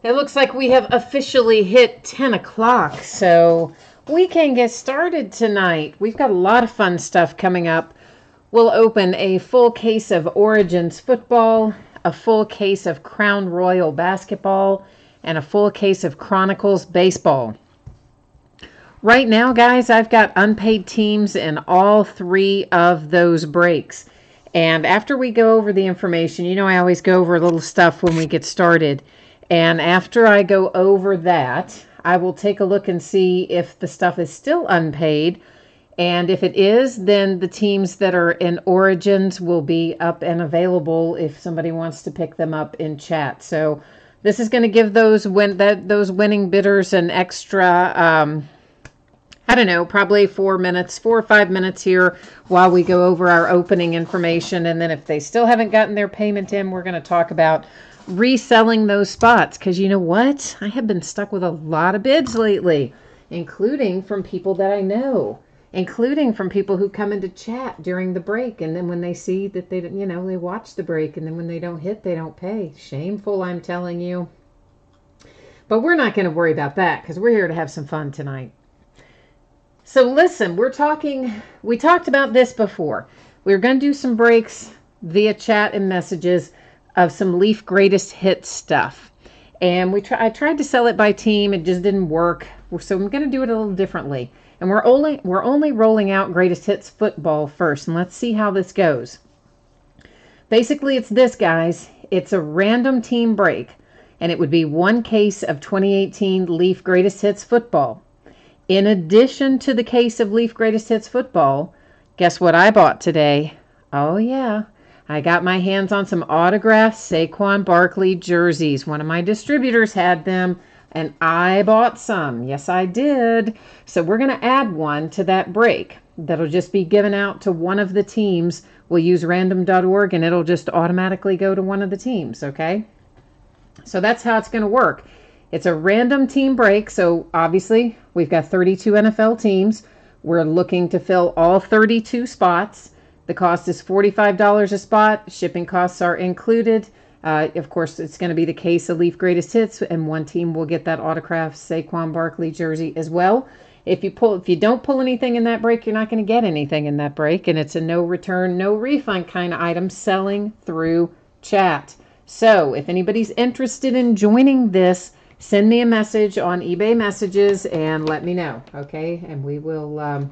It looks like we have officially hit 10 o'clock, so we can get started tonight. We've got a lot of fun stuff coming up. We'll open a full case of Origins football, a full case of Crown Royal basketball, and a full case of Chronicles baseball. Right now, guys, I've got unpaid teams in all three of those breaks. And after we go over the information, you know I always go over a little stuff when we get started. And after I go over that, I will take a look and see if the stuff is still unpaid. And if it is, then the teams that are in Origins will be up and available if somebody wants to pick them up in chat. So this is going to give those winning bidders an extra, I don't know, probably 4 or 5 minutes here while we go over our opening information. And then if they still haven't gotten their payment in, we're going to talk about reselling those spots. Because you know what? I have been stuck with a lot of bids lately, including from people that I know, including from people who come into chat during the break. And then when they see that they watch the break, and then when they don't hit, they don't pay. Shameful, I'm telling you. But we're not going to worry about that because we're here to have some fun tonight. So listen, we talked about this before. We were going to do some breaks via chat and messages of some Leaf Greatest Hits stuff. And I tried to sell it by team. It just didn't work. So I'm going to do it a little differently. And we're only rolling out Greatest Hits football first. And let's see how this goes. Basically, it's this, guys. It's a random team break. And it would be one case of 2018 Leaf Greatest Hits football. In addition to the case of Leaf Greatest Hits football, guess what I bought today? Oh, yeah. I got my hands on some autographed Saquon Barkley jerseys. One of my distributors had them, and I bought some. Yes, I did. So we're going to add one to that break. That'll just be given out to one of the teams. We'll use random.org, and it'll just automatically go to one of the teams, okay? So that's how it's going to work. It's a random team break, so obviously we've got 32 NFL teams. We're looking to fill all 32 spots. The cost is $45 a spot. Shipping costs are included. Of course, it's going to be the case of Leaf Greatest Hits, and one team will get that autographed Saquon Barkley jersey as well. If you don't pull anything in that break, you're not going to get anything in that break, and it's a no return, no refund kind of item selling through chat. So if anybody's interested in joining this, send me a message on eBay messages and let me know, okay? And we'll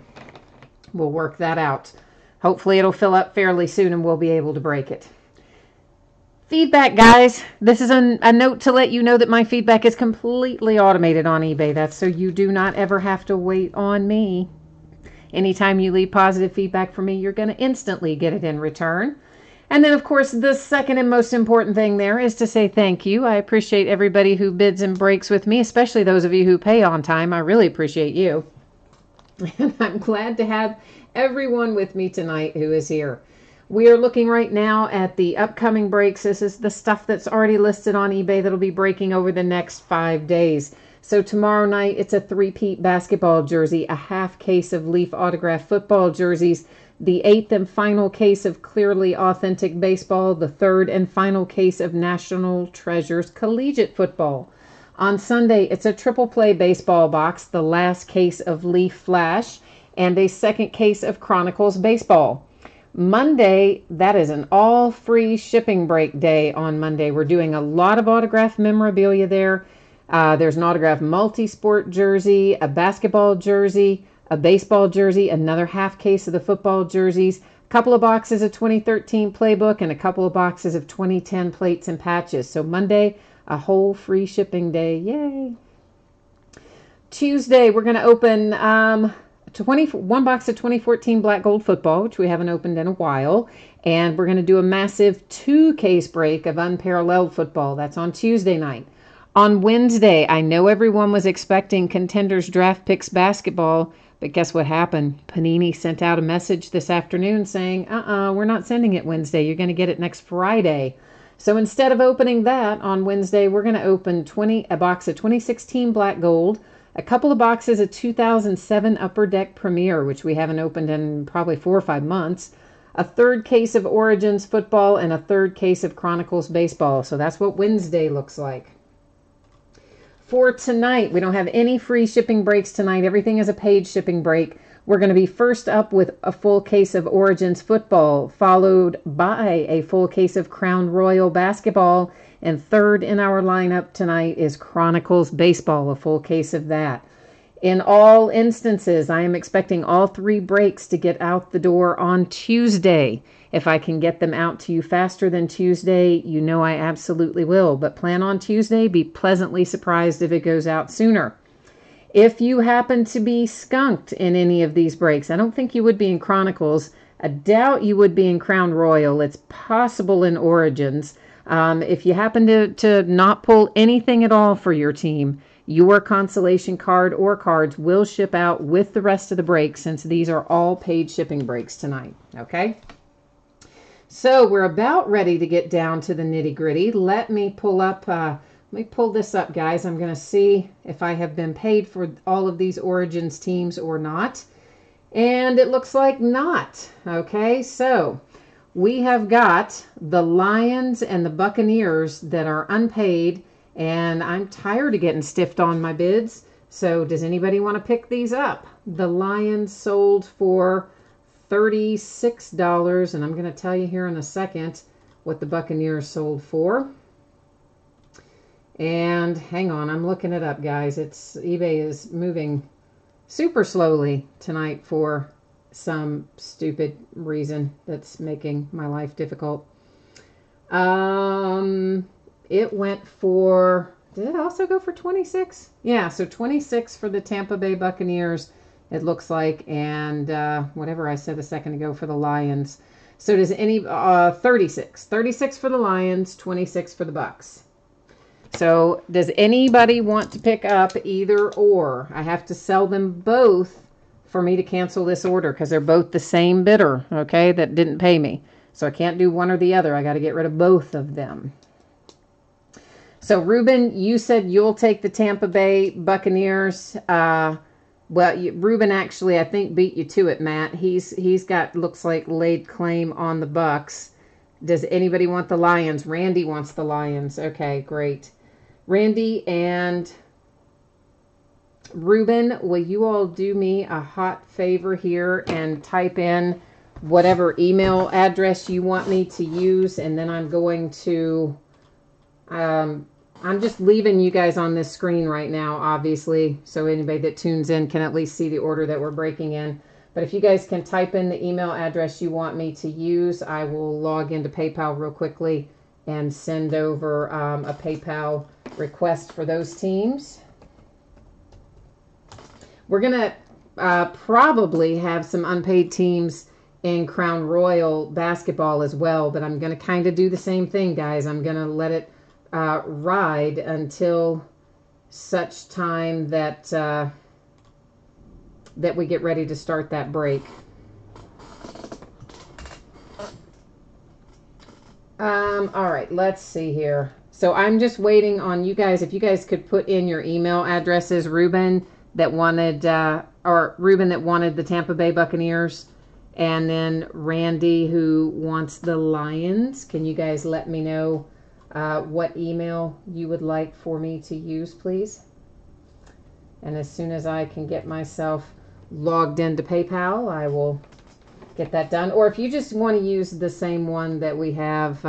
work that out. Hopefully it'll fill up fairly soon and we'll be able to break it. Feedback, guys. This is a note to let you know that my feedback is completely automated on eBay. That's so you do not ever have to wait on me. Anytime you leave positive feedback for me, you're going to instantly get it in return. And then, of course, the second and most important thing there is to say thank you. I appreciate everybody who bids and breaks with me, especially those of you who pay on time. I really appreciate you. And I'm glad to have everyone with me tonight who is here. We are looking right now at the upcoming breaks. This is the stuff that's already listed on eBay that'll be breaking over the next 5 days. So tomorrow night, it's a three-peat basketball jersey, a half case of Leaf autographed football jerseys, the 8th and final case of Clearly Authentic Baseball, the 3rd and final case of National Treasures Collegiate Football. On Sunday, it's a triple play baseball box, the last case of Leaf Flash, and a second case of Chronicles Baseball. Monday, that is an all-free shipping break day on Monday. We're doing a lot of autographed memorabilia there. There's an autographed multi-sport jersey, a basketball jersey, a baseball jersey, another half case of the football jerseys, a couple of boxes of 2013 playbook, and a couple of boxes of 2010 plates and patches. So Monday, a whole free shipping day. Yay! Tuesday, we're going to open one box of 2014 black gold football, which we haven't opened in a while. And we're going to do a massive 2-case break of unparalleled football. That's on Tuesday night. On Wednesday, I know everyone was expecting Contenders Draft Picks basketball, but guess what happened? Panini sent out a message this afternoon saying, we're not sending it Wednesday. You're going to get it next Friday. So instead of opening that on Wednesday, we're going to open a box of 2016 black gold, a couple of boxes of 2007 Upper Deck Premier, which we haven't opened in probably 4 or 5 months, a 3rd case of Origins football, and a 3rd case of Chronicles baseball. So that's what Wednesday looks like. for tonight. We don't have any free shipping breaks tonight. Everything is a paid shipping break. We're going to be first up with a full case of Origins football, followed by a full case of Crown Royal basketball, and third in our lineup tonight is Chronicles baseball, a full case of that. In all instances, I am expecting all three breaks to get out the door on Tuesday. If I can get them out to you faster than Tuesday, you know I absolutely will. But plan on Tuesday. Be pleasantly surprised if it goes out sooner. If you happen to be skunked in any of these breaks, I don't think you would be in Chronicles. I doubt you would be in Crown Royal. It's possible in Origins. If you happen to not pull anything at all for your team, your consolation card or cards will ship out with the rest of the breaks, since these are all paid shipping breaks tonight. Okay? So we're about ready to get down to the nitty-gritty. Let me pull this up, guys. I'm going to see if I have been paid for all of these Origins teams or not. And it looks like not. Okay, so we have got the Lions and the Buccaneers that are unpaid, and I'm tired of getting stiffed on my bids. So does anybody want to pick these up? The Lions sold for $36, and I'm going to tell you here in a second what the Buccaneers sold for. And hang on, I'm looking it up, guys. eBay is moving super slowly tonight for some stupid reason that's making my life difficult. It went for, did it also go for 26? Yeah, so 26 for the Tampa Bay Buccaneers, it looks like, and whatever I said a second ago for the Lions. So does 36 for the Lions, 26 for the Bucks. So does anybody want to pick up either or? I have to sell them both for me to cancel this order, because they're both the same bidder, okay, that didn't pay me. So I can't do one or the other. I got to get rid of both of them. So Ruben, you said you'll take the Tampa Bay Buccaneers. Well, Ruben actually, I think, beat you to it, Matt. He's got, looks like, laid claim on the Bucks. Does anybody want the Lions? Randy wants the Lions. Okay, great. Randy and Ruben, will you all do me a hot favor here and type in whatever email address you want me to use, and then I'm going to... I'm just leaving you guys on this screen right now, obviously, so anybody that tunes in can at least see the order that we're breaking in. But if you guys can type in the email address you want me to use, I will log into PayPal real quickly and send over a PayPal request for those teams. We're going to probably have some unpaid teams in Crown Royal basketball as well, but I'm going to kind of do the same thing, guys. I'm going to let it ride until such time that that we get ready to start that break. All right, let's see here. So I'm just waiting on you guys. If you guys could put in your email addresses, Ruben that wanted the Tampa Bay Buccaneers, and then Randy who wants the Lions. Can you guys let me know what email you would like for me to use, please? And as soon as I can get myself logged into PayPal, I will get that done. Or if you just want to use the same one that we have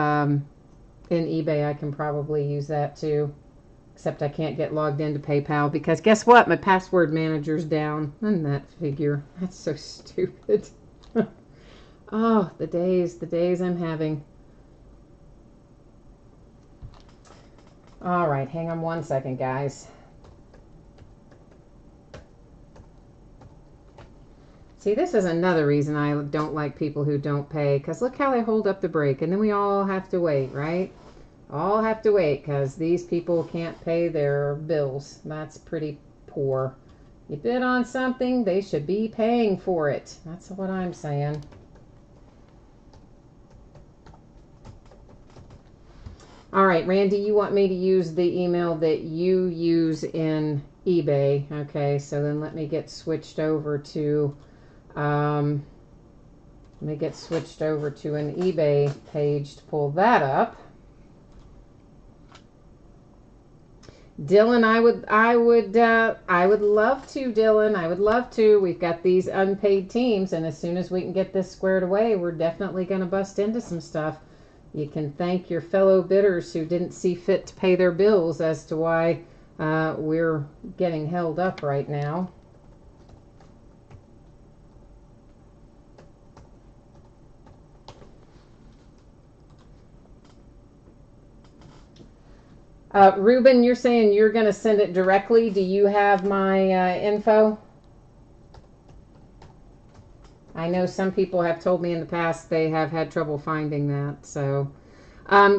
in eBay, I can probably use that too. Except I can't get logged into PayPal because guess what? My password manager's down. And that figure. That's so stupid. Oh, the days I'm having. All right, hang on one second, guys. See, this is another reason I don't like people who don't pay, because look how they hold up the break, and then we all have to wait, right? All have to wait because these people can't pay their bills. That's pretty poor. You bid on something, they should be paying for it. That's what I'm saying. All right, Randy, you want me to use the email that you use in eBay. Okay, so then let me get switched over to an eBay page to pull that up. Dylan, I would love to, Dylan. I would love to. We've got these unpaid teams, and as soon as we can get this squared away, we're definitely going to bust into some stuff. You can thank your fellow bidders who didn't see fit to pay their bills as to why we're getting held up right now. Ruben, you're saying you're going to send it directly. Do you have my info? I know some people have told me in the past they have had trouble finding that. So,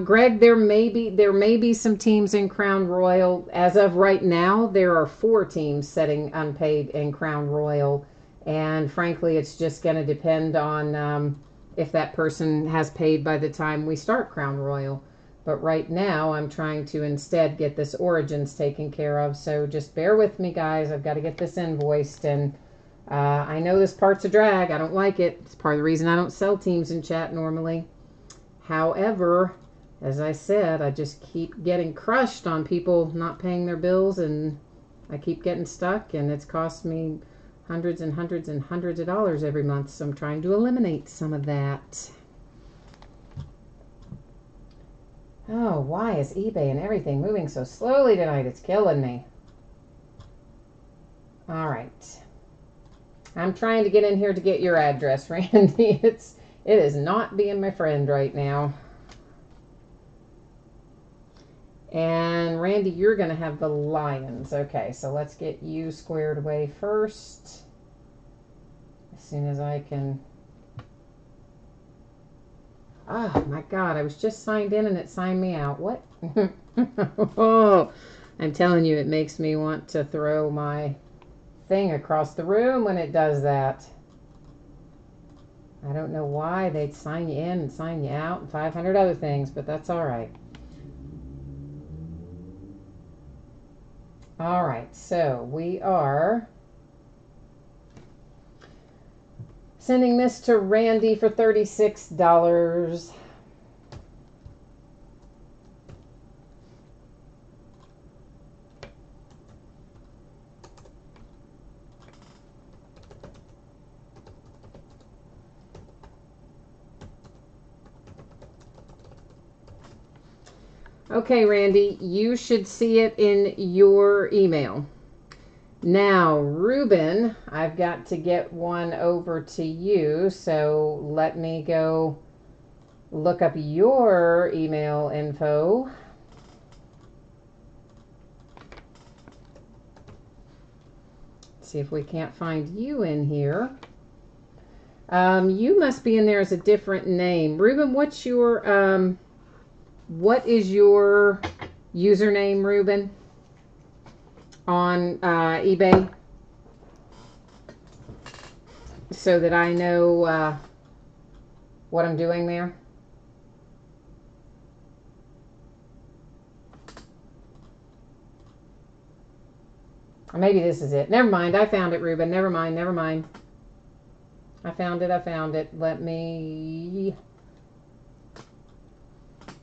Greg, there may be some teams in Crown Royal. As of right now, there are 4 teams setting unpaid in Crown Royal, and frankly, it's just going to depend on if that person has paid by the time we start Crown Royal. But right now, I'm trying to instead get this Origins taken care of. So just bear with me, guys. I've got to get this invoiced. And I know this part's a drag. I don't like it. It's part of the reason I don't sell teams in chat normally. However, as I said, I just keep getting crushed on people not paying their bills. And I keep getting stuck. And it's cost me hundreds and hundreds and hundreds of dollars every month. So I'm trying to eliminate some of that. Oh, why is eBay and everything moving so slowly tonight? It's killing me. All right. I'm trying to get in here to get your address, Randy. It is not being my friend right now. And Randy, you're going to have the Lions. Okay, so let's get you squared away first. As soon as I can... Oh, my God. I was just signed in and it signed me out. What? Oh, I'm telling you, it makes me want to throw my thing across the room when it does that. I don't know why they'd sign you in and sign you out and 500 other things, but that's all right. All right, so we are sending this to Randy for $36. Okay, Randy, you should see it in your email. Now, Ruben, I've got to get one over to you, so let me go look up your email info. See if we can't find you in here. You must be in there as a different name. Ruben, what is your username, Ruben? On eBay, so that I know what I'm doing there. Or maybe this is it. Never mind. I found it, Ruben. Never mind. Never mind. I found it. Let me...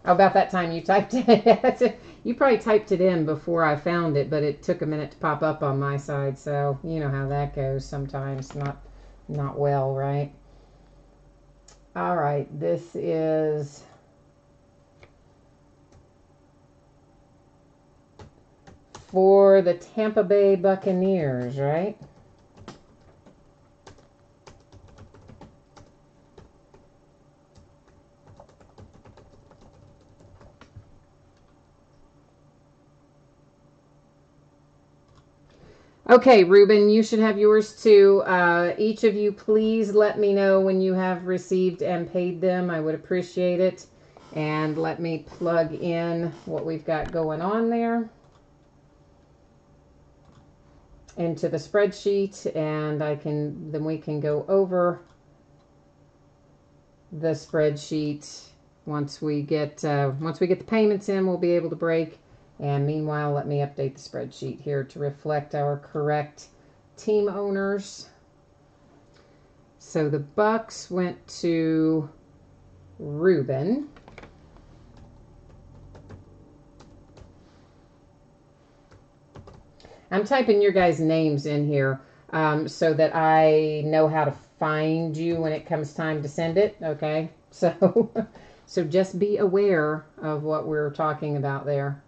Oh, about that time you typed it. You probably typed it in before I found it, but it took a minute to pop up on my side. So you know how that goes sometimes. Not well, right? All right. This is... for the Tampa Bay Buccaneers, right? Okay, Ruben, you should have yours too. Each of you, please let me know when you have received and paid them. I would appreciate it. And let me plug in what we've got going on there into the spreadsheet, and then we can go over the spreadsheet once we get the payments in. We'll be able to break. And meanwhile, let me update the spreadsheet here to reflect our correct team owners. So the Bucks went to Ruben. I'm typing your guys' names in here so that I know how to find you when it comes time to send it. Okay, so so just be aware of what we're talking about there.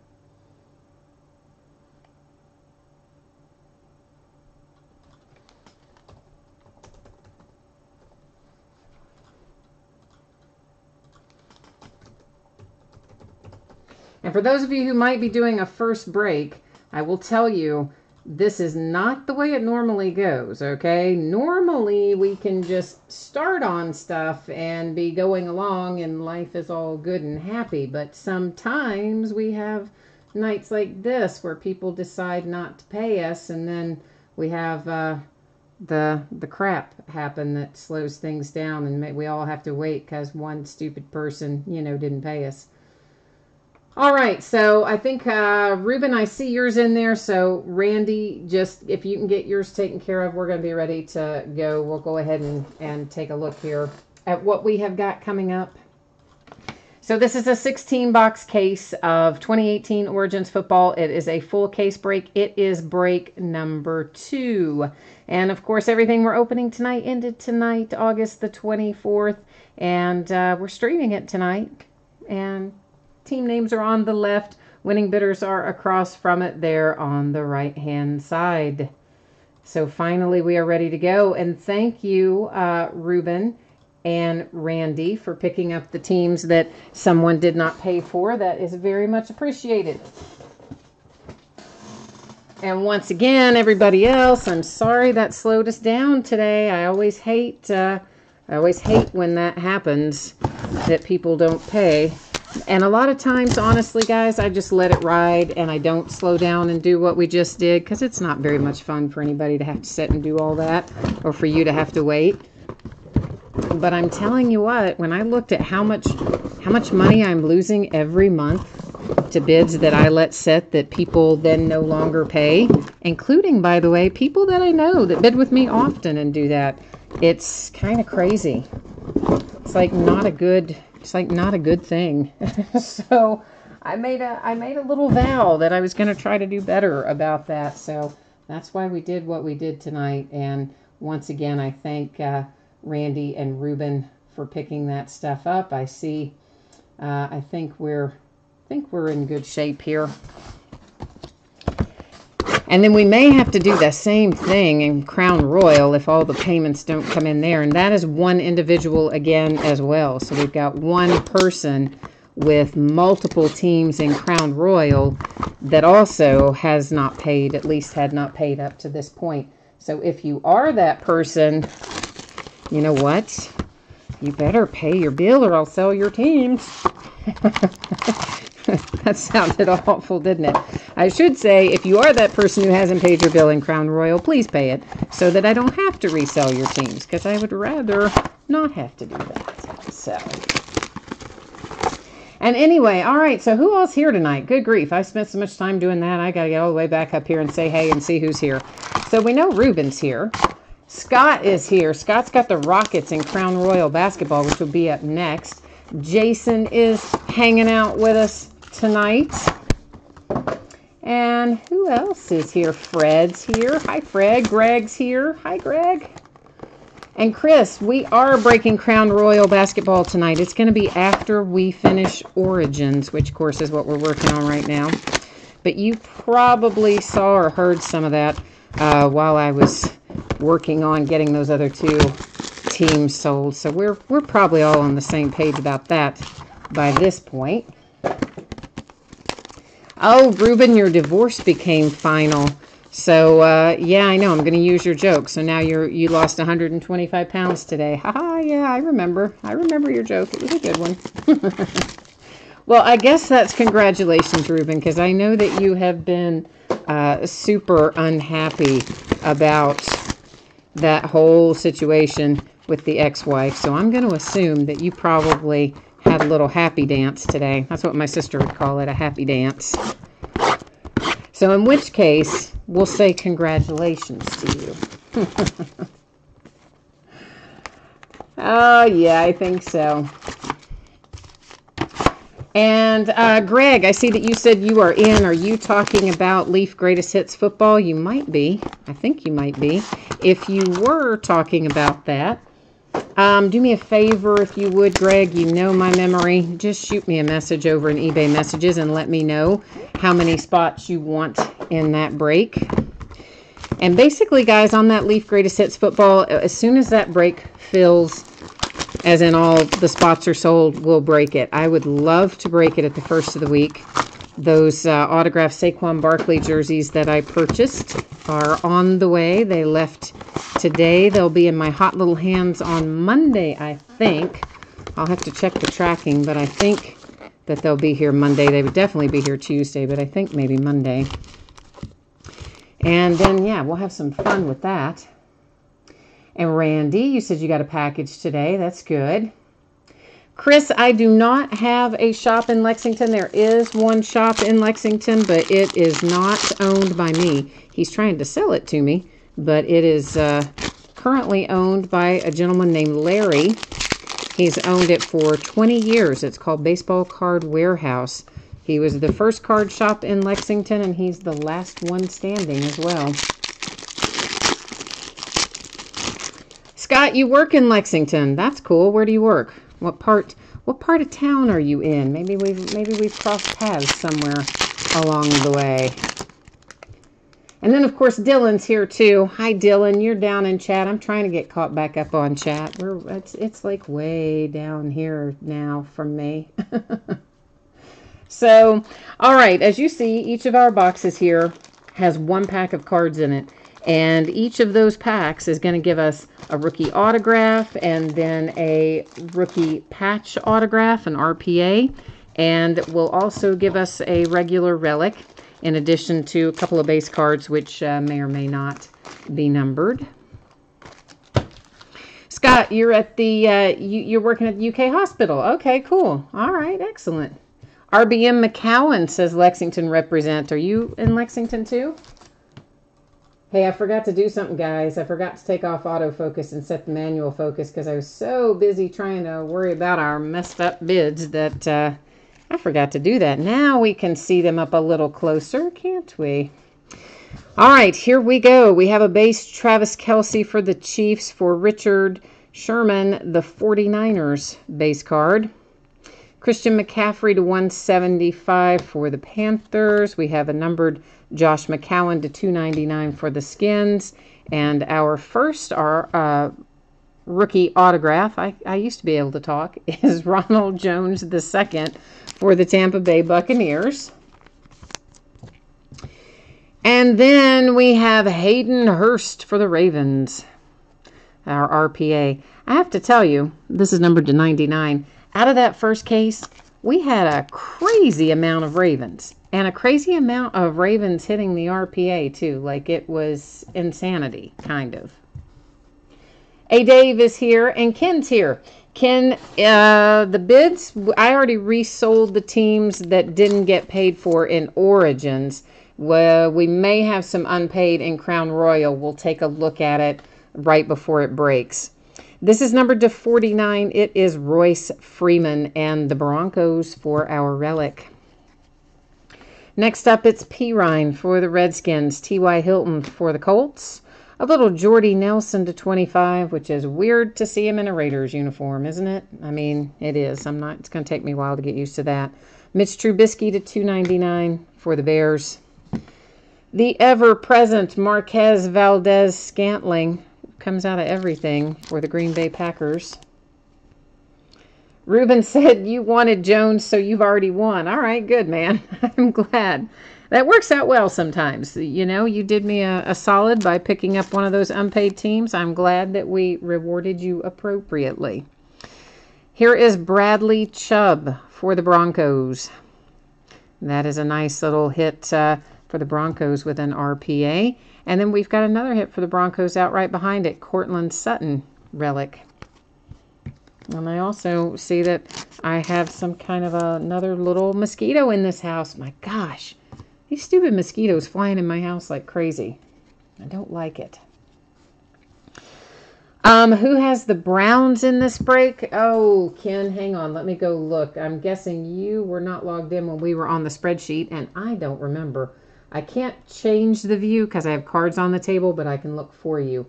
And for those of you who might be doing a first break, I will tell you, this is not the way it normally goes, okay? Normally, we can just start on stuff and be going along and life is all good and happy. But sometimes we have nights like this where people decide not to pay us, and then we have the crap happen that slows things down, and we all have to wait because one stupid person, didn't pay us. All right, so I think, Ruben, I see yours in there. So, Randy, just if you can get yours taken care of, we're going to be ready to go. We'll go ahead and take a look here at what we have got coming up. So, this is a 16-box case of 2018 Origins football. It is a full case break. It is break number 2. And, of course, everything we're opening tonight ended tonight, August the 24th. And we're streaming it tonight. And team names are on the left. Winning bidders are across from it there on the right-hand side. So finally we are ready to go. And thank you, Ruben and Randy, for picking up the teams that someone did not pay for. That is very much appreciated. And once again, everybody else, I'm sorry that slowed us down today. I always hate when that happens, that people don't pay. And a lot of times, honestly, guys, I just let it ride and I don't slow down and do what we just did, because it's not very much fun for anybody to have to sit and do all that, or for you to have to wait. But I'm telling you what, when I looked at how much money I'm losing every month to bids that I let sit that people then no longer pay, including, by the way, people that I know that bid with me often and do that, it's kind of crazy. It's like not a good thing. So I made a little vow that I was going to try to do better about that. So that's why we did what we did tonight. And once again, I thank Randy and Ruben for picking that stuff up. I see. I think we're in good shape here. And then we may have to do the same thing in Crown Royal if all the payments don't come in there. And that is one individual again as well. So we've got one person with multiple teams in Crown Royal that also has not paid, at least had not paid up to this point. So if you are that person, you know what? You better pay your bill or I'll sell your teams. That sounded awful, didn't it? I should say, if you are that person who hasn't paid your bill in Crown Royal, please pay it so that I don't have to resell your teams, because I would rather not have to do that. So, and anyway, all right, so who else here tonight? Good grief, I spent so much time doing that, I got to get all the way back up here and say hey and see who's here. So we know Ruben's here. Scott is here. Scott's got the Rockets in Crown Royal basketball, which will be up next. Jason is hanging out with us tonight. And who else is here? Fred's here. Hi, Fred. Greg's here. Hi, Greg. And Chris, we are breaking Crown Royal basketball tonight. It's going to be after we finish Origins, which, of course, is what we're working on right now. But you probably saw or heard some of that while I was working on getting those other two teams sold. So we're probably all on the same page about that by this point. Oh, Ruben, your divorce became final. So, yeah, I know. I'm going to use your joke. So now you lost 125 pounds today. Haha, yeah, I remember. I remember your joke. It was a good one. Well, I guess that's congratulations, Ruben, because I know that you have been super unhappy about that whole situation with the ex-wife. So I'm going to assume that you probably had a little happy dance today. That's what my sister would call it, a happy dance. So in which case, we'll say congratulations to you. Oh, yeah, I think so. And Greg, I see that you said you are in. Are you talking about Leaf Greatest Hits football? You might be. I think you might be. If you were talking about that, do me a favor if you would, Greg. You know my memory. Just shoot me a message over in eBay messages and let me know how many spots you want in that break. And basically, guys, on that Leaf Greatest Hits football, as soon as that break fills, as in all the spots are sold, we'll break it. I would love to break it at the first of the week. Those autographed Saquon Barkley jerseys that I purchased are on the way. They left today. They'll be in my hot little hands on Monday, I think. I'll have to check the tracking, but I think that they'll be here Monday. They would definitely be here Tuesday, but I think maybe Monday. And then, yeah, we'll have some fun with that. And Randy, you said you got a package today. That's good. Chris, I do not have a shop in Lexington. There is one shop in Lexington, but it is not owned by me. He's trying to sell it to me, but it is currently owned by a gentleman named Larry. He's owned it for 20 years. It's called Baseball Card Warehouse. He was the first card shop in Lexington, and he's the last one standing as well. Scott, you work in Lexington. That's cool. Where do you work? What part of town are you in? Maybe we've crossed paths somewhere along the way. And then, of course, Dylan's here, too. Hi, Dylan. You're down in chat. I'm trying to get caught back up on chat. It's like way down here now from me. So, all right. As you see, each of our boxes here has one pack of cards in it. And each of those packs is going to give us a rookie autograph and then a rookie patch autograph, an RPA. And will also give us a regular relic, in addition to a couple of base cards, which may or may not be numbered. Scott, you're at the you're working at the UK hospital. Okay, cool. All right, excellent. RBM McCowan says Lexington represent. Are you in Lexington too? Hey, I forgot to do something, guys. I forgot to take off autofocus and set the manual focus because I was so busy trying to worry about our messed up bids that I forgot to do that. Now we can see them up a little closer, can't we? All right, here we go. We have a base Travis Kelce for the Chiefs, for Richard Sherman, the 49ers base card. Christian McCaffrey to 175 for the Panthers. We have a numbered Josh McCown to 299 for the Skins. And our first rookie autograph, I used to be able to talk, is Ronald Jones II for the Tampa Bay Buccaneers. And then we have Hayden Hurst for the Ravens, our RPA. I have to tell you, this is numbered to 99. Out of that first case, we had a crazy amount of Ravens. And a crazy amount of Ravens hitting the RPA, too. Like, it was insanity, kind of. A Dave is here, and Ken's here. Ken, the bids, I already resold the teams that didn't get paid for in Origins. Well, we may have some unpaid in Crown Royal. We'll take a look at it right before it breaks. This is numbered to 49. It is Royce Freeman and the Broncos for our relic. Next up, it's Pirine for the Redskins, T.Y. Hilton for the Colts, a little Jordy Nelson to 25, which is weird to see him in a Raiders uniform, isn't it? I mean, it is. It's going to take me a while to get used to that. Mitch Trubisky to 299 for the Bears. The ever-present Marquez Valdez-Scantling comes out of everything for the Green Bay Packers. Ruben said you wanted Jones, so you've already won. All right, good, man. I'm glad. That works out well sometimes. You know, you did me a solid by picking up one of those unpaid teams. I'm glad that we rewarded you appropriately. Here is Bradley Chubb for the Broncos. That is a nice little hit for the Broncos with an RPA. And then we've got another hit for the Broncos out right behind it, Cortland Sutton relic. And I also see that I have some kind of another little mosquito in this house. My gosh, these stupid mosquitoes flying in my house like crazy. I don't like it. Who has the Browns in this break? Oh, Ken, hang on. Let me go look. I'm guessing you were not logged in when we were on the spreadsheet, and I don't remember. I can't change the view because I have cards on the table, but I can look for you.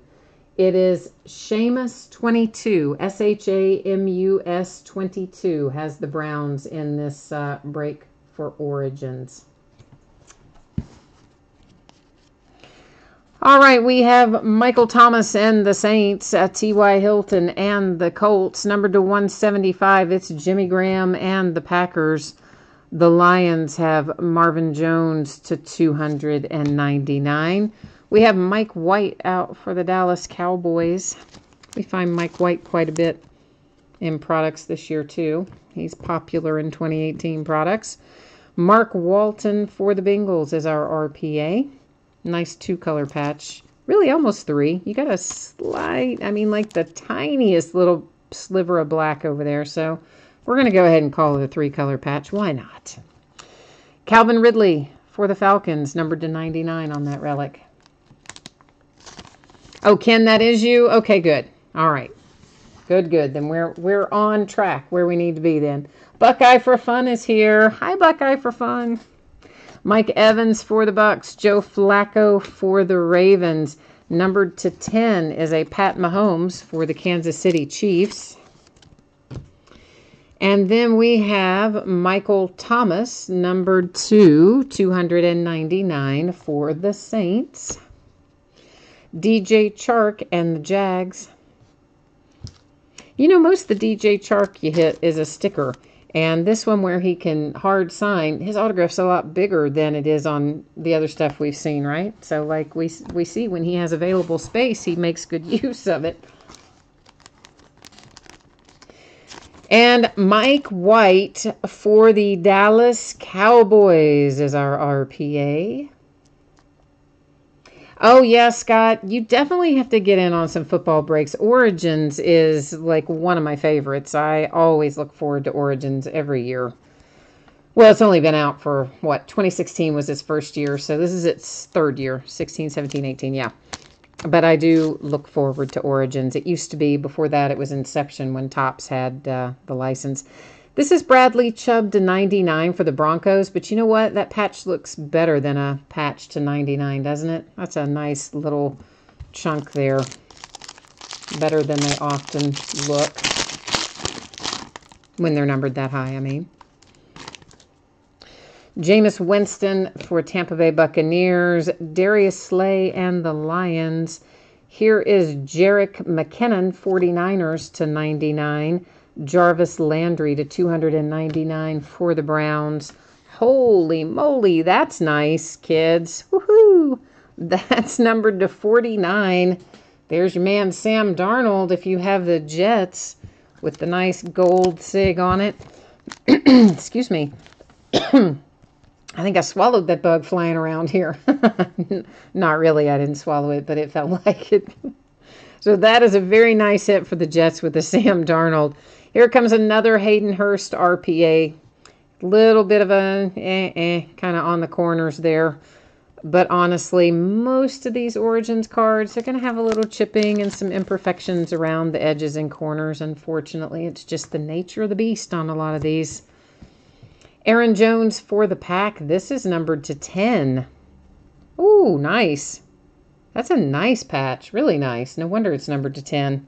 It is Shamus 22, Shamus 22 has the Browns in this break for Origins. All right, we have Michael Thomas and the Saints, T.Y. Hilton and the Colts, numbered to 175. It's Jimmy Graham and the Packers. The Lions have Marvin Jones to 299. We have Mike White out for the Dallas Cowboys. We find Mike White quite a bit in products this year, too. He's popular in 2018 products. Mark Walton for the Bengals is our RPA. Nice 2-color patch. Really almost 3. You got a slight, like the tiniest little sliver of black over there. So we're going to go ahead and call it a 3-color patch. Why not? Calvin Ridley for the Falcons, numbered to 99 on that relic. Oh, Ken, that is you? Okay, good. All right. Good. Then we're on track where we need to be then. Buckeye for Fun is here. Hi, Buckeye for Fun. Mike Evans for the Bucks. Joe Flacco for the Ravens. Numbered to 10 is a Pat Mahomes for the Kansas City Chiefs. And then we have Michael Thomas, numbered to 299 for the Saints. DJ Chark and the Jags. Most of the DJ Chark you hit is a sticker. And this one where he can hard sign, his autograph's a lot bigger than it is on the other stuff we've seen, right? So like we see when he has available space, he makes good use of it. And Mike White for the Dallas Cowboys is our RPA. Oh, yeah, Scott, you definitely have to get in on some football breaks. Origins is like one of my favorites. I always look forward to Origins every year. Well, it's only been out for, 2016 was its first year, so this is its third year, 16, 17, 18, yeah. But I do look forward to Origins. It used to be, before that, it was Inception when Topps had the license. This is Bradley Chubb to 99 for the Broncos, but you know what? That patch looks better than a patch to 99, doesn't it? That's a nice little chunk there. Better than they often look when they're numbered that high, Jameis Winston for Tampa Bay Buccaneers. Darius Slay and the Lions. Here is Jerick McKinnon, 49ers to 99. Jarvis Landry to 299 for the Browns. Holy moly, that's nice, kids. Woohoo! That's numbered to 49. There's your man Sam Darnold if you have the Jets with the nice gold sig on it. Excuse me. I think I swallowed that bug flying around here. Not really, I didn't swallow it, but it felt like it. So that is a very nice hit for the Jets with the Sam Darnold. Here comes another Hayden Hurst RPA. Little bit of a kind of on the corners there. But honestly, most of these Origins cards are going to have a little chipping and some imperfections around the edges and corners. Unfortunately, it's just the nature of the beast on a lot of these. Aaron Jones for the Pack. This is numbered to 10. Ooh, nice. That's a nice patch. Really nice. No wonder it's numbered to 10.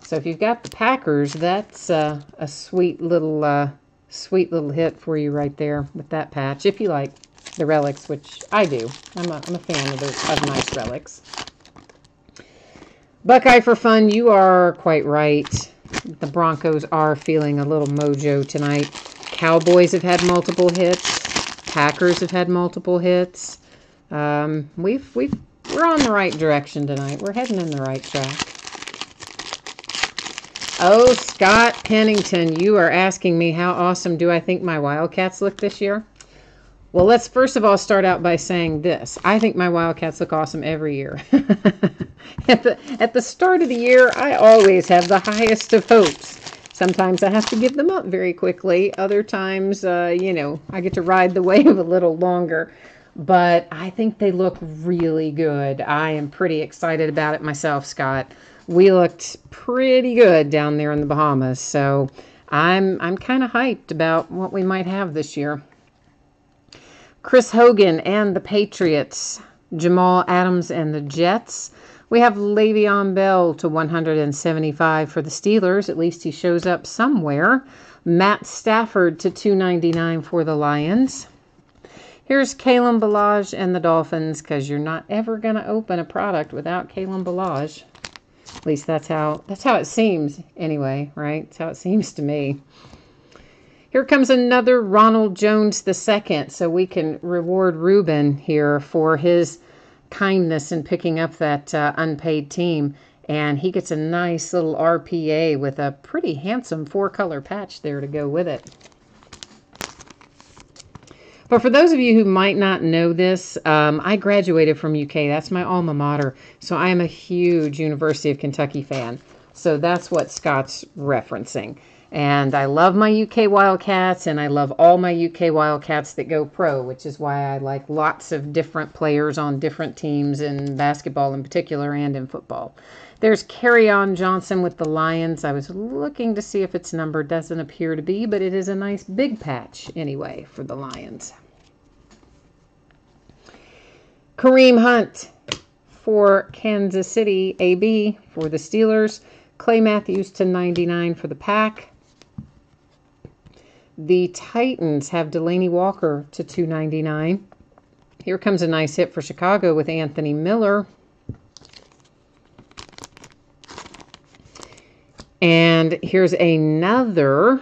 So if you've got the Packers, that's a sweet little hit for you right there with that patch. If you like the relics, which I do. I'm a fan of nice relics. Buckeye for Fun, you are quite right. The Broncos are feeling a little mojo tonight. Cowboys have had multiple hits. Packers have had multiple hits. We're on the right direction tonight. We're heading in the right track. Oh, Scott Pennington, you are asking me how awesome do I think my Wildcats look this year? Well, let's first of all start out by saying this. I think my Wildcats look awesome every year. At the start of the year, I always have the highest of hopes. Sometimes I have to give them up very quickly. Other times, I get to ride the wave a little longer. But I think they look really good. I am pretty excited about it myself, Scott. we looked pretty good down there in the Bahamas. So I'm kind of hyped about what we might have this year. Chris Hogan and the Patriots. Jamal Adams and the Jets. We have Le'Veon Bell to 175 for the Steelers. At least he shows up somewhere. Matt Stafford to 299 for the Lions. Here's Kalen Ballage and the Dolphins, because you're not ever going to open a product without Kalen Ballage. At least that's how it seems anyway, right? That's how it seems to me. Here comes another Ronald Jones II, so we can reward Ruben here for his kindness in picking up that unpaid team. And he gets a nice little RPA with a pretty handsome 4-color patch there to go with it. But for those of you who might not know this, I graduated from UK. That's my alma mater. So I am a huge University of Kentucky fan. So that's what Scott's referencing. And I love my UK Wildcats, and I love all my UK Wildcats that go pro, which is why I like lots of different players on different teams in basketball in particular and in football. There's Kerryon Johnson with the Lions. I was looking to see if its number doesn't appear to be, but it is a nice big patch anyway for the Lions. Kareem Hunt for Kansas City, AB for the Steelers. Clay Matthews to 99 for the Pack. The Titans have Delaney Walker to 299. Here comes a nice hit for Chicago with Anthony Miller. And here's another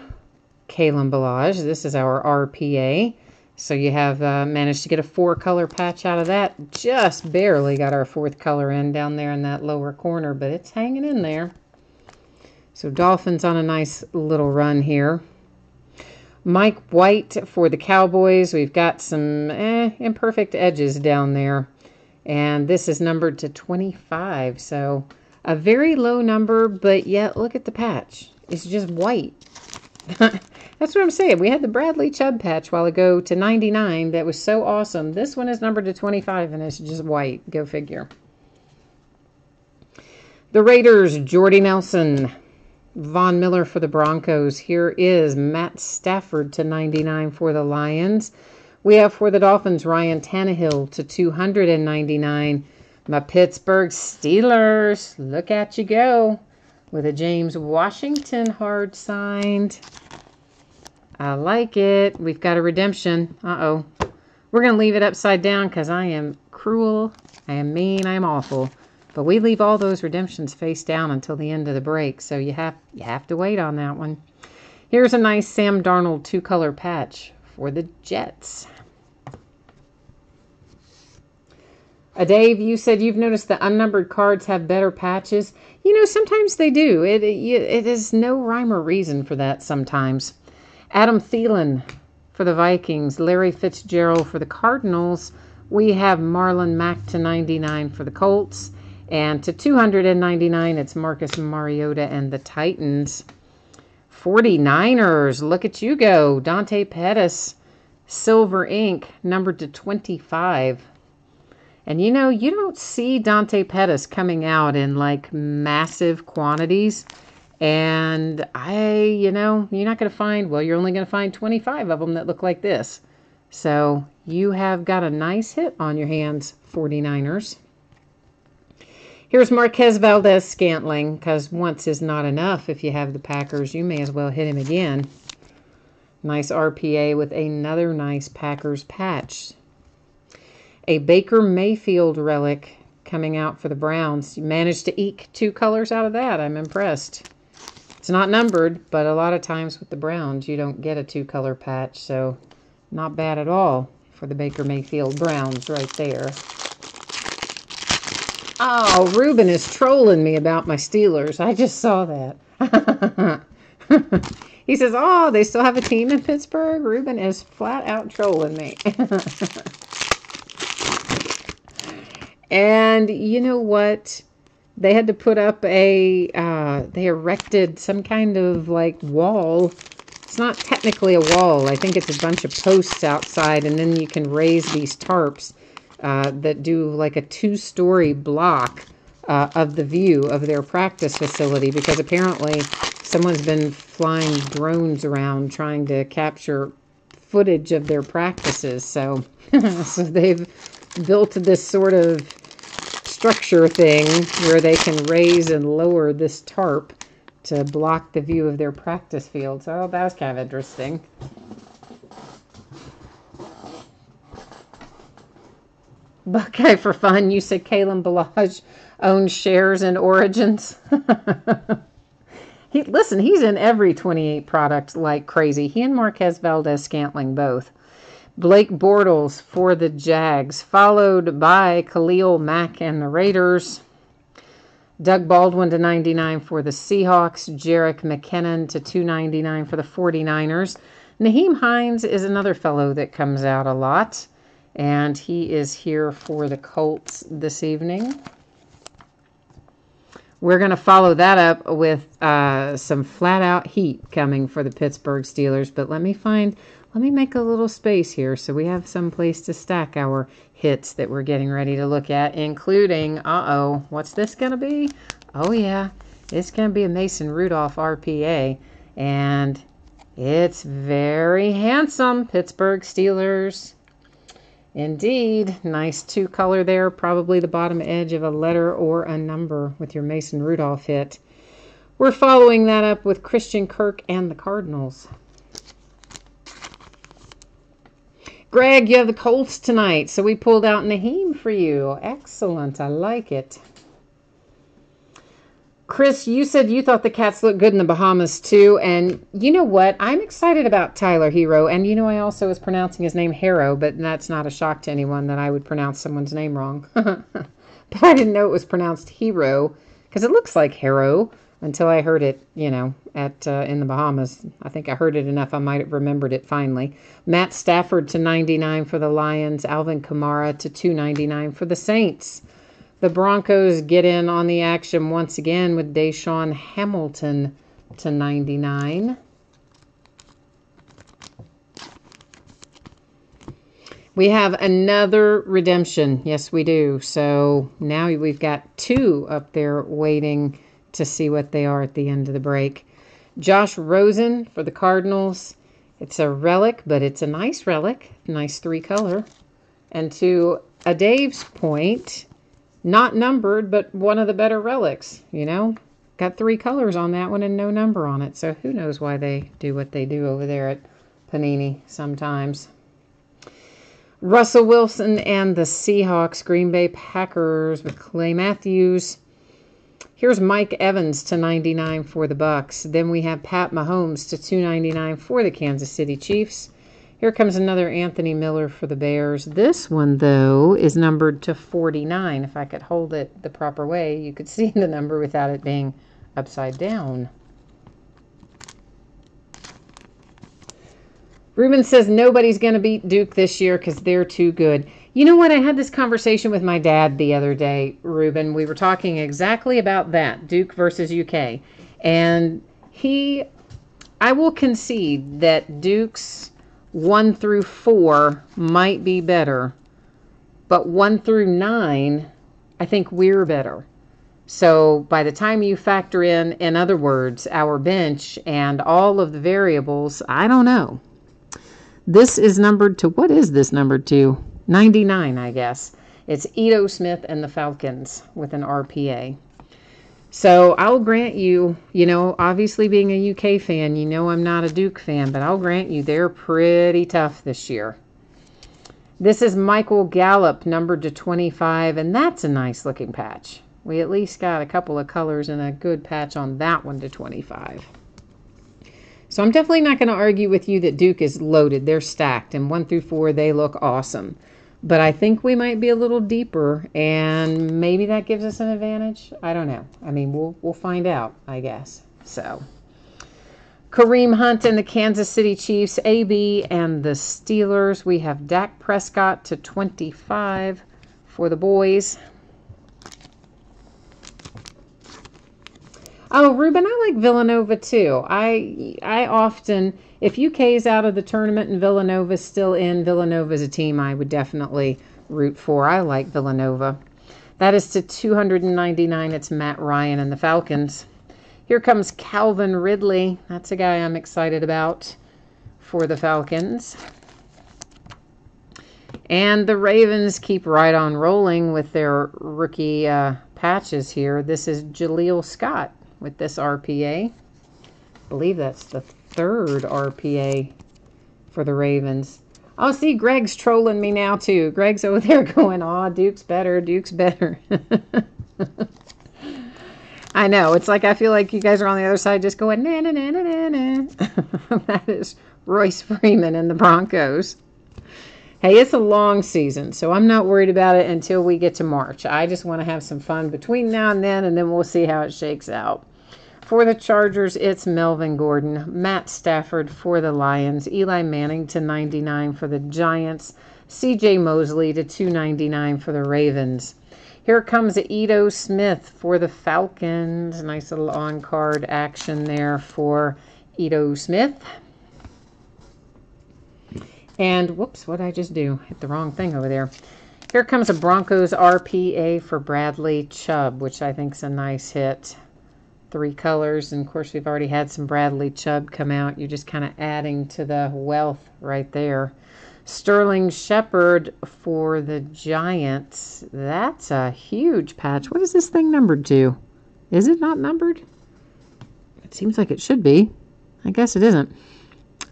Kalen Ballage. This is our RPA. So you have managed to get a 4-color patch out of that. Just barely got our 4th color in down there in that lower corner, but it's hanging in there. So Dolphins on a nice little run here. Mike White for the Cowboys. We've got some imperfect edges down there. And this is numbered to 25. So a very low number, but yet look at the patch. It's just white. That's what I'm saying. We had the Bradley Chubb patch a while ago to 99. That was so awesome. This one is numbered to 25, and it's just white. Go figure. The Raiders, Jordy Nelson. Von Miller for the Broncos. Here is Matt Stafford to 99 for the Lions. We have for the Dolphins, Ryan Tannehill to 299. My Pittsburgh Steelers. Look at you go. With a James Washington hard signed. I like it. We've got a redemption. Uh-oh. We're going to leave it upside down because I am cruel. I am mean. I am awful. But we leave all those redemptions face down until the end of the break, so you have to wait on that one. Here's a nice Sam Darnold 2-color patch for the Jets. Dave, you said you've noticed the unnumbered cards have better patches. You know, sometimes they do. It is no rhyme or reason for that sometimes. Adam Thielen for the Vikings. Larry Fitzgerald for the Cardinals. We have Marlon Mack to 99 for the Colts. And to 299, it's Marcus Mariota and the Titans. 49ers, look at you go. Dante Pettis, silver ink, numbered to 25. And you know, you don't see Dante Pettis coming out in like massive quantities. And you're not going to find, well, you're only going to find 25 of them that look like this. So you have got a nice hit on your hands, 49ers. Here's Marquez Valdez-Scantling, because once is not enough. If you have the Packers, you may as well hit him again. Nice RPA with another nice Packers patch. A Baker Mayfield relic coming out for the Browns. You managed to eke 2 colors out of that. I'm impressed. It's not numbered, but a lot of times with the Browns, you don't get a 2-color patch, so not bad at all for the Baker Mayfield Browns right there. Oh, Ruben is trolling me about my Steelers. I just saw that. He says, oh, they still have a team in Pittsburgh? Ruben is flat out trolling me. And you know what? They had to put up they erected some kind of like wall. It's not technically a wall. I think it's a bunch of posts outside, and then you can raise these tarps that do like a 2-story block of the view of their practice facility, because apparently someone's been flying drones around trying to capture footage of their practices. So, so they've built this sort of structure thing where they can raise and lower this tarp to block the view of their practice field. So that was kind of interesting. Buckeye for fun. You said Kalen Balaj owns shares in Origins. He's in every 28 product like crazy. He and Marquez Valdez-Scantling both. Blake Bortles for the Jags, followed by Khalil Mack and the Raiders. Doug Baldwin to 99 for the Seahawks. Jerick McKinnon to 299 for the 49ers. Naheem Hines is another fellow that comes out a lot, and he is here for the Colts this evening. We're going to follow that up with some flat-out heat coming for the Pittsburgh Steelers, but let me make a little space here so we have some place to stack our hits that we're getting ready to look at, including, what's this going to be? Oh, yeah, it's going to be a Mason Rudolph RPA, and it's very handsome, Pittsburgh Steelers. Indeed, nice two-color there, probably the bottom edge of a letter or a number with your Mason Rudolph hit. We're following that up with Christian Kirk and the Cardinals. Greg, you have the Colts tonight, so we pulled out Naheem for you. Excellent. I like it. Chris, you said you thought the Cats looked good in the Bahamas, too. And you know what? I'm excited about Tyler Hero. And you know I also was pronouncing his name Harrow, but that's not a shock to anyone that I would pronounce someone's name wrong. But I didn't know it was pronounced Hero, because it looks like Harrow until I heard it, in the Bahamas. I think I heard it enough I might have remembered it finally. Matt Stafford to 99 for the Lions. Alvin Kamara to 299 for the Saints. The Broncos get in on the action once again with Deshaun Hamilton to 99. We have another redemption. Yes, we do. So now we've got two up there waiting to see what they are at the end of the break. Josh Rosen for the Cardinals. It's a relic, but it's a nice relic. Nice three-color. And to a Dave's point, not numbered, but one of the better relics, Got three colors on that one and no number on it. So who knows why they do what they do over there at Panini sometimes. Russell Wilson and the Seahawks, Green Bay Packers with Clay Matthews. Here's Mike Evans to 99 for the Bucks. Then we have Pat Mahomes to 299 for the Kansas City Chiefs. Here comes another Anthony Miller for the Bears. This one, though, is numbered to 49. If I could hold it the proper way, you could see the number without it being upside down. Ruben says nobody's going to beat Duke this year because they're too good. You know what? I had this conversation with my dad the other day, Ruben. We were talking exactly about that, Duke versus UK. And I will concede that Duke's 1 through 4 might be better, but 1 through 9, I think we're better. So by the time you factor in other words, our bench and all of the variables, I don't know. This is numbered to, what is this numbered to? 99, I guess. It's Ito Smith and the Falcons with an RPA. So I'll grant you, obviously being a UK fan, I'm not a Duke fan, but I'll grant you they're pretty tough this year. This is Michael Gallup, numbered to 25, and that's a nice looking patch. We at least got a couple of colors and a good patch on that one to 25. So I'm definitely not going to argue with you that Duke is loaded. They're stacked, and 1 through 4, they look awesome. But I think we might be a little deeper, and maybe that gives us an advantage. I don't know. I mean, we'll find out, I guess. So, Kareem Hunt and the Kansas City Chiefs, AB and the Steelers. We have Dak Prescott to 25 for the boys. Oh, Ruben, I like Villanova too. I often, if UK's out of the tournament and Villanova's still in, Villanova's a team I would definitely root for. I like Villanova. That is to 299. It's Matt Ryan and the Falcons. Here comes Calvin Ridley. That's a guy I'm excited about for the Falcons. And the Ravens keep right on rolling with their rookie patches here. This is Jaleel Scott with this RPA. I believe that's the third RPA for the Ravens. Oh, see, Greg's trolling me now, too. Greg's over there going, aw, Duke's better, Duke's better. I know. It's like I feel like you guys are on the other side just going, na, na, na, na, na, na. That is Royce Freeman and the Broncos. Hey, it's a long season, so I'm not worried about it until we get to March. I just want to have some fun between now and then we'll see how it shakes out. For the Chargers, it's Melvin Gordon, Matt Stafford for the Lions, Eli Manning to 99 for the Giants, C.J. Mosley to 299 for the Ravens. Here comes Ito Smith for the Falcons. Nice little on-card action there for Ito Smith. And, whoops, what did I just do? Hit the wrong thing over there. Here comes a Broncos RPA for Bradley Chubb, which I think is a nice hit. 3 colors, and of course we've already had some Bradley Chubb come out. You're just kind of adding to the wealth right there. Sterling Shepard for the Giants. That's a huge patch. What is this thing numbered to? Is it not numbered? It seems like it should be. I guess it isn't.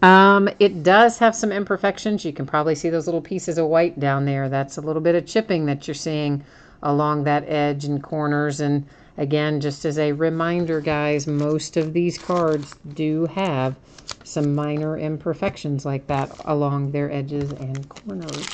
It does have some imperfections. You can probably see those little pieces of white down there. That's a little bit of chipping that you're seeing along that edge and corners. And again, just as a reminder, guys, most of these cards do have some minor imperfections like that along their edges and corners.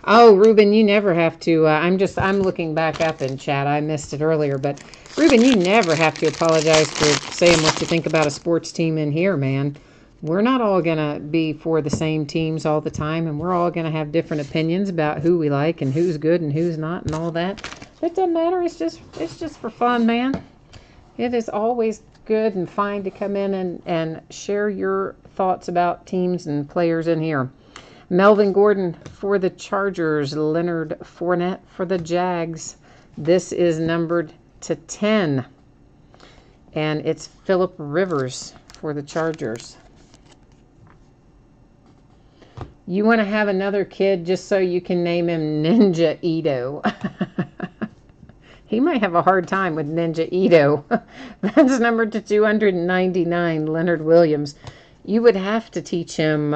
Oh, Ruben, you never have to, I'm looking back up in chat. I missed it earlier, but Ruben, you never have to apologize for saying what you think about a sports team in here, man. We're not all going to be for the same teams all the time, and we're all going to have different opinions about who we like and who's good and who's not and all that. It doesn't matter. It's just for fun, man. It is always good and fine to come in and share your thoughts about teams and players in here. Melvin Gordon for the Chargers. Leonard Fournette for the Jags. This is numbered to 10. And it's Phillip Rivers for the Chargers. You want to have another kid just so you can name him Ninja Ito. He might have a hard time with Ninja Ito. That's numbered to 299, Leonard Williams. You would have to teach him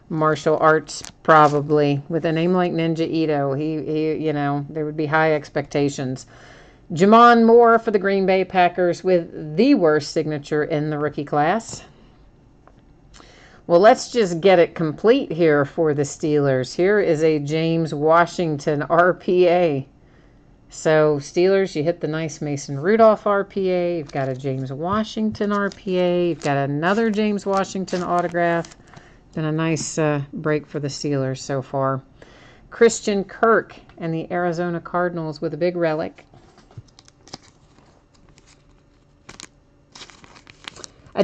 martial arts, probably. With a name like Ninja Ito, he you know, there would be high expectations. Jamon Moore for the Green Bay Packers with the worst signature in the rookie class. Well, let's just get it complete here for the Steelers. Here is a James Washington RPA. So, Steelers, you hit the nice Mason Rudolph RPA. You've got a James Washington RPA. You've got another James Washington autograph. Been a nice break for the Steelers so far. Christian Kirk and the Arizona Cardinals with a big relic.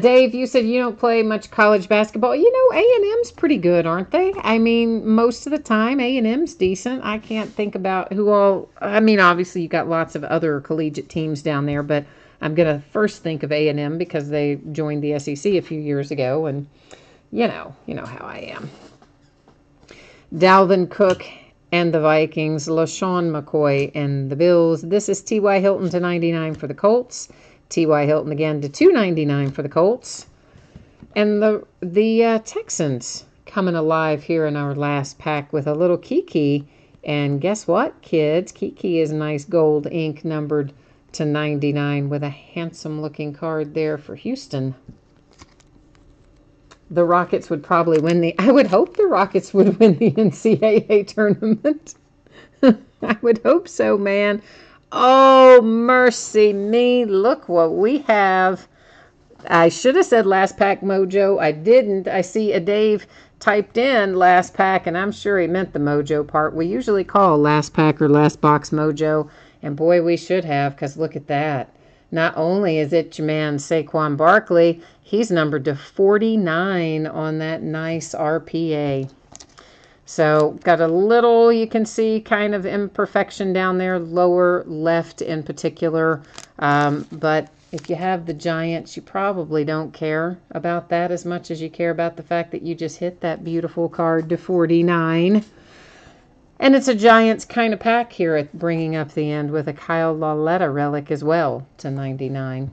Dave, you said you don't play much college basketball. You know, A&M's pretty good, aren't they? I mean, most of the time, A&M's decent. I can't think about who all... I mean, obviously, you got lots of other collegiate teams down there, but I'm going to first think of A&M because they joined the SEC a few years ago, and you know how I am. Dalvin Cook and the Vikings. LaShawn McCoy and the Bills. This is T.Y. Hilton to 99 for the Colts. T.Y. Hilton again to 299 for the Colts. And the Texans coming alive here in our last pack with a little Kiki. And guess what, kids? Kiki is nice gold ink numbered to 99 with a handsome looking card there for Houston. The Rockets would probably win I would hope the Rockets would win the NCAA tournament. I would hope so, man. Oh, mercy me. Look what we have. I should have said last pack mojo. I didn't. I see a Dave typed in last pack, and I'm sure he meant the mojo part. We usually call last pack or last box mojo, and boy, we should have, because look at that. Not only is it your man Saquon Barkley, he's numbered to 49 on that nice RPA. So got a little, you can see, kind of imperfection down there, lower left in particular. But if you have the Giants, you probably don't care about that as much as you care about the fact that you just hit that beautiful card to 49. And it's a Giants kind of pack here at bringing up the end with a Kyle Lauletta relic as well to 99.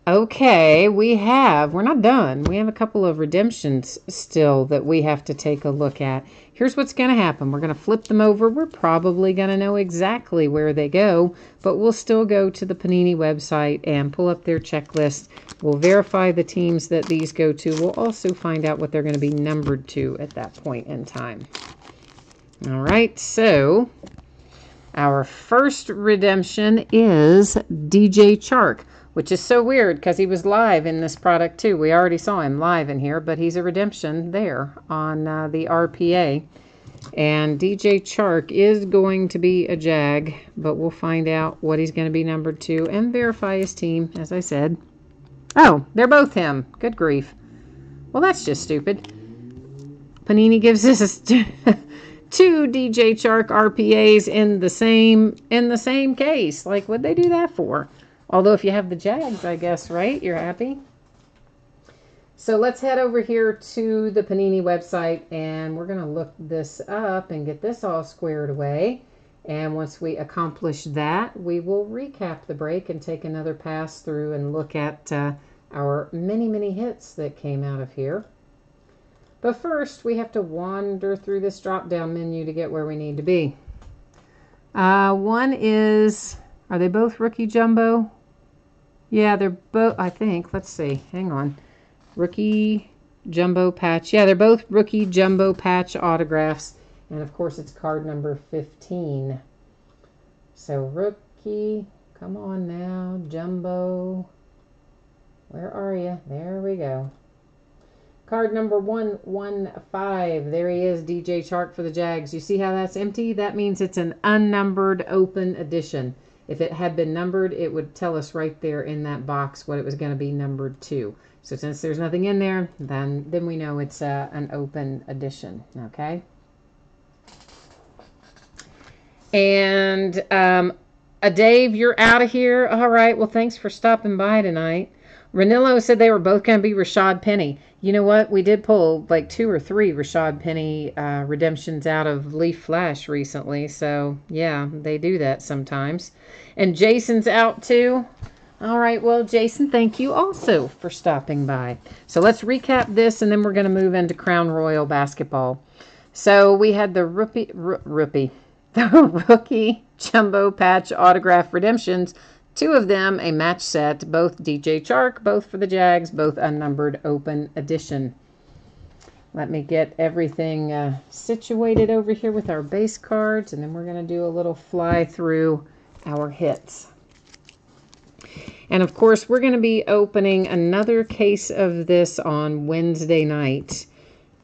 Okay, we're not done. We have a couple of redemptions still that we have to take a look at. Here's what's going to happen. We're going to flip them over. We're probably going to know exactly where they go, but we'll still go to the Panini website and pull up their checklist. We'll verify the teams that these go to. We'll also find out what they're going to be numbered to at that point in time. All right, so our first redemption is DJ Chark, which is so weird because he was live in this product too. We already saw him live in here, but he's a redemption there on the RPA. And DJ Chark is going to be a Jag, but we'll find out what he's going to be numbered to and verify his team, as I said. Oh, they're both him. Good grief. Well, that's just stupid. Panini gives us two DJ Chark RPAs in the same case. Like, what'd they do that for? Although if you have the Jags, I guess, right? You're happy? So let's head over here to the Panini website, and we're going to look this up and get this all squared away. And once we accomplish that, we will recap the break and take another pass through and look at our many, many hits that came out of here. But first, we have to wander through this drop-down menu to get where we need to be. One is, are they both rookie jumbo? Yeah, they're both, I think. Let's see. Hang on. Rookie jumbo patch. Yeah, they're both rookie jumbo patch autographs. And, of course, it's card number 15. So, rookie. Come on now. Jumbo. Where are you? There we go. Card number 115. There he is, DJ Chark for the Jags. You see how that's empty? That means it's an unnumbered open edition. If it had been numbered, it would tell us right there in that box what it was going to be numbered to. So since there's nothing in there, then we know it's an open edition, okay? And Dave, you're out of here. All right, well, thanks for stopping by tonight. Ranillo said they were both going to be Rashad Penny. You know what? We did pull like 2 or 3 Rashad Penny redemptions out of Leaf Flash recently. So, yeah, they do that sometimes. And Jason's out too. All right, well, Jason, thank you also for stopping by. So let's recap this, and then we're going to move into Crown Royal basketball. So we had the rookie jumbo patch autograph redemptions. 2 of them, a match set, both DJ Chark, both for the Jags, both unnumbered open edition. Let me get everything situated over here with our base cards, and then we're going to do a little fly through our hits. And of course, we're going to be opening another case of this on Wednesday night.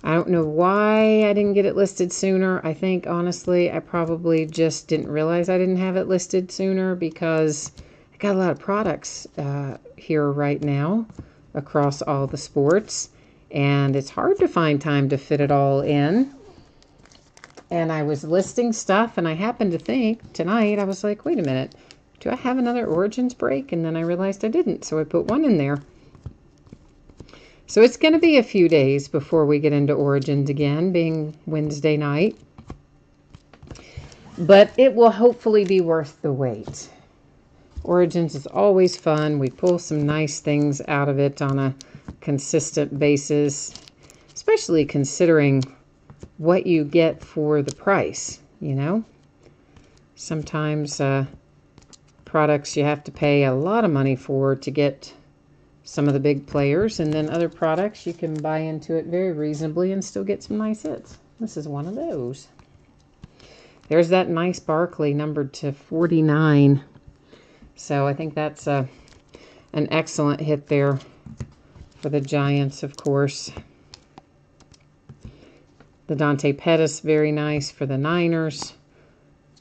I don't know why I didn't get it listed sooner. I think, honestly, I probably just didn't realize I didn't have it listed sooner because I got a lot of products here right now across all the sports. And it's hard to find time to fit it all in. And I was listing stuff, and I happened to think tonight, I was like, wait a minute, do I have another Origins break? And then I realized I didn't, so I put one in there. So it's going to be a few days before we get into Origins again, being Wednesday night. But it will hopefully be worth the wait. Origins is always fun. We pull some nice things out of it on a consistent basis, especially considering what you get for the price, you know. Sometimes products you have to pay a lot of money for to get some of the big players, and then other products you can buy into it very reasonably and still get some nice hits. This is one of those. There's that nice Barkley numbered to 49. So I think that's an excellent hit there for the Giants, of course. The Dante Pettis, very nice for the Niners.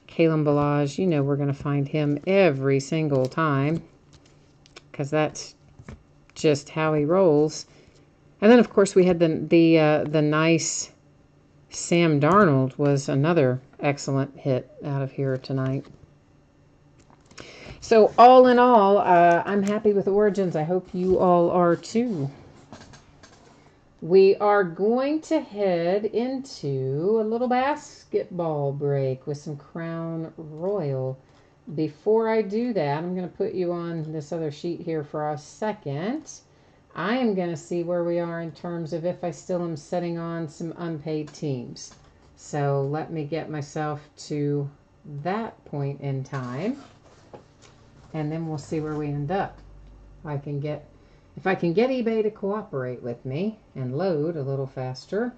Kalen Ballage, you know we're going to find him every single time because that's just how he rolls. And then, of course, we had the nice Sam Darnold was another excellent hit out of here tonight. So all in all, I'm happy with Origins. I hope you all are too. We are going to head into a little basketball break with some Crown Royal. Before I do that, I'm going to put you on this other sheet here for a second. I am going to see where we are in terms of if I still am setting on some unpaid teams. So let me get myself to that point in time, and then we'll see where we end up. If I can get eBay to cooperate with me and load a little faster.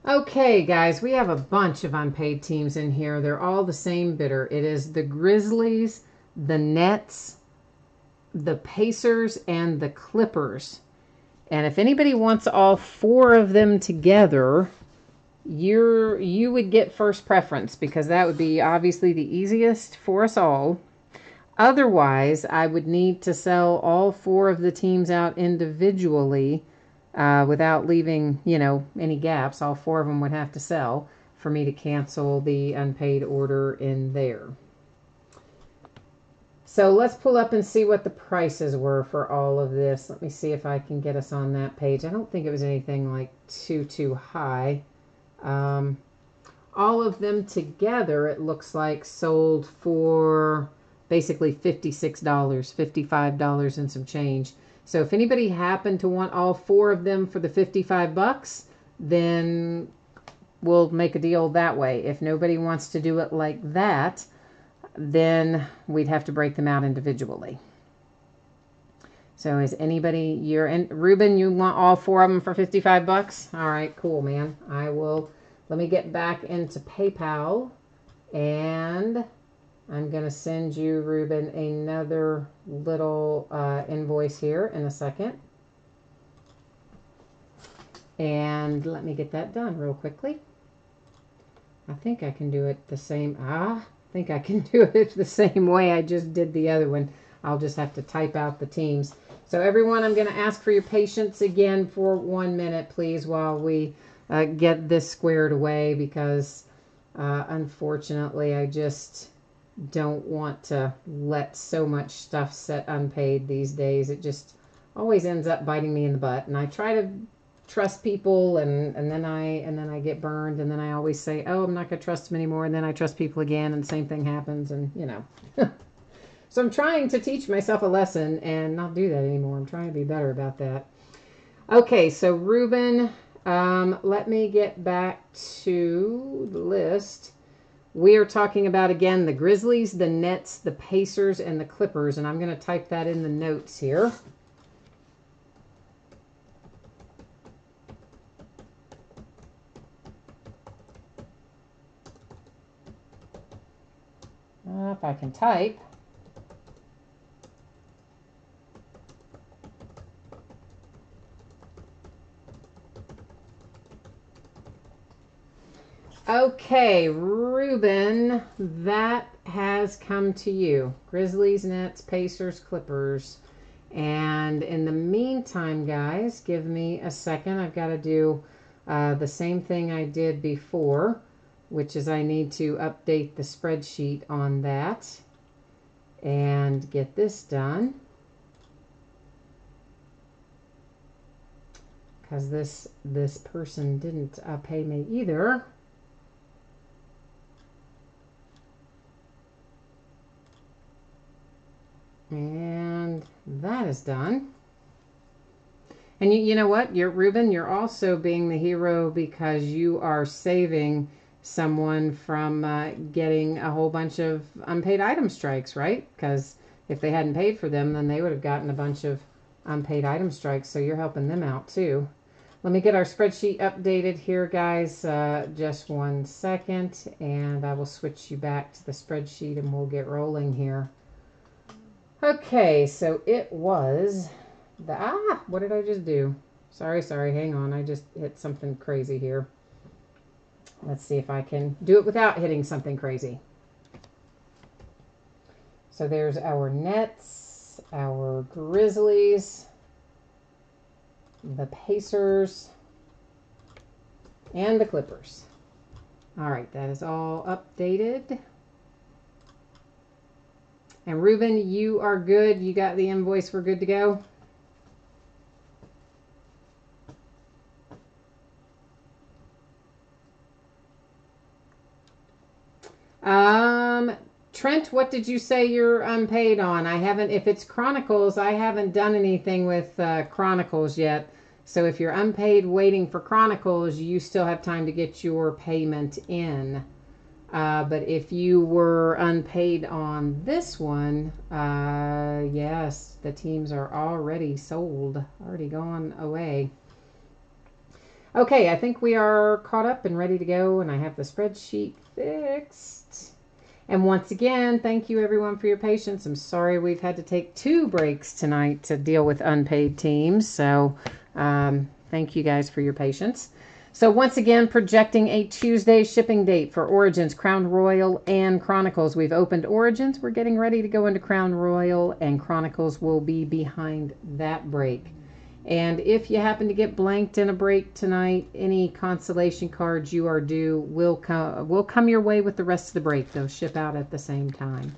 Okay, guys, we have a bunch of unpaid teams in here. They're all the same bidder. It is the Grizzlies, the Nets, the Pacers, and the Clippers. And if anybody wants all four of them together, you would get first preference, because that would be obviously the easiest for us all. Otherwise, I would need to sell all four of the teams out individually without leaving, any gaps. All four of them would have to sell for me to cancel the unpaid order in there. So let's pull up and see what the prices were for all of this. Let me see if I can get us on that page. I don't think it was anything like too high. All of them together, it looks like, sold for basically $56, $55 and some change. So if anybody happened to want all four of them for the $55, then we'll make a deal that way. If nobody wants to do it like that, then we'd have to break them out individually. So is anybody, Ruben, you want all four of them for $55? All right, cool, man. Let me get back into PayPal, and I'm going to send you, Ruben, another little invoice here in a second. And let me get that done real quickly. I think I can do it the same. I think I can do it the same way I just did the other one. I'll just have to type out the teams. So everyone, I'm going to ask for your patience again for 1 minute, please, while we get this squared away, because unfortunately I just don't want to let so much stuff set unpaid these days. It just always ends up biting me in the butt, and I try to trust people, and then I get burned, and then I always say, oh, I'm not going to trust them anymore, and then I trust people again, and the same thing happens, and So I'm trying to teach myself a lesson and not do that anymore. I'm trying to be better about that. Okay, so Ruben, let me get back to the list. We are talking about, again, the Grizzlies, the Nets, the Pacers, and the Clippers, and I'm going to type that in the notes here. If I can type. Okay, Ruben, that has come to you. Grizzlies, Nets, Pacers, Clippers. And in the meantime, guys, give me a second. I've got to do the same thing I did before, which is I need to update the spreadsheet on that and get this done. Because this person didn't pay me either. And that is done. And you know what? Ruben, you're also being the hero because you are saving someone from getting a whole bunch of unpaid item strikes, right? Because if they hadn't paid for them, then they would have gotten a bunch of unpaid item strikes. So you're helping them out too. Let me get our spreadsheet updated here, guys. Just 1 second, and I will switch you back to the spreadsheet and we'll get rolling here. Okay, so it was what did I just do? Sorry, hang on. I just hit something crazy here. Let's see if I can do it without hitting something crazy. So there's our Nets, our Grizzlies, the Pacers, and the Clippers. All right, that is all updated. And Ruben, you are good. You got the invoice. We're good to go. Trent, what did you say you're unpaid on? I haven't, if it's Chronicles, I haven't done anything with Chronicles yet. So if you're unpaid waiting for Chronicles, you still have time to get your payment in. But if you were unpaid on this one, yes, the teams are already sold, already gone away. Okay, I think we are caught up and ready to go, and I have the spreadsheet fixed. And once again, thank you everyone for your patience. I'm sorry we've had to take 2 breaks tonight to deal with unpaid teams. So thank you guys for your patience. So once again, projecting a Tuesday shipping date for Origins, Crown Royal, and Chronicles. We've opened Origins. We're getting ready to go into Crown Royal, and Chronicles will be behind that break. And if you happen to get blanked in a break tonight, any consolation cards you are due will come your way with the rest of the break. They'll ship out at the same time.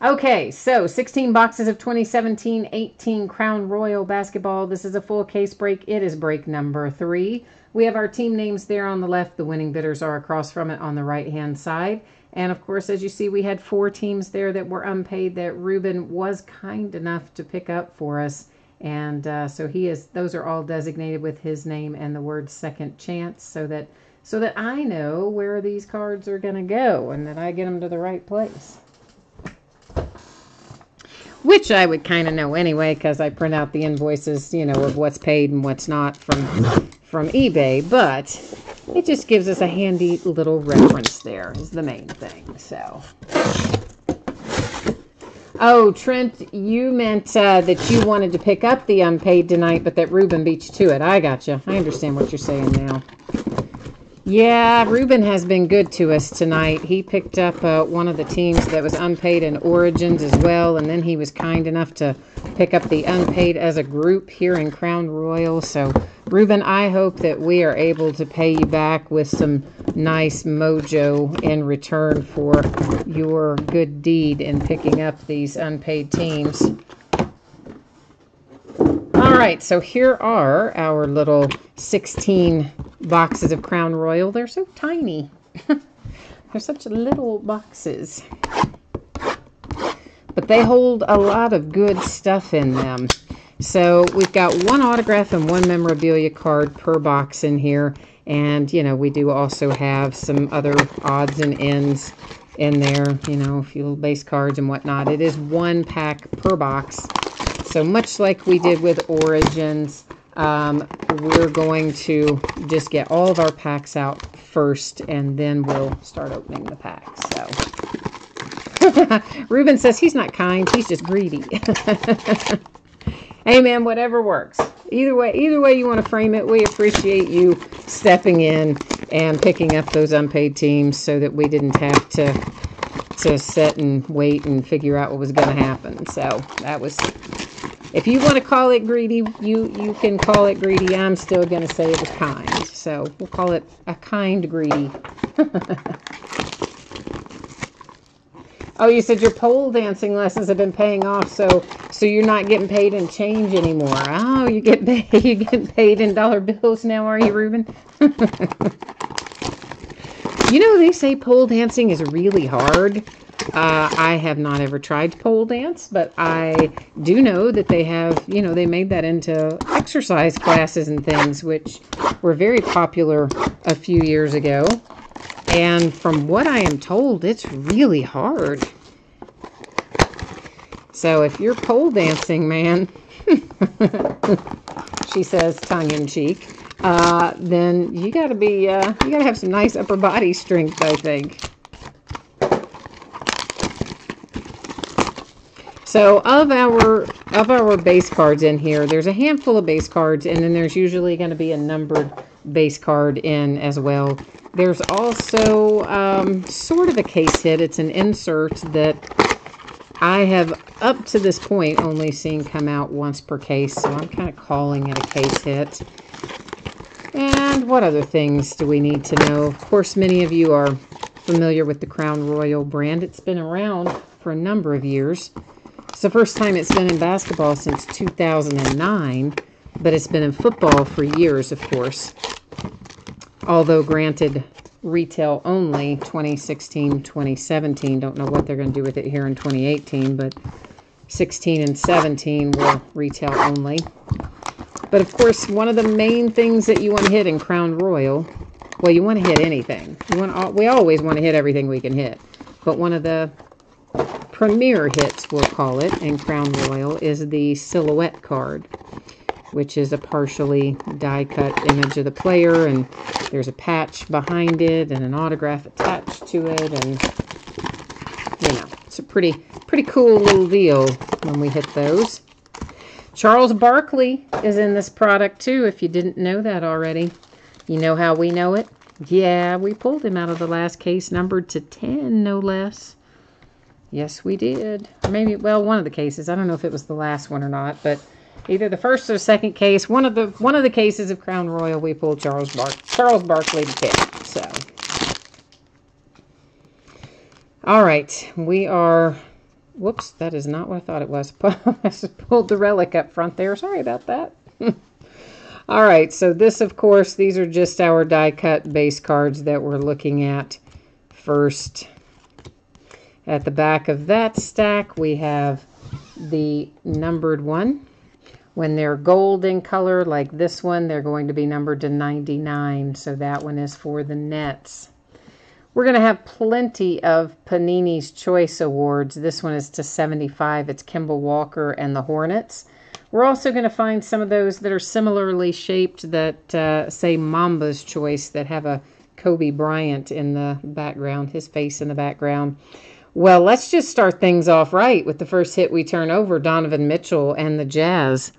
Okay, so 16 boxes of 2017-18 Crown Royal basketball. This is a full case break. It is break number 3. We have our team names there on the left. The winning bidders are across from it on the right-hand side. And, of course, as you see, we had 4 teams there that were unpaid that Ruben was kind enough to pick up for us. And so those are all designated with his name and the word second chance so that I know where these cards are going to go and that I get them to the right place. Which I would kind of know anyway because I print out the invoices, of what's paid and what's not from eBay. But it just gives us a handy little reference there is the main thing. So... Oh, Trent, you meant that you wanted to pick up the unpaid tonight, but that Ruben beat you to it. I got you. I understand what you're saying now. Yeah, Ruben has been good to us tonight. He picked up one of the teams that was unpaid in Origins as well, and then he was kind enough to pick up the unpaid as a group here in Crown Royal. So, Ruben, I hope that we are able to pay you back with some nice mojo in return for your good deed in picking up these unpaid teams. All right, so here are our little 16 boxes of Crown Royal. They're so tiny. They're such little boxes. But they hold a lot of good stuff in them. So we've got 1 autograph and 1 memorabilia card per box in here. And, we do also have some other odds and ends in there, a few little base cards and whatnot. It is 1 pack per box. So much like we did with Origins, we're going to just get all of our packs out first, and then we'll start opening the packs. So, Ruben says he's not kind, he's just greedy. Hey, man, whatever works. Either way you want to frame it, we appreciate you stepping in and picking up those unpaid teams so that we didn't have to sit and wait and figure out what was going to happen. So that was... If you want to call it greedy, you can call it greedy. I'm still going to say it was kind. So we'll call it a kind greedy. Oh, you said your pole dancing lessons have been paying off, so you're not getting paid in change anymore. Oh, you're getting paid in dollar bills now, are you, Ruben? They say pole dancing is really hard. I have not ever tried pole dance, but I do know that they have, they made that into exercise classes and things, which were very popular a few years ago. And from what I am told, it's really hard. So if you're pole dancing, man, she says tongue in cheek, then you gotta have some nice upper body strength, I think. So of our base cards in here, there's a handful of base cards, and then there's usually going to be a numbered base card in as well. There's also sort of a case hit. It's an insert that I have, up to this point, only seen come out once per case, so I'm kind of calling it a case hit. And what other things do we need to know? Of course, many of you are familiar with the Crown Royal brand. It's been around for a number of years. It's the first time it's been in basketball since 2009, but it's been in football for years, of course. Although, granted, retail only 2016, 2017. Don't know what they're going to do with it here in 2018, but 16 and 17 were retail only. But of course, one of the main things that you want to hit in Crown Royal, well, you want to hit anything. We always want to hit everything we can hit. But one of the premier hits, we'll call it, in Crown Royal is the silhouette card, which is a partially die-cut image of the player, and there's a patch behind it and an autograph attached to it, and you know, it's a pretty cool little deal when we hit those. Charles Barkley is in this product too, if you didn't know that already. You know how we know it? Yeah, we pulled him out of the last case, numbered to 10, no less. Yes, we did. Maybe, well, one of the cases. I don't know if it was the last one or not, but either the first or second case, one of the cases of Crown Royal, we pulled Charles Barkley to 10. So, all right, we are. Whoops, that is not what I thought it was. I just pulled the relic up front there. Sorry about that. All right, so this, of course, these are just our die-cut base cards that we're looking at first. At the back of that stack, we have the numbered one. When they're gold in color, like this one, they're going to be numbered to 99. So that one is for the Nets. We're going to have plenty of Panini's Choice Awards. This one is to 75. It's Kemba Walker and the Hornets. We're also going to find some of those that are similarly shaped that say Mamba's Choice, that have a Kobe Bryant in the background, his face in the background. Well, let's just start things off right with the first hit we turn over, Donovan Mitchell and the Jazz.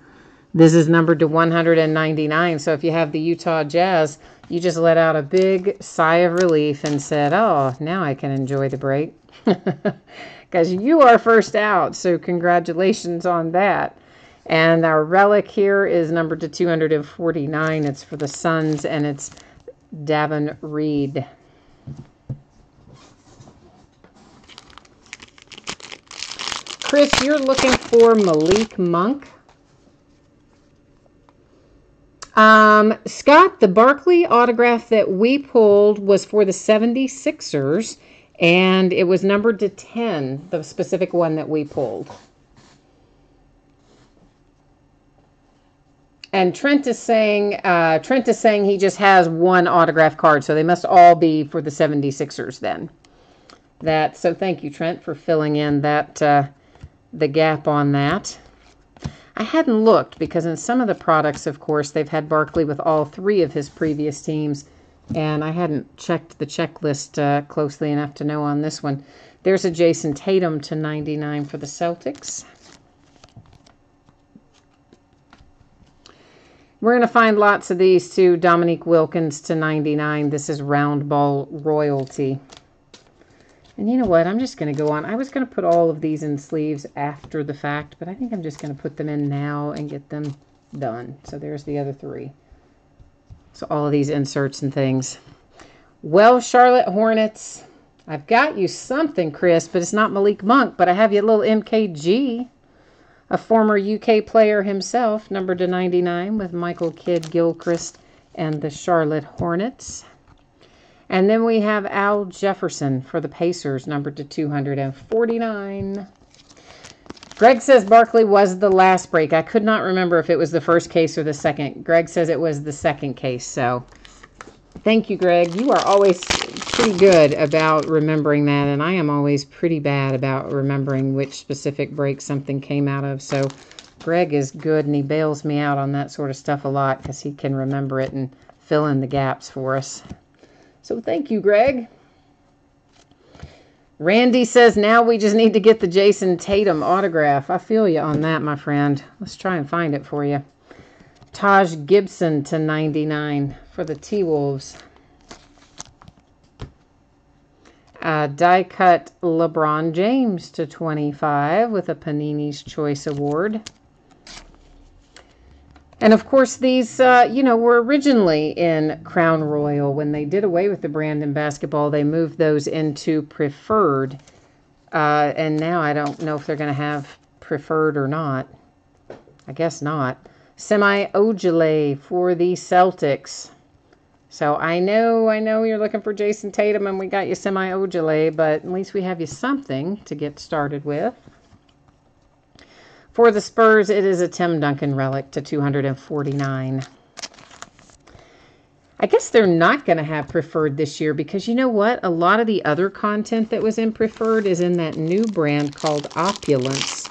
This is numbered to 199, so if you have the Utah Jazz, you just let out a big sigh of relief and said, oh, now I can enjoy the break. Because you are first out, so congratulations on that. And our relic here is numbered to 249. It's for the Suns, and it's Davon Reed. Chris, you're looking for Malik Monk. Scott, the Barkley autograph that we pulled was for the 76ers, and it was numbered to 10, the specific one that we pulled. And Trent is saying he just has one autograph card, so they must all be for the 76ers then. So thank you, Trent, for filling in that the gap on that. I hadn't looked because in some of the products, of course, they've had Barkley with all three of his previous teams, and I hadn't checked the checklist closely enough to know on this one. There's a Jason Tatum to 99 for the Celtics. We're going to find lots of these too. Dominique Wilkins to 99. This is round ball royalty. And you know what? I'm just going to go on. I was going to put all of these in sleeves after the fact, but I think I'm just going to put them in now and get them done. So there's the other three. So all of these inserts and things. Well, Charlotte Hornets, I've got you something, Chris, but it's not Malik Monk, but I have you a little MKG, a former UK player himself, numbered to 99 with Michael Kidd-Gilchrist and the Charlotte Hornets. And then we have Al Jefferson for the Pacers, numbered to 249. Greg says Barkley was the last break. I could not remember if it was the first case or the second. Greg says it was the second case. So thank you, Greg. You are always pretty good about remembering that, and I am always pretty bad about remembering which specific break something came out of. So Greg is good, and he bails me out on that sort of stuff a lot because he can remember it and fill in the gaps for us. So thank you, Greg. Randy says now we just need to get the Jason Tatum autograph. I feel you on that, my friend. Let's try and find it for you. Taj Gibson to 99 for the T-Wolves. Die-cut LeBron James to 25 with a Panini's Choice Award. And of course, these, were originally in Crown Royal. When they did away with the brand in basketball, they moved those into Preferred. And now I don't know if they're going to have Preferred or not. I guess not. Semi Ojeleye for the Celtics. So I know you're looking for Jason Tatum and we got you Semi Ojeleye, but at least we have you something to get started with. For the Spurs, it is a Tim Duncan relic to 249. I guess they're not going to have Preferred this year because you know what? A lot of the other content that was in Preferred is in that new brand called Opulence.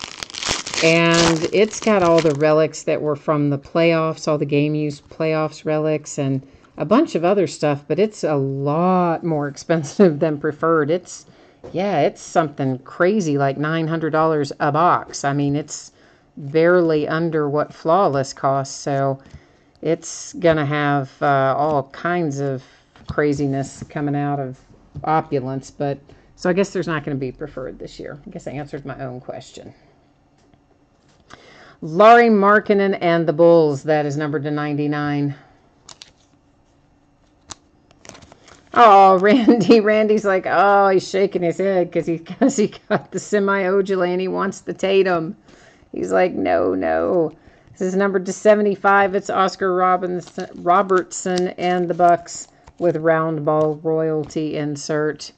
And it's got all the relics that were from the playoffs, all the game use playoffs relics, and a bunch of other stuff, but it's a lot more expensive than Preferred. It's something crazy like $900 a box. I mean, it's barely under what Flawless costs, so it's going to have all kinds of craziness coming out of Opulence, but so I guess there's not going to be Preferred this year. I guess I answered my own question. Lauri Markkanen and the Bulls, that is numbered to 99. Oh, Randy's like, oh, he's shaking his head because he got the Semi Ojeleye and he wants the Tatum. He's like, no. This is numbered to 75. It's Oscar Robertson and the Bucks with round ball royalty insert.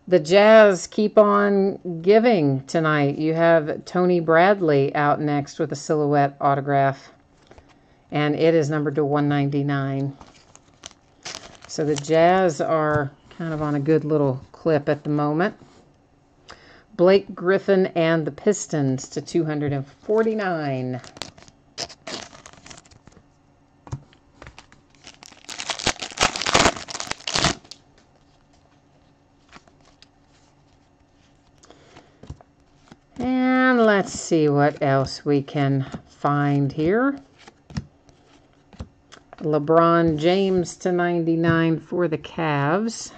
The Jazz keep on giving tonight. You have Tony Bradley out next with a silhouette autograph. And it is numbered to 199. So the Jazz are kind of on a good little clip at the moment. Blake Griffin and the Pistons to 249. And let's see what else we can find here. LeBron James to 99 for the Cavs.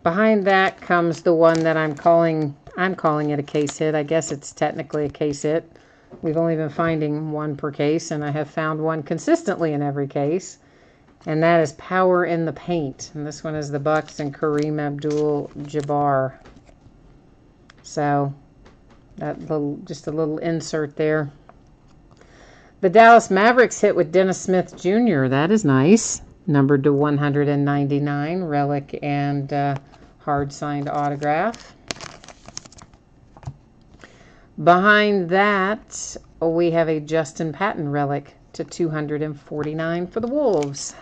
Behind that comes the one that I'm calling it a case hit. I guess it's technically a case hit. We've only been finding one per case, and I have found one consistently in every case. And that is Power in the Paint. And this one is the Bucks and Kareem Abdul-Jabbar. So, just a little insert there. The Dallas Mavericks hit with Dennis Smith Jr. That is nice. Numbered to 199. Relic and hard-signed autograph. Behind that, we have a Justin Patton relic to 249 for the Wolves.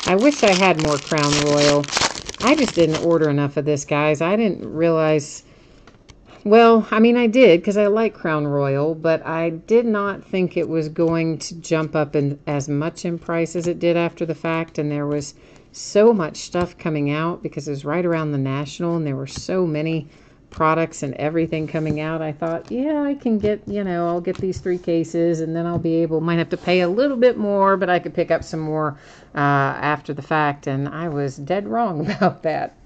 I wish I had more Crown Royal. I just didn't order enough of this, guys. I didn't realize... Well, I mean, I did because I like Crown Royal, but I did not think it was going to jump up in as much in price as it did after the fact. And there was so much stuff coming out because it was right around the National and there were so many products and everything coming out. I thought, yeah, I can get, I'll get these 3 cases and then I'll be able, might have to pay a little bit more, but I could pick up some more after the fact. And I was dead wrong about that.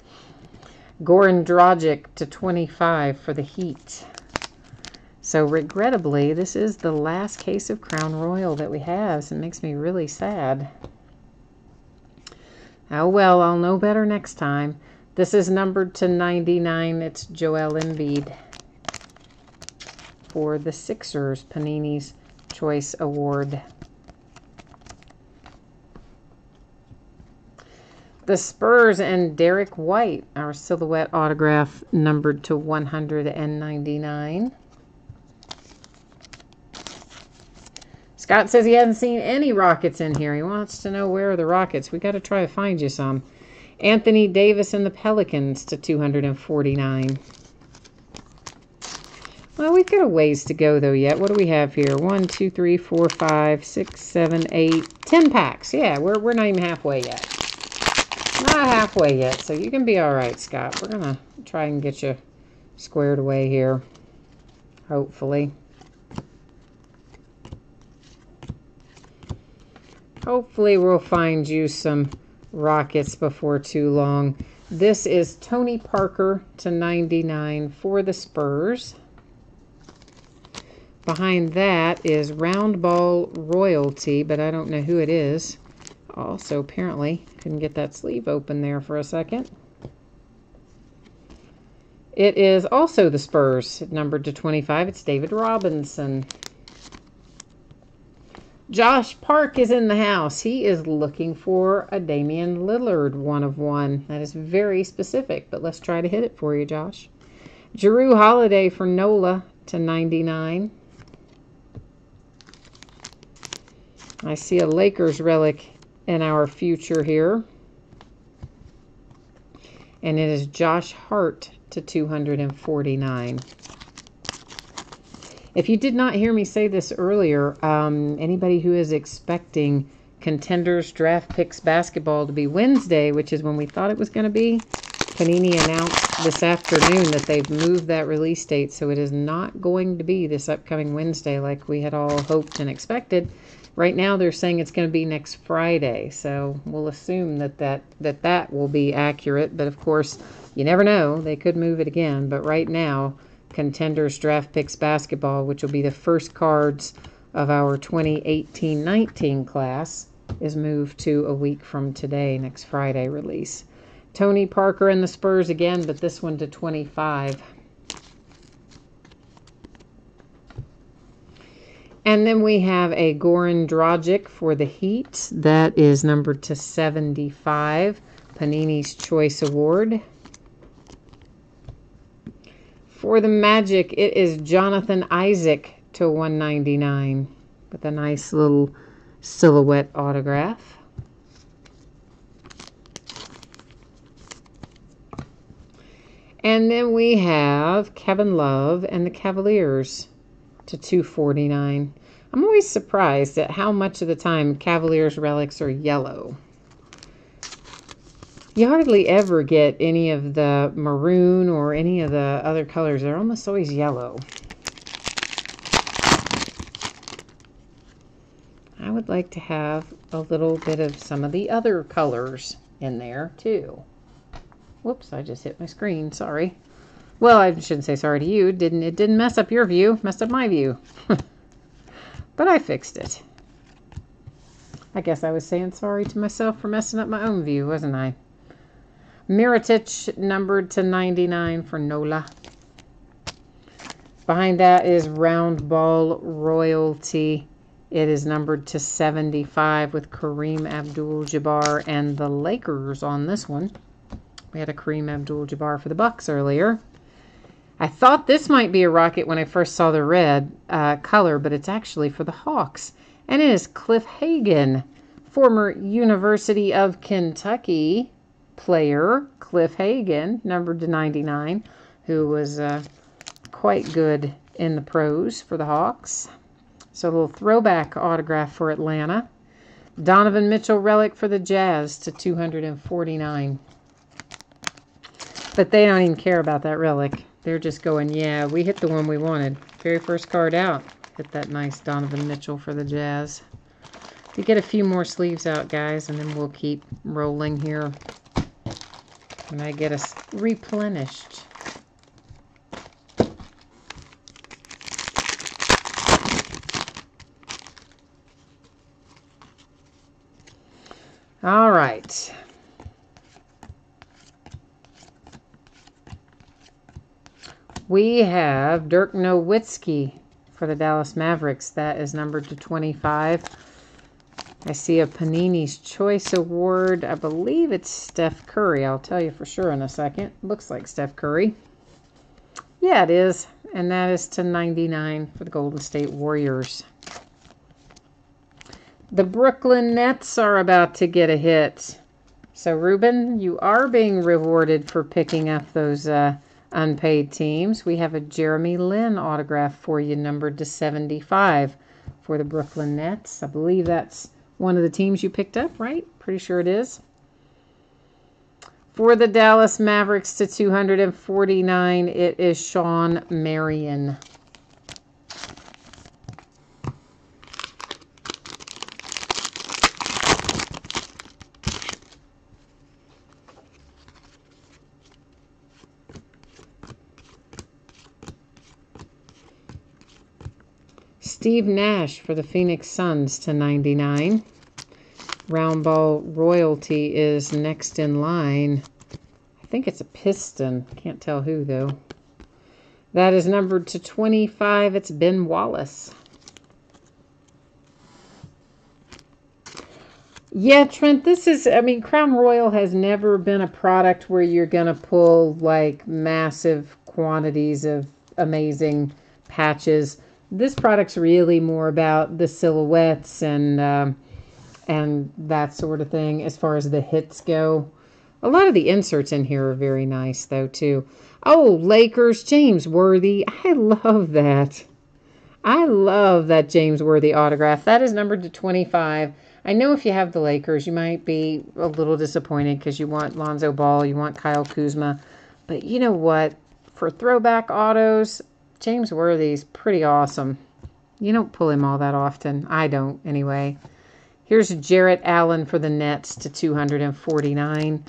Goran Dragic to 25 for the Heat. So regrettably, this is the last case of Crown Royal that we have. So it makes me really sad. Oh well, I'll know better next time. This is numbered to 99. It's Joel Embiid for the Sixers, Panini's Choice Award. The Spurs and Derek White, our silhouette autograph, numbered to 199. Scott says he hasn't seen any Rockets in here. He wants to know where are the Rockets. We got to try to find you some. Anthony Davis and the Pelicans to 249. Well, we've got a ways to go, though, yet. What do we have here? 1, 2, 3, 4, 5, 6, 7, 8, 10 packs. Yeah, we're not even halfway yet. Not halfway yet, so you can be all right, Scott. We're going to try and get you squared away here, hopefully. Hopefully we'll find you some Rockets before too long. This is Tony Parker /99 for the Spurs. Behind that is Round Ball Royalty, but I don't know who it is. Also, apparently, couldn't get that sleeve open there for a second. It is also the Spurs, numbered to 25. It's David Robinson. Josh Park is in the house. He is looking for a Damian Lillard 1/1. That is very specific, but let's try to hit it for you, Josh. Jrue Holiday for Nola /99. I see a Lakers relic in our future here. And it is Josh Hart /249. If you did not hear me say this earlier, anybody who is expecting Contenders Draft Picks Basketball to be Wednesday, which is when we thought it was going to be, Panini announced this afternoon that they've moved that release date, so it is not going to be this upcoming Wednesday like we had all hoped and expected. Right now they're saying it's going to be next Friday, so we'll assume that will be accurate, but of course, you never know. They could move it again, but right now, Contenders Draft Picks Basketball, which will be the first cards of our 2018-19 class, is moved to a week from today, next Friday release. Tony Parker and the Spurs again, but this one /25. And then we have a Goran Dragic for the Heat. That is numbered to 75. Panini's Choice Award. For the Magic, it is Jonathan Isaac /199 with a nice little silhouette autograph. And then we have Kevin Love and the Cavaliers /249. I'm always surprised at how much of the time Cavaliers relics are yellow. You hardly ever get any of the maroon or any of the other colors. They're almost always yellow. I would like to have a little bit of some of the other colors in there too. Whoops, I just hit my screen. Sorry. Well, I shouldn't say sorry to you. It didn't mess up your view. Messed up my view. But I fixed it. I guess I was saying sorry to myself for messing up my own view, wasn't I? Mirotic numbered to 99 for Nola. Behind that is Round Ball Royalty. It is numbered to 75 with Kareem Abdul-Jabbar and the Lakers on this one. We had a Kareem Abdul-Jabbar for the Bucks earlier. I thought this might be a Rocket when I first saw the red color, but it's actually for the Hawks. And it is Cliff Hagan, former University of Kentucky player, Cliff Hagan, numbered to 99, who was quite good in the pros for the Hawks. So a little throwback autograph for Atlanta. Donovan Mitchell relic for the Jazz /249. But they don't even care about that relic. They're just going, yeah, we hit the one we wanted. Very first card out. Hit that nice Donovan Mitchell for the Jazz. We get a few more sleeves out, guys, and then we'll keep rolling here. And I get us replenished. All right. We have Dirk Nowitzki for the Dallas Mavericks. That is numbered to 25. I see a Panini's Choice Award. I believe it's Steph Curry. I'll tell you for sure in a second. Looks like Steph Curry. Yeah, it is. And that is to 99 for the Golden State Warriors. The Brooklyn Nets are about to get a hit. So, Ruben, you are being rewarded for picking up those unpaid teams. We have a Jeremy Lin autograph for you, numbered to 75 for the Brooklyn Nets. I believe that's one of the teams you picked up, right? Pretty sure it is. For the Dallas Mavericks /249, it is Sean Marion. Steve Nash for the Phoenix Suns to 99. Round ball royalty is next in line. I think it's a Piston. Can't tell who, though. That is numbered to 25. It's Ben Wallace. Yeah, Trent, this is, I mean, Crown Royal has never been a product where you're going to pull, like, massive quantities of amazing patches. This product's really more about the silhouettes and that sort of thing as far as the hits go. A lot of the inserts in here are very nice, though, too. Oh, Lakers, James Worthy. I love that. I love that James Worthy autograph. That is numbered to 25. I know if you have the Lakers, you might be a little disappointed because you want Lonzo Ball, you want Kyle Kuzma. But you know what? For throwback autos, James Worthy's pretty awesome. You don't pull him all that often. I don't, anyway. Here's Jarrett Allen for the Nets to 249.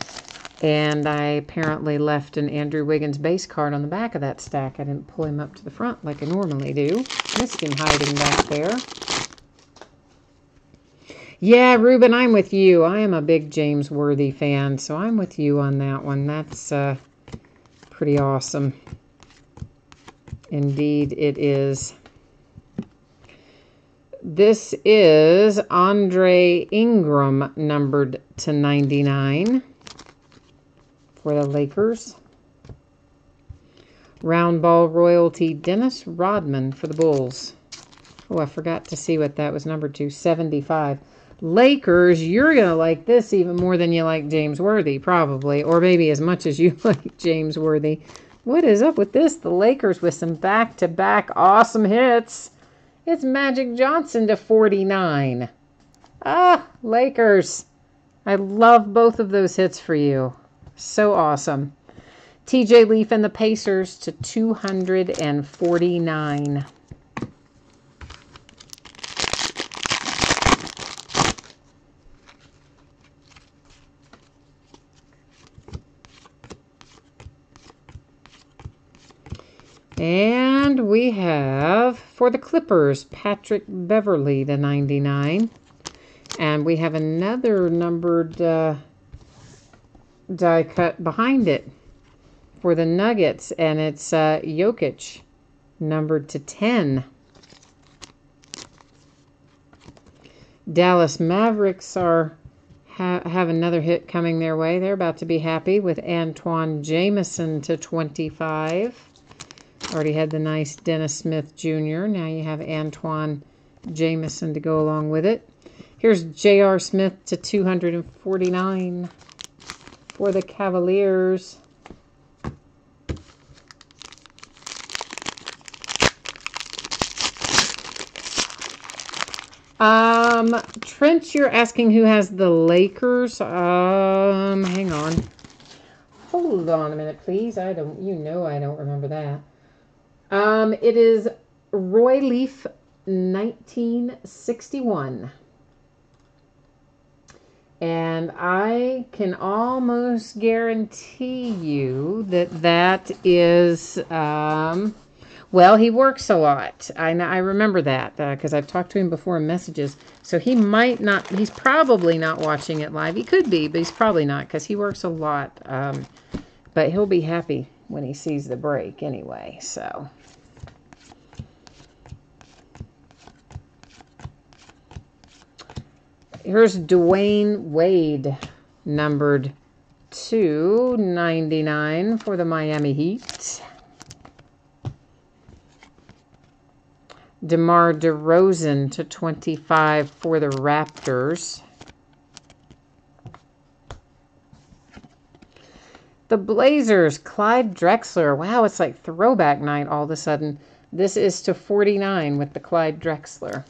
And I apparently left an Andrew Wiggins base card on the back of that stack. I didn't pull him up to the front like I normally do. Missed him hiding back there. Yeah, Ruben, I'm with you. I am a big James Worthy fan, so I'm with you on that one. That's pretty awesome. Indeed, it is. This is Andre Ingram, numbered to 99 for the Lakers. Round ball royalty, Dennis Rodman for the Bulls. Oh, I forgot to see what that was numbered to, 75. Lakers, you're going to like this even more than you like James Worthy, probably. Or maybe as much as you like James Worthy. What is up with this? The Lakers with some back-to-back awesome hits. It's Magic Johnson to 49. Ah, Lakers. I love both of those hits for you. So awesome. TJ Leaf and the Pacers to 249. And we have, for the Clippers, Patrick Beverly to 99. And we have another numbered die cut behind it for the Nuggets. And it's Jokic, numbered to 10. Dallas Mavericks have another hit coming their way. They're about to be happy with Antoine Jamison to 25. Already had the nice Dennis Smith Jr. Now you have Antoine Jamison to go along with it. Here's J.R. Smith to 249 for the Cavaliers. Trent, you're asking who has the Lakers. Hang on. Hold on a minute, please. I don't remember that. It is Roy Leaf, 1961. And I can almost guarantee you that is, well, he works a lot. I remember that because I've talked to him before in messages. So he might not, he's probably not watching it live. He could be, but he's probably not because he works a lot. But he'll be happy when he sees the break anyway, so. Here's Dwayne Wade, numbered 299 for the Miami Heat. DeMar DeRozan to 25 for the Raptors. The Blazers, Clyde Drexler. Wow, it's like throwback night all of a sudden. This is to 49 with the Clyde Drexler.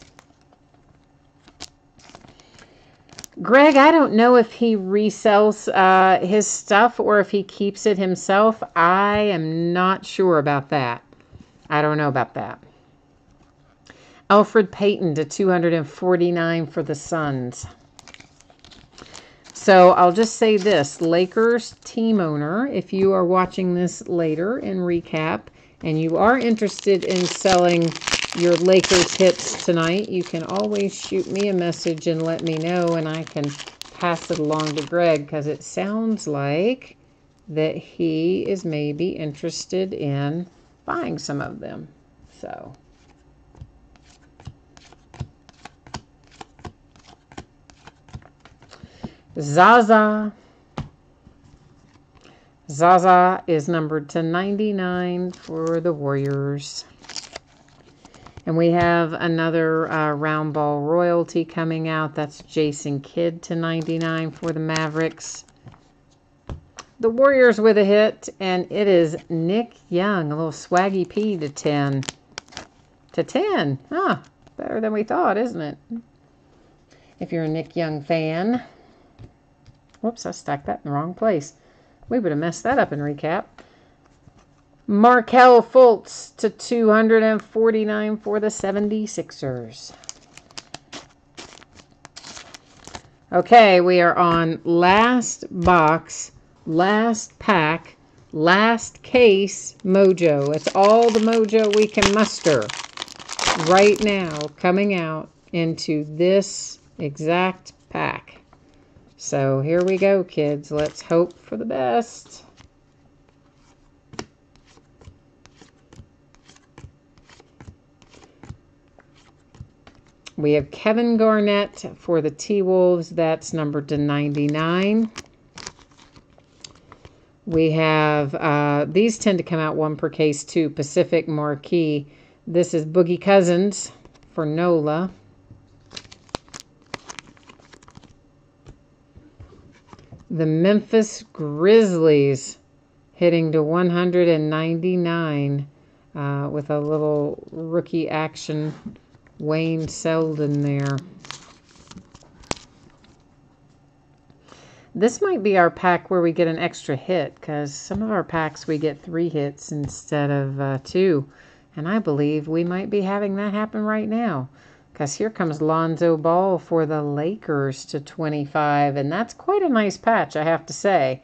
Greg, I don't know if he resells his stuff or if he keeps it himself. I am not sure about that. I don't know about that. Alfred Payton to 249 for the Suns. So I'll just say this, Lakers team owner, if you are watching this later in recap and you are interested in selling your Lakers hits tonight, you can always shoot me a message and let me know, and I can pass it along to Greg, because it sounds like that he is maybe interested in buying some of them. So Zaza is numbered to 99 for the Warriors. And we have another round ball royalty coming out. That's Jason Kidd to 99 for the Mavericks. The Warriors with a hit, and it is Nick Young, a little swaggy P to 10. To 10. Huh. Better than we thought, isn't it? If you're a Nick Young fan. Whoops, I stacked that in the wrong place. We would have messed that up in recap. Markelle Fultz to 249 for the 76ers. Okay, we are on last box, last pack, last case mojo. It's all the mojo we can muster right now coming out into this exact pack. So here we go, kids. Let's hope for the best. We have Kevin Garnett for the T-Wolves. That's numbered to 99. We have, these tend to come out one per case too. Pacific Marquee. This is Boogie Cousins for NOLA. The Memphis Grizzlies hitting to 199 with a little rookie action. Wayne Selden there. This might be our pack where we get an extra hit, because some of our packs we get 3 hits instead of 2. And I believe we might be having that happen right now, because here comes Lonzo Ball for the Lakers to 25. And that's quite a nice patch, I have to say.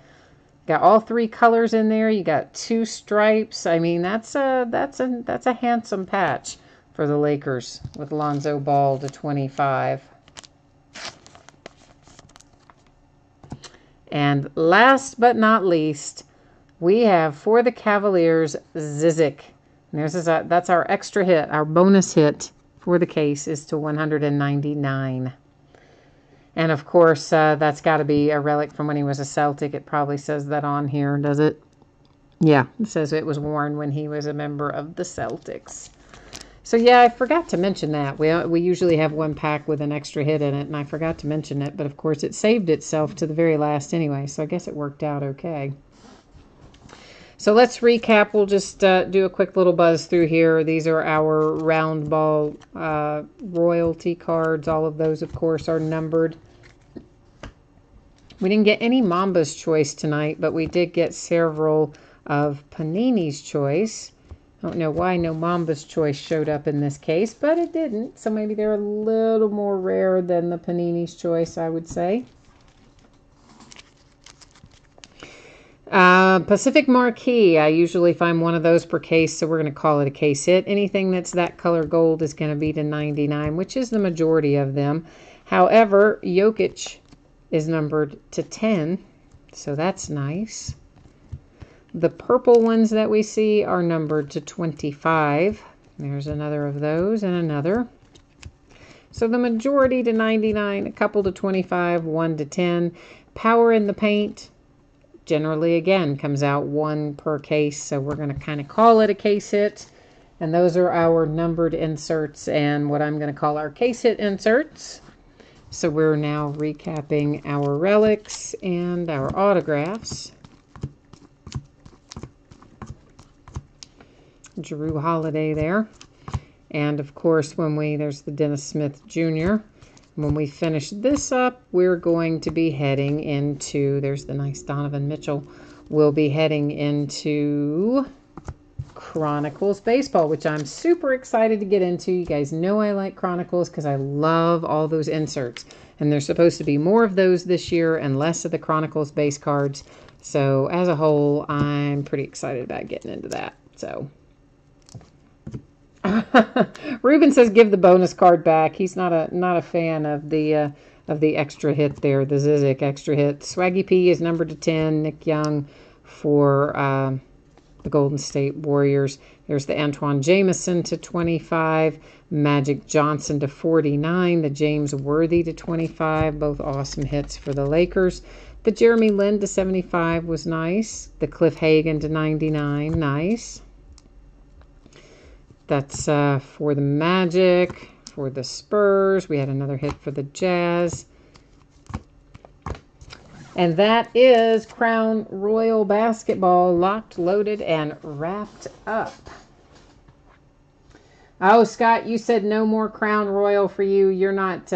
Got all 3 colors in there. You got 2 stripes. I mean, that's a handsome patch for the Lakers with Lonzo Ball to 25. And last but not least, we have for the Cavaliers, Zizic. And that's our extra hit. Our bonus hit for the case is to 199. And of course, that's got to be a relic from when he was a Celtic. It probably says that on here, does it? Yeah, it says it was worn when he was a member of the Celtics. So yeah, I forgot to mention that. We usually have one pack with an extra hit in it, and I forgot to mention it. But of course, it saved itself to the very last anyway, so I guess it worked out okay. So let's recap. We'll just do a quick little buzz through here. These are our round ball royalty cards. All of those, of course, are numbered. We didn't get any Mamba's Choice tonight, but we did get several of Panini's Choice. I don't know why no Mamba's Choice showed up in this case, but it didn't. So maybe they're a little more rare than the Panini's Choice, I would say. Pacific Marquee. I usually find one of those per case, so we're going to call it a case hit. Anything that's that color gold is going to be to 99, which is the majority of them. However, Jokic is numbered to 10, so that's nice. The purple ones that we see are numbered to 25. There's another of those and another. So the majority to 99, a couple to 25, 1 to 10. Power in the Paint generally, again, comes out 1 per case. So we're going to kind of call it a case hit. And those are our numbered inserts and what I'm going to call our case hit inserts. So we're now recapping our relics and our autographs. Drew Holiday there. And of course, there's the Dennis Smith Jr. When we finish this up, we're going to be heading into, there's the nice Donovan Mitchell. We'll be heading into Chronicles Baseball, which I'm super excited to get into. You guys know I like Chronicles because I love all those inserts. And there's supposed to be more of those this year and less of the Chronicles base cards. So as a whole, I'm pretty excited about getting into that. So Ruben says give the bonus card back. He's not a fan of the extra hit there, the Zizek extra hit. Swaggy P is numbered to 10. Nick Young for the Golden State Warriors. There's the Antoine Jameson to 25. Magic Johnson to 49. The James Worthy to 25. Both awesome hits for the Lakers. The Jeremy Lin to 75 was nice. The Cliff Hagan to 99. Nice. That's for the Magic. For the Spurs, we had another hit for the Jazz. And that is Crown Royal Basketball locked, loaded, and wrapped up. Oh, Scott, you said no more Crown Royal for you. You're not,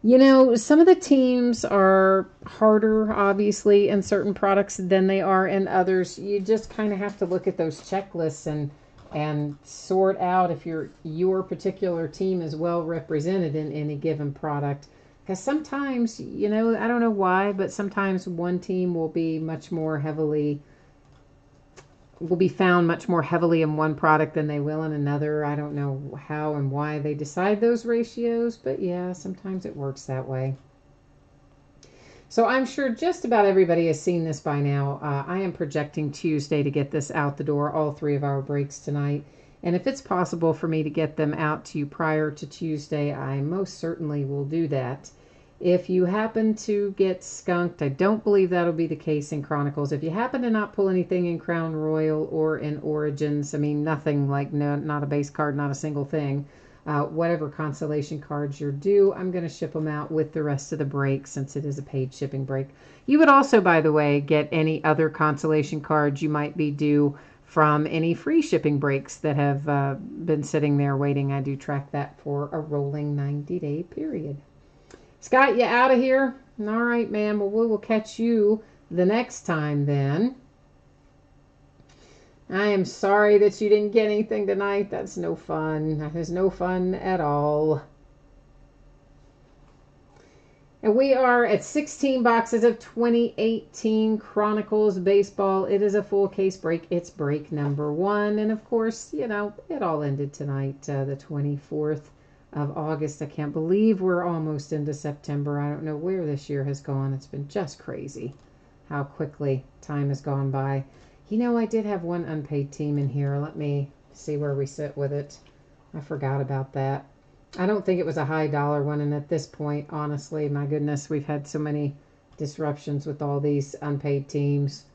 you know, some of the teams are harder, obviously, in certain products than they are in others. You just kind of have to look at those checklists and sort out if your particular team is well represented in any given product. Because sometimes, you know, I don't know why, but sometimes one team will be found much more heavily in one product than they will in another. I don't know how and why they decide those ratios, but yeah, sometimes it works that way. So I'm sure just about everybody has seen this by now. I am projecting Tuesday to get this out the door, all 3 of our breaks tonight. And if it's possible for me to get them out to you prior to Tuesday, I most certainly will do that. If you happen to get skunked, I don't believe that'll be the case in Chronicles. If you happen to not pull anything in Crown Royal or in Origins, I mean, nothing like, no, not a base card, not a single thing. Whatever consolation cards you're due, I'm going to ship them out with the rest of the break since it is a paid shipping break. You would also, by the way, get any other consolation cards you might be due from any free shipping breaks that have been sitting there waiting. I do track that for a rolling 90-day period. Scott, you out of here? All right, man. Well, we will catch you the next time then. I am sorry that you didn't get anything tonight. That's no fun. That is no fun at all. And we are at 16 boxes of 2018 Chronicles Baseball. It is a full case break. It's break number 1. And of course, you know, it all ended tonight, the 24th of August. I can't believe we're almost into September. I don't know where this year has gone. It's been just crazy how quickly time has gone by. You know, I did have one unpaid team in here. Let me see where we sit with it. I forgot about that. I don't think it was a high dollar one. And at this point, honestly, my goodness, we've had so many disruptions with all these unpaid teams.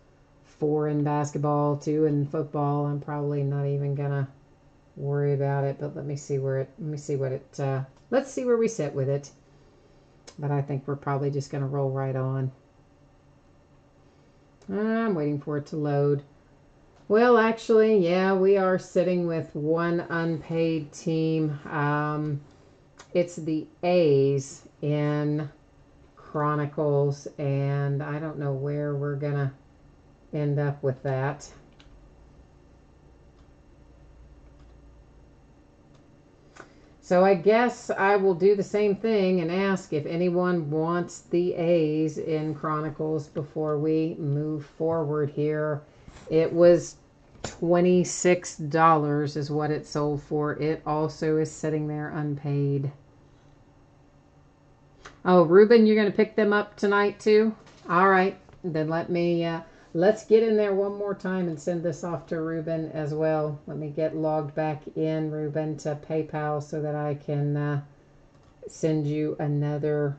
4 in basketball, 2 in football. I'm probably not even going to worry about it. But let's see where we sit with it. But I think we're probably just going to roll right on. I'm waiting for it to load. Well, actually, yeah, we are sitting with one unpaid team. It's the A's in Chronicles, and I don't know where we're going to end up with that. So I guess I will do the same thing and ask if anyone wants the A's in Chronicles before we move forward here. It was $26 is what it sold for. It also is sitting there unpaid. Oh, Ruben, you're going to pick them up tonight too? All right. Then let's get in there one more time and send this off to Ruben as well. Let me get logged back in, Ruben, to PayPal so that I can send you another.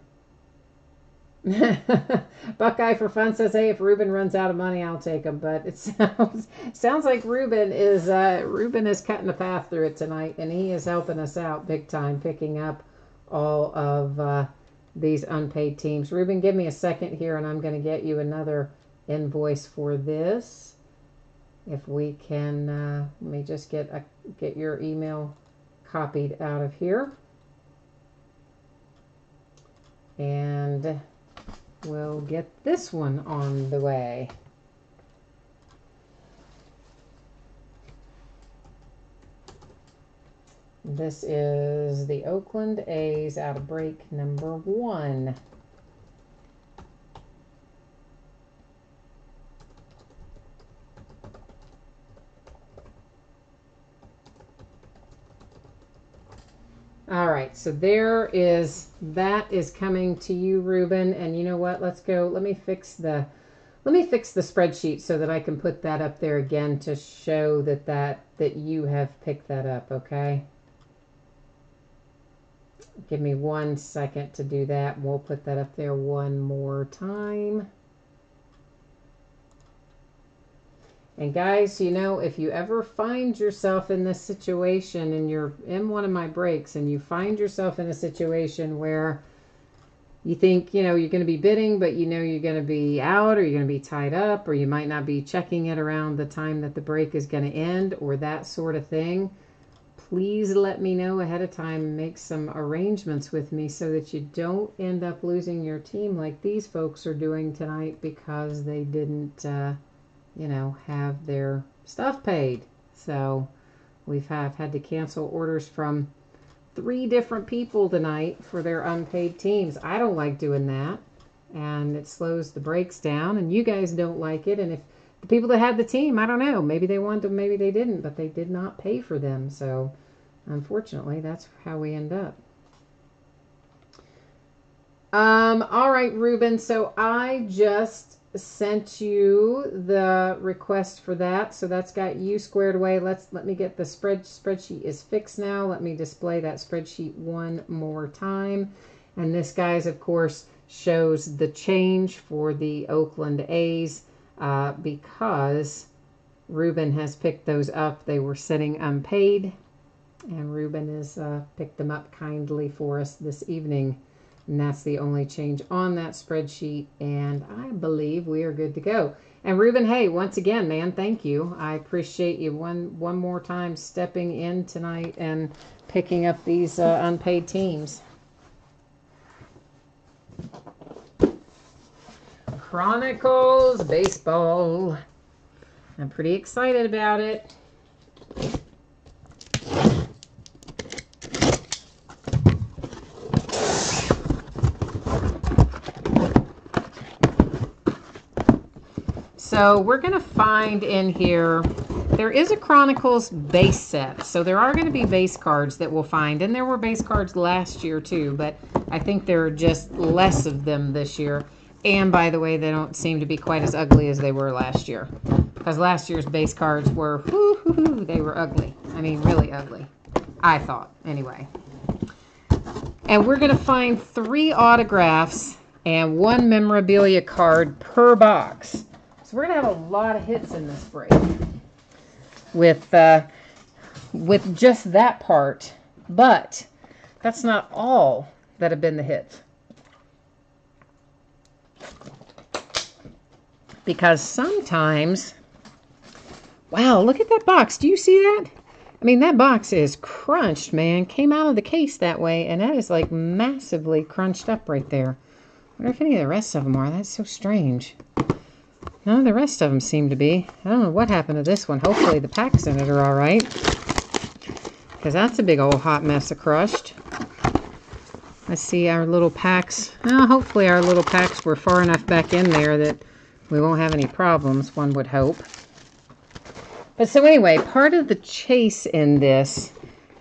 Buckeye for Fun says, hey, if Ruben runs out of money, I'll take him. But it sounds like Ruben is cutting a path through it tonight, and he is helping us out big time, picking up all of these unpaid teams. Ruben, give me a second here, and I'm going to get you another invoice for this. If we can, let me just get your email copied out of here, and we'll get this one on the way. This is the Oakland A's out of break number 1. right, so that is coming to you, Ruben. And you know what? Let's go. Let me fix the spreadsheet so that I can put that up there again to show that you have picked that up, okay? Give me 1 second to do that. We'll put that up there one more time. And guys, you know, if you ever find yourself in this situation and you're in one of my breaks and you find yourself in a situation where you think, you know, you're going to be bidding, but you know you're going to be out or you're going to be tied up or you might not be checking it around the time that the break is going to end or that sort of thing, please let me know ahead of time and make some arrangements with me so that you don't end up losing your team like these folks are doing tonight because they didn't you know, have their stuff paid. So we've had to cancel orders from 3 different people tonight for their unpaid teams. I don't like doing that, and it slows the breaks down, and you guys don't like it. And if the people that had the team, I don't know, maybe they wanted them, maybe they didn't, but they did not pay for them. So unfortunately, that's how we end up. All right, Ruben, so I just sent you the request for that, so that's got you squared away. Let me get the spreadsheet is fixed now. Let me display that spreadsheet one more time. And this, guys, of course, shows the change for the Oakland A's because Ruben has picked those up. They were sitting unpaid, and Ruben has picked them up kindly for us this evening. And that's the only change on that spreadsheet. And I believe we are good to go. And Ruben, hey, once again, man, thank you. I appreciate you one more time stepping in tonight and picking up these unpaid teams. Chronicles baseball. I'm pretty excited about it. So we're going to find in here, there is a Chronicles base set. So there are going to be base cards that we'll find. And there were base cards last year too, but I think there are just less of them this year. And by the way, they don't seem to be quite as ugly as they were last year. Because last year's base cards were, they were ugly. I mean, really ugly. I thought, anyway. And we're going to find 3 autographs and 1 memorabilia card per box. So we're going to have a lot of hits in this break with just that part. But that's not all that have been the hits. Because sometimes, wow, look at that box. Do you see that? I mean, that box is crunched, man. Came out of the case that way, and that is like massively crunched up right there. I wonder if any of the rest of them are. That's so strange. None of the rest of them seem to be. I don't know what happened to this one. Hopefully the packs in it are all right. Because that's a big old hot mess of crushed. Let's see our little packs. Well, hopefully our little packs were far enough back in there that we won't have any problems, one would hope. But so anyway, part of the chase in this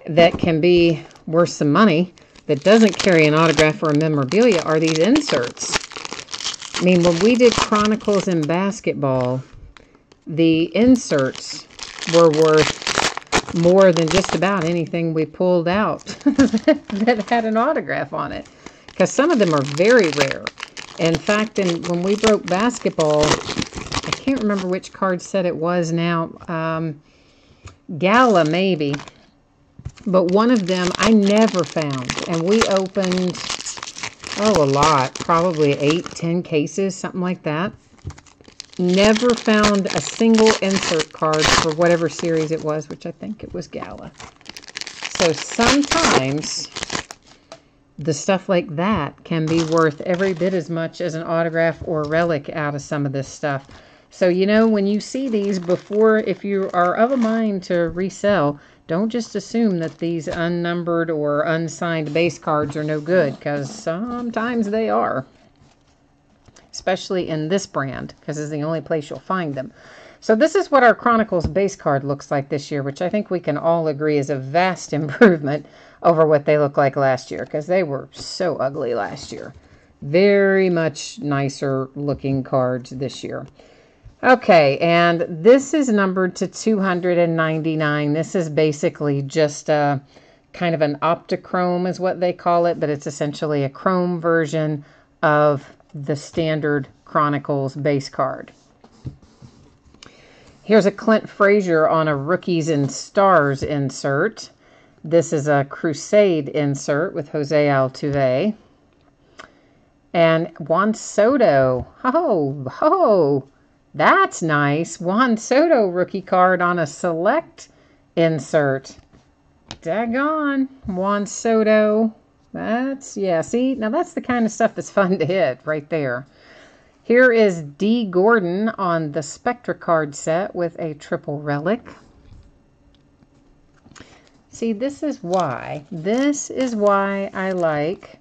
that can be worth some money, that doesn't carry an autograph or a memorabilia, are these inserts. I mean, when we did Chronicles in basketball, the inserts were worth more than just about anything we pulled out that had an autograph on it. Because some of them are very rare. In fact, when we broke basketball, I can't remember which card set it was now. Gala, maybe. But one of them I never found. And we opened, a lot. Probably 8, 10 cases, something like that. Never found a single insert card for whatever series it was, which I think it was Gala. So sometimes the stuff like that can be worth every bit as much as an autograph or relic out of some of this stuff. So, you know, when you see these before, if you are of a mind to resell, don't just assume that these unnumbered or unsigned base cards are no good, because sometimes they are. Especially in this brand, because it's the only place you'll find them. So this is what our Chronicles base card looks like this year, which I think we can all agree is a vast improvement over what they looked like last year, because they were so ugly last year. Very much nicer looking cards this year. Okay, and this is numbered to 299. This is basically just a kind of an optichrome is what they call it, but it's essentially a chrome version of the standard Chronicles base card. Here's a Clint Frazier on a Rookies and Stars insert. This is a Crusade insert with Jose Altuve. And Juan Soto. Ho, that's nice. Juan Soto rookie card on a select insert. Daggone. Juan Soto. That's, yeah, see, now that's the kind of stuff that's fun to hit right there. Here is D. Gordon on the Spectra card set with a triple relic. See, this is why I like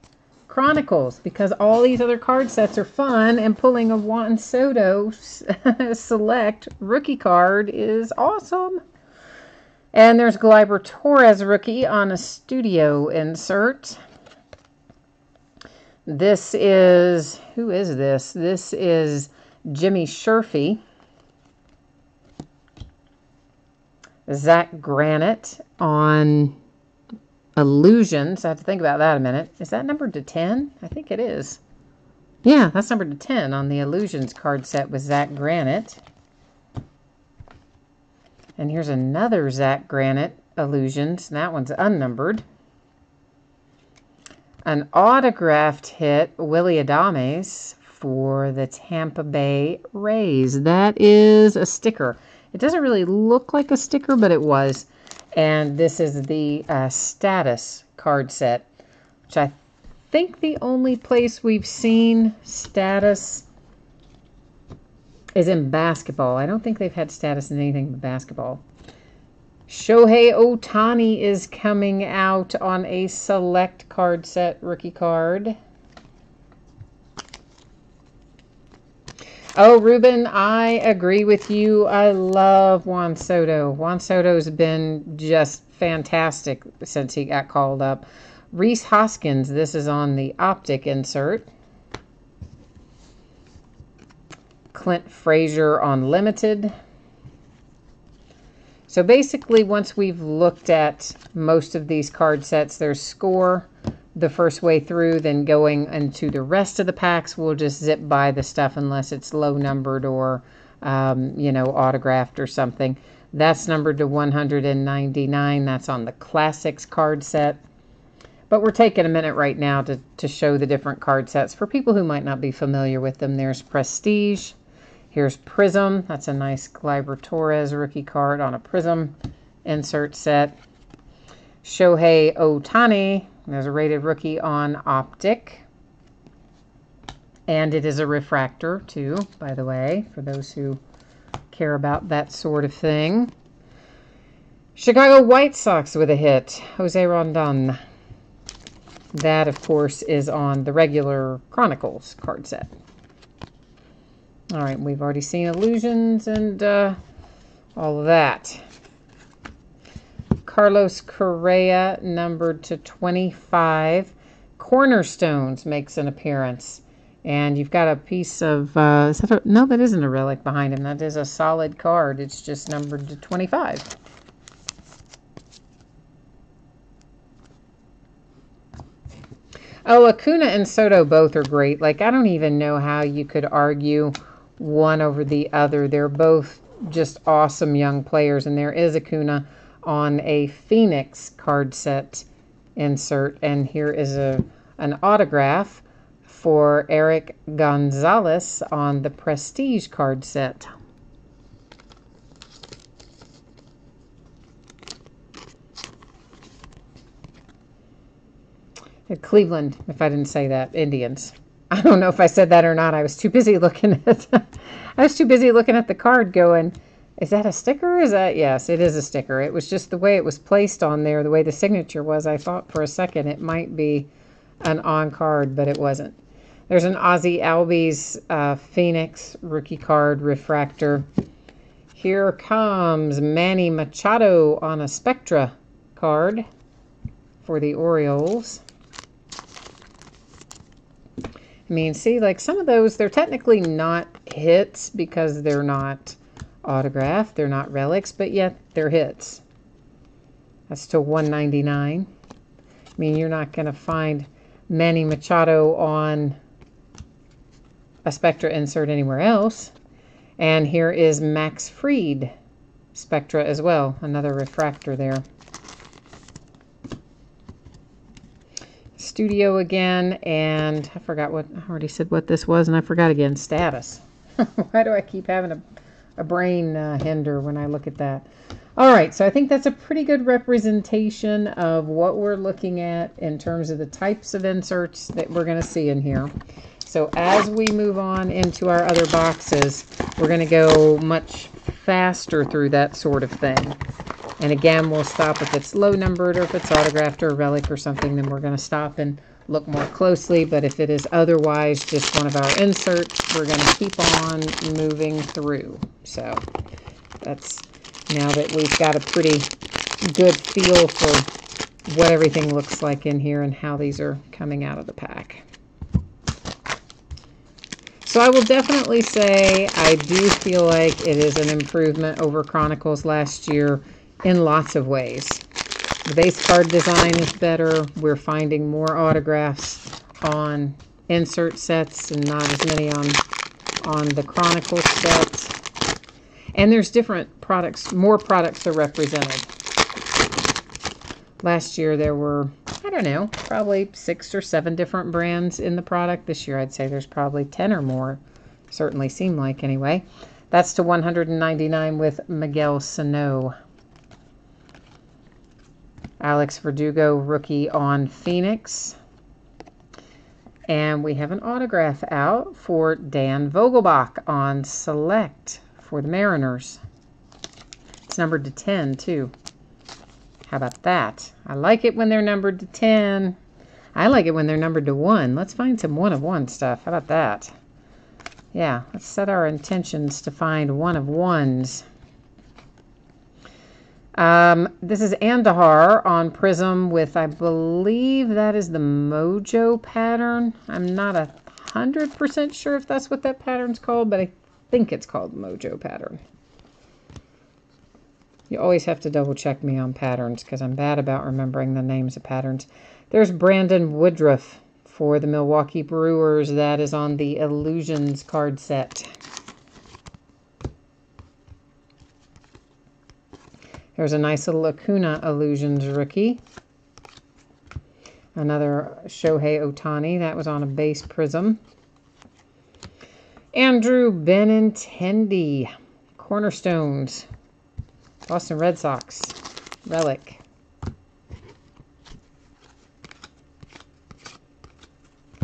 Chronicles, because all these other card sets are fun, and pulling a Juan Soto select rookie card is awesome. And there's Gleyber Torres rookie on a studio insert. This is, who is this? This is Jimmy Sherfy. Zach Granite on Illusions. I have to think about that a minute. Is that numbered to 10? I think it is. Yeah, that's numbered to 10 on the Illusions card set with Zach Granite. And here's another Zach Granite Illusions. That one's unnumbered. An autographed hit, Willy Adames for the Tampa Bay Rays. That is a sticker. It doesn't really look like a sticker, but it was. And this is the Status card set, which I think the only place we've seen Status is in basketball. I don't think they've had Status in anything but basketball. Shohei Ohtani is coming out on a select card set rookie card. Oh, Ruben, I agree with you. I love Juan Soto. Juan Soto's been just fantastic since he got called up. Rhys Hoskins, this is on the Optic insert. Clint Frazier on Limited. So basically, once we've looked at most of these card sets, there's score the first way through, then going into the rest of the packs, we'll just zip by the stuff unless it's low numbered or, you know, autographed or something. That's numbered to 199. That's on the Classics card set. But we're taking a minute right now to show the different card sets for people who might not be familiar with them. There's Prestige. Here's Prism. That's a nice Gleyber Torres rookie card on a Prism insert set. Shohei Ohtani. There's a rated rookie on Optic. And it is a refractor, too, by the way, for those who care about that sort of thing. Chicago White Sox with a hit. Jose Rondon. That, of course, is on the regular Chronicles card set. All right, we've already seen Illusions and all of that. Carlos Correa, numbered to 25. Cornerstones makes an appearance. And you've got a piece of, no, that isn't a relic behind him. That is a solid card. It's just numbered to 25. Oh, Acuna and Soto both are great. Like, I don't even know how you could argue one over the other. They're both just awesome young players. And there is Acuna on a Phoenix card set insert. And here is an autograph for Eric Gonzalez on the Prestige card set. Cleveland, if I didn't say that, Indians. I don't know if I said that or not. I was too busy looking at the card going, is that a sticker? Is that, yes, it is a sticker. It was just the way it was placed on there, the way the signature was. I thought for a second it might be an on card, but it wasn't. There's an Ozzie Albies Phoenix rookie card refractor. Here comes Manny Machado on a Spectra card for the Orioles. I mean, see, like some of those, they're technically not hits because they're not autographed, they're not relics, but yet they're hits. That's to 199. I mean, you're not going to find Manny Machado on a Spectra insert anywhere else. And here is Max Fried Spectra as well, another refractor there. Studio again, and I forgot what, I already said what this was, and I forgot again, status. Why do I keep having a brain hinder when I look at that? All right, so I think that's a pretty good representation of what we're looking at in terms of the types of inserts that we're going to see in here. So as we move on into our other boxes, we're going to go much faster through that sort of thing. And again, we'll stop if it's low numbered or if it's autographed or a relic or something, then we're going to stop and look more closely. But if it is otherwise just one of our inserts, we're going to keep on moving through. So that's now that we've got a pretty good feel for what everything looks like in here and how these are coming out of the pack. So I will definitely say I do feel like it is an improvement over Chronicles last year in lots of ways. The base card design is better. We're finding more autographs on insert sets and not as many on the Chronicles sets. And there's different products, more products are represented. Last year there were, I don't know, probably 6 or 7 different brands in the product. This year I'd say there's probably 10 or more. Certainly seem like anyway. That's to 199 with Miguel Sano. Alex Verdugo, rookie on Phoenix. And we have an autograph out for Dan Vogelbach on Select for the Mariners. It's numbered to 10 too. How about that? I like it when they're numbered to 10. I like it when they're numbered to 1. Let's find some 1 of 1 stuff. How about that? Yeah, let's set our intentions to find 1 of 1s. This is Andahar on Prism with, I believe that is the Mojo pattern. I'm not 100% sure if that's what that pattern's called, but I think it's called Mojo pattern. You always have to double check me on patterns because I'm bad about remembering the names of patterns. There's Brandon Woodruff for the Milwaukee Brewers. That is on the Illusions card set. There's a nice little Acuna Illusions rookie. Another Shohei Ohtani. That was on a base prism. Andrew Benintendi. Cornerstones. Boston Red Sox. Relic.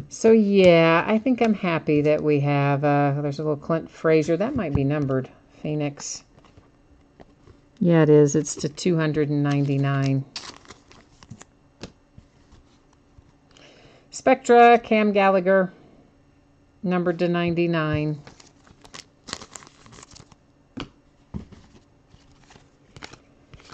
So yeah, I think I'm happy that we have, there's a little Clint Frazier. That might be numbered. Phoenix. Yeah, it is. It's to 299. Spectra, Cam Gallagher, numbered to 99.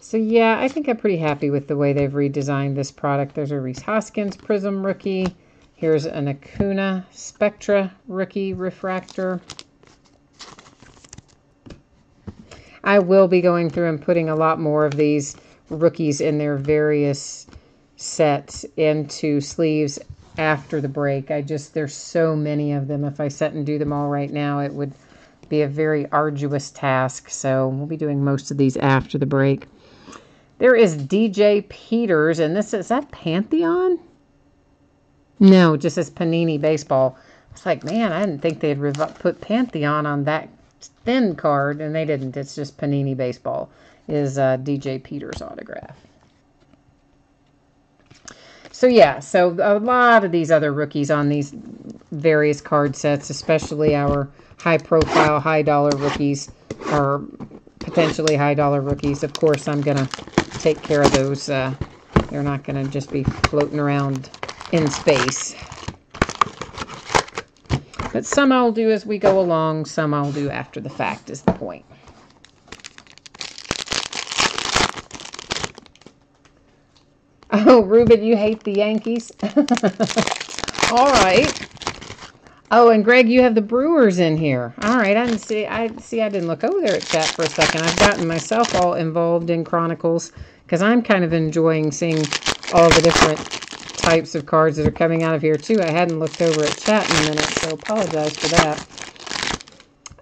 So yeah, I think I'm pretty happy with the way they've redesigned this product. There's a Rhys Hoskins Prism rookie. Here's an Acuna Spectra rookie refractor. I will be going through and putting a lot more of these rookies in their various sets into sleeves after the break. There's so many of them. If I set and do them all right now, it would be a very arduous task. So we'll be doing most of these after the break. There is DJ Peters, and is that Pantheon? No, it just says Panini Baseball. It's like, man, I didn't think they'd put Pantheon on that thin card, and they didn't. It's just Panini Baseball is DJ Peters autograph. So yeah, so a lot of these other rookies on these various card sets, especially our high-profile, high-dollar rookies, or potentially high-dollar rookies. Of course, I'm going to take care of those. They're not going to just be floating around in space. But some I'll do as we go along, some I'll do after the fact is the point. Oh, Ruben, you hate the Yankees? All right. Oh, and Greg, you have the Brewers in here. All right, I didn't look over there at chat for a second. I've gotten myself all involved in Chronicles because I'm kind of enjoying seeing all the different types of cards that are coming out of here too. I hadn't looked over at chat in a minute, so apologize for that.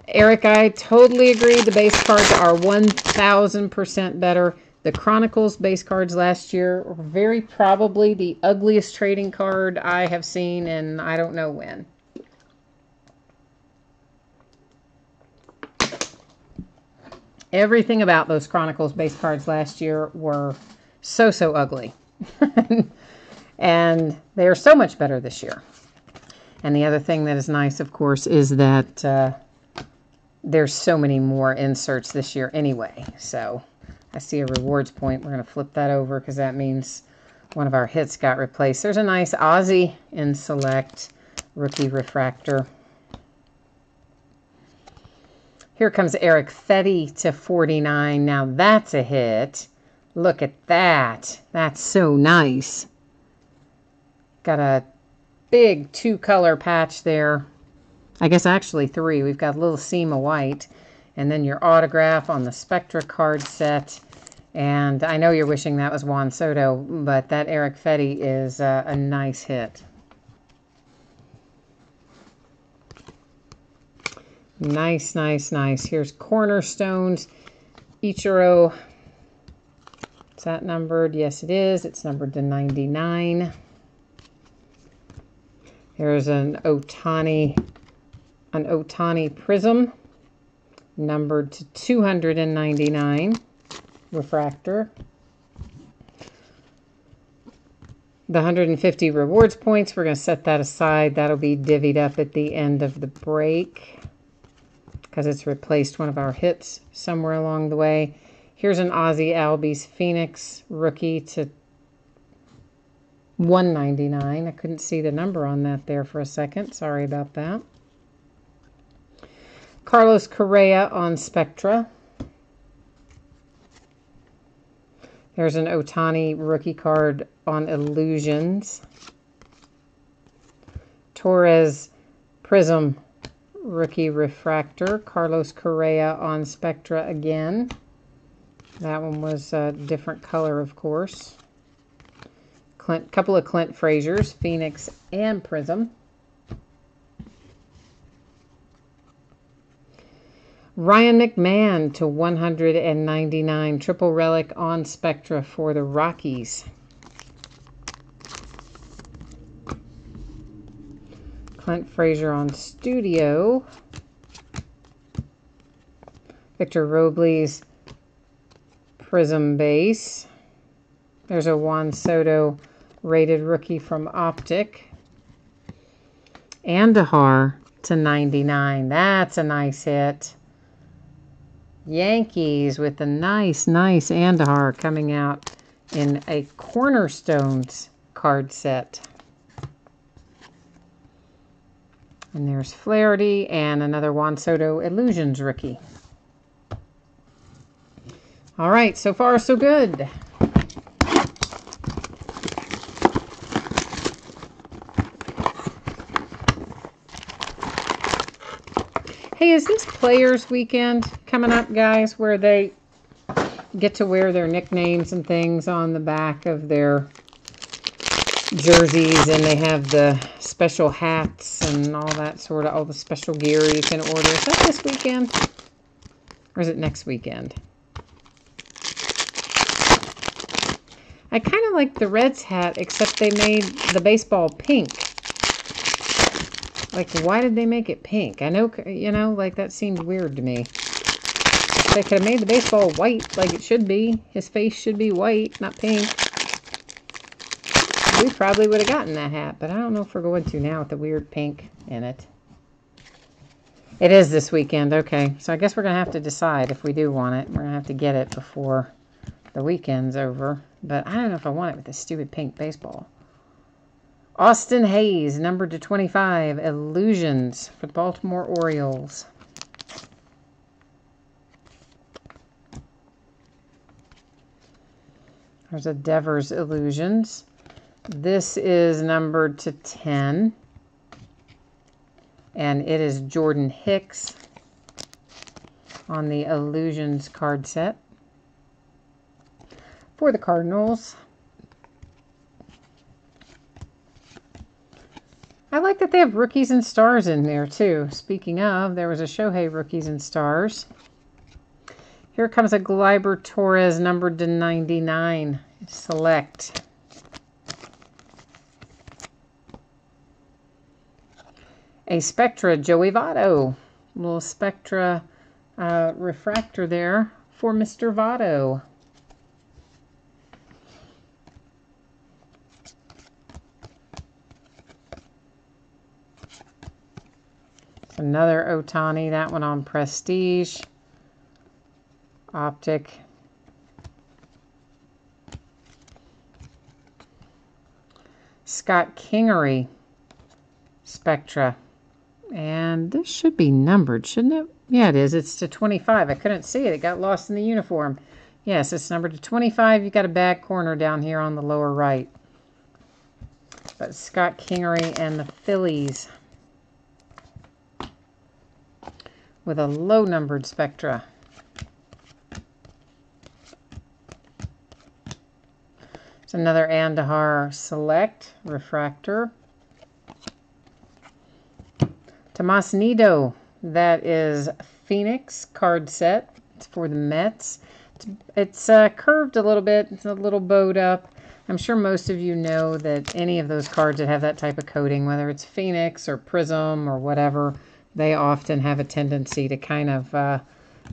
Eric, I totally agree. The base cards are 1,000% better. The Chronicles base cards last year were very probably the ugliest trading card I have seen in I don't know when. Everything about those Chronicles base cards last year were so ugly. And they are so much better this year. And the other thing that is nice, of course, is that there's so many more inserts this year anyway. So I see a rewards point. We're going to flip that over because that means one of our hits got replaced. There's a nice Ozzy in Select Rookie Refractor. Here comes Eric Fetty to 49. Now that's a hit. Look at that. That's so nice. Got a big 2-color patch there. I guess actually 3. We've got a little seam of white. And then your autograph on the Spectra card set. And I know you're wishing that was Juan Soto, but that Eric Fetty is a nice hit. Nice, nice, nice. Here's Cornerstones. Ichiro. Is that numbered? Yes, it is. It's numbered to 99. Here's an Otani Prism, numbered to 299. Refractor. The 150 rewards points, we're going to set that aside. That'll be divvied up at the end of the break because it's replaced one of our hits somewhere along the way. Here's an Ozzy Albies Phoenix rookie to 199. I couldn't see the number on that there for a second. Sorry about that. Carlos Correa on Spectra. There's an Otani rookie card on Illusions. Torres Prism rookie refractor. Carlos Correa on Spectra again. That one was a different color, of course. Couple of Clint Frazier's, Phoenix and Prism. Ryan McMahon to 199. Triple relic on Spectra for the Rockies. Clint Frazier on Studio. Victor Robles Prism base. There's a Juan Soto rated rookie from Optic. Andahar to 99. That's a nice hit. Yankees with a nice Andahar coming out in a Cornerstones card set. And there's Flaherty and another Juan Soto Illusions rookie. All right, so far so good. Hey, is this Players Weekend coming up, guys, where they get to wear their nicknames and things on the back of their jerseys, and they have the special hats and all that sort of, all the special gear you can order? Is that this weekend? Or is it next weekend? I kind of like the Reds hat, except they made the baseball pink. Like, why did they make it pink? I know, you know, like, that seemed weird to me. They could have made the baseball white, like it should be. His face should be white, not pink. We probably would have gotten that hat, but I don't know if we're going to now with the weird pink in it. It is this weekend, okay. So I guess we're going to have to decide if we do want it. We're going to have to get it before the weekend's over. But I don't know if I want it with this stupid pink baseball. Austin Hayes, numbered to 25, Illusions for the Baltimore Orioles. There's a Devers Illusions. This is numbered to 10. And it is Jordan Hicks on the Illusions card set for the Cardinals. I like that they have Rookies and Stars in there too. Speaking of, there was a Shohei Rookies and Stars. Here comes a Gleyber Torres numbered to 99. Select. A Spectra Joey Votto. Little Spectra refractor there for Mr. Votto. Another Ohtani, that one on Prestige. Optic. Scott Kingery. Spectra. And this should be numbered, shouldn't it? Yeah, it is. It's to 25. I couldn't see it. It got lost in the uniform. Yes, it's numbered to 25. You've got a bad corner down here on the lower right. But Scott Kingery and the Phillies with a low-numbered Spectra. It's another Andahar Select Refractor. Tomas Nido, that is Phoenix card set. It's for the Mets. It's curved a little bit. It's a little bowed up. I'm sure most of you know that any of those cards that have that type of coating, whether it's Phoenix or Prism or whatever, they often have a tendency to kind of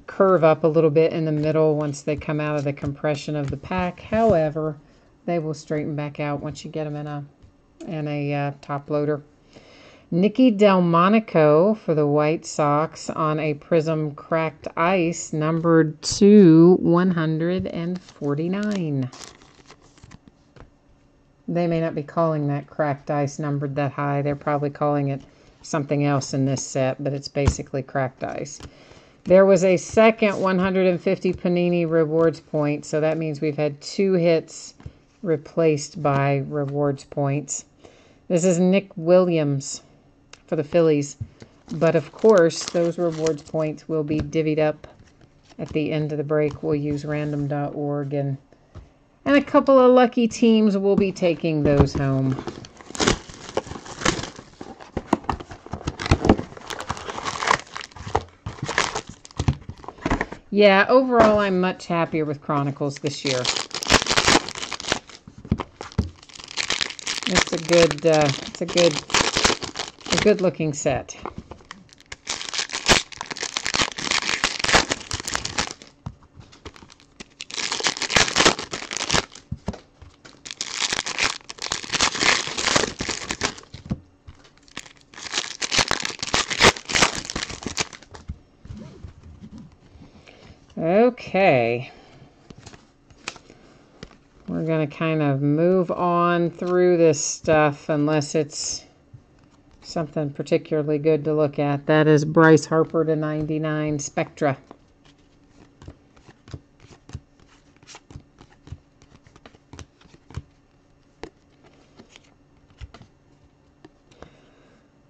curve up a little bit in the middle once they come out of the compression of the pack. However, they will straighten back out once you get them in a top loader. Nicky Delmonico for the White Sox on a Prism Cracked Ice numbered to 149. They may not be calling that Cracked Ice numbered that high. They're probably calling it something else in this set, but it's basically Cracked Ice. There was a second 150 Panini Rewards point, so that means we've had 2 hits replaced by Rewards points. This is Nick Williams for the Phillies, but of course those Rewards points will be divvied up at the end of the break. We'll use random.org, and a couple of lucky teams will be taking those home. Yeah, overall I'm much happier with Chronicles this year. It's a good looking set. Okay. We're going to kind of move on through this stuff unless it's something particularly good to look at. That is Bryce Harper to 99 Spectra.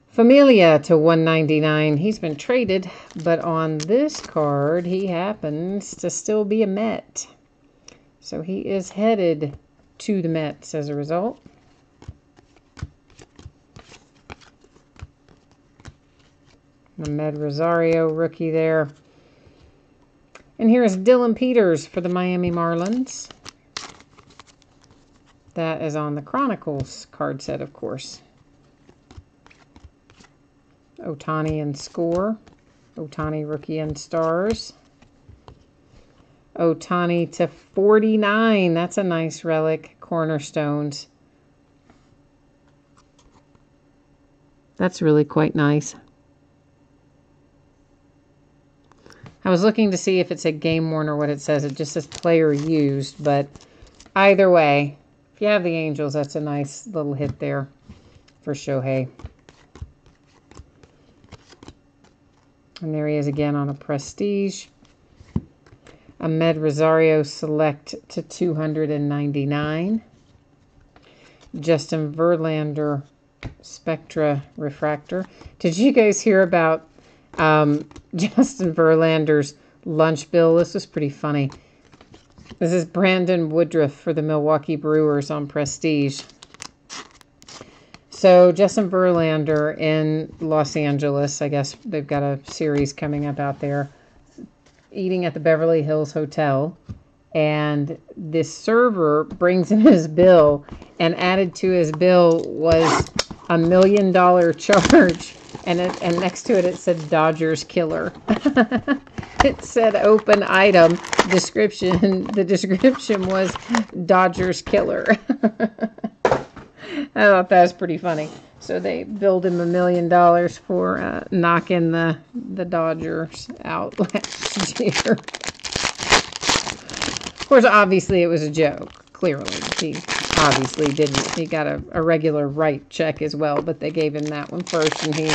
Familia to 199. He's been traded, but on this card, he happens to still be a Met. So he is headed to the Mets as a result. The Med Rosario rookie there. And here is Dylan Peters for the Miami Marlins. That is on the Chronicles card set, of course. Ohtani and Score. Ohtani rookie and Stars. Ohtani to 49. That's a nice relic. Cornerstones. That's really quite nice. I was looking to see if it's a game worn or what it says. It just says player used, but either way, if you have the Angels, that's a nice little hit there for Shohei. And there he is again on a Prestige. Ahmed Rosario Select to 299. Justin Verlander Spectra Refractor. Did you guys hear about Justin Verlander's lunch bill? This was pretty funny. This is Brandon Woodruff for the Milwaukee Brewers on Prestige. So Justin Verlander in Los Angeles, I guess they've got a series coming up out there, eating at the Beverly Hills Hotel. And this server brings in his bill, and added to his bill was $1 million charge. And next to it, it said Dodgers Killer. It said open item description. The description was Dodgers Killer. I thought that was pretty funny. So they billed him $1 million for knocking the Dodgers out last year. Of course, obviously it was a joke. Clearly, he obviously didn't. He got a regular right check as well, but they gave him that one first, and he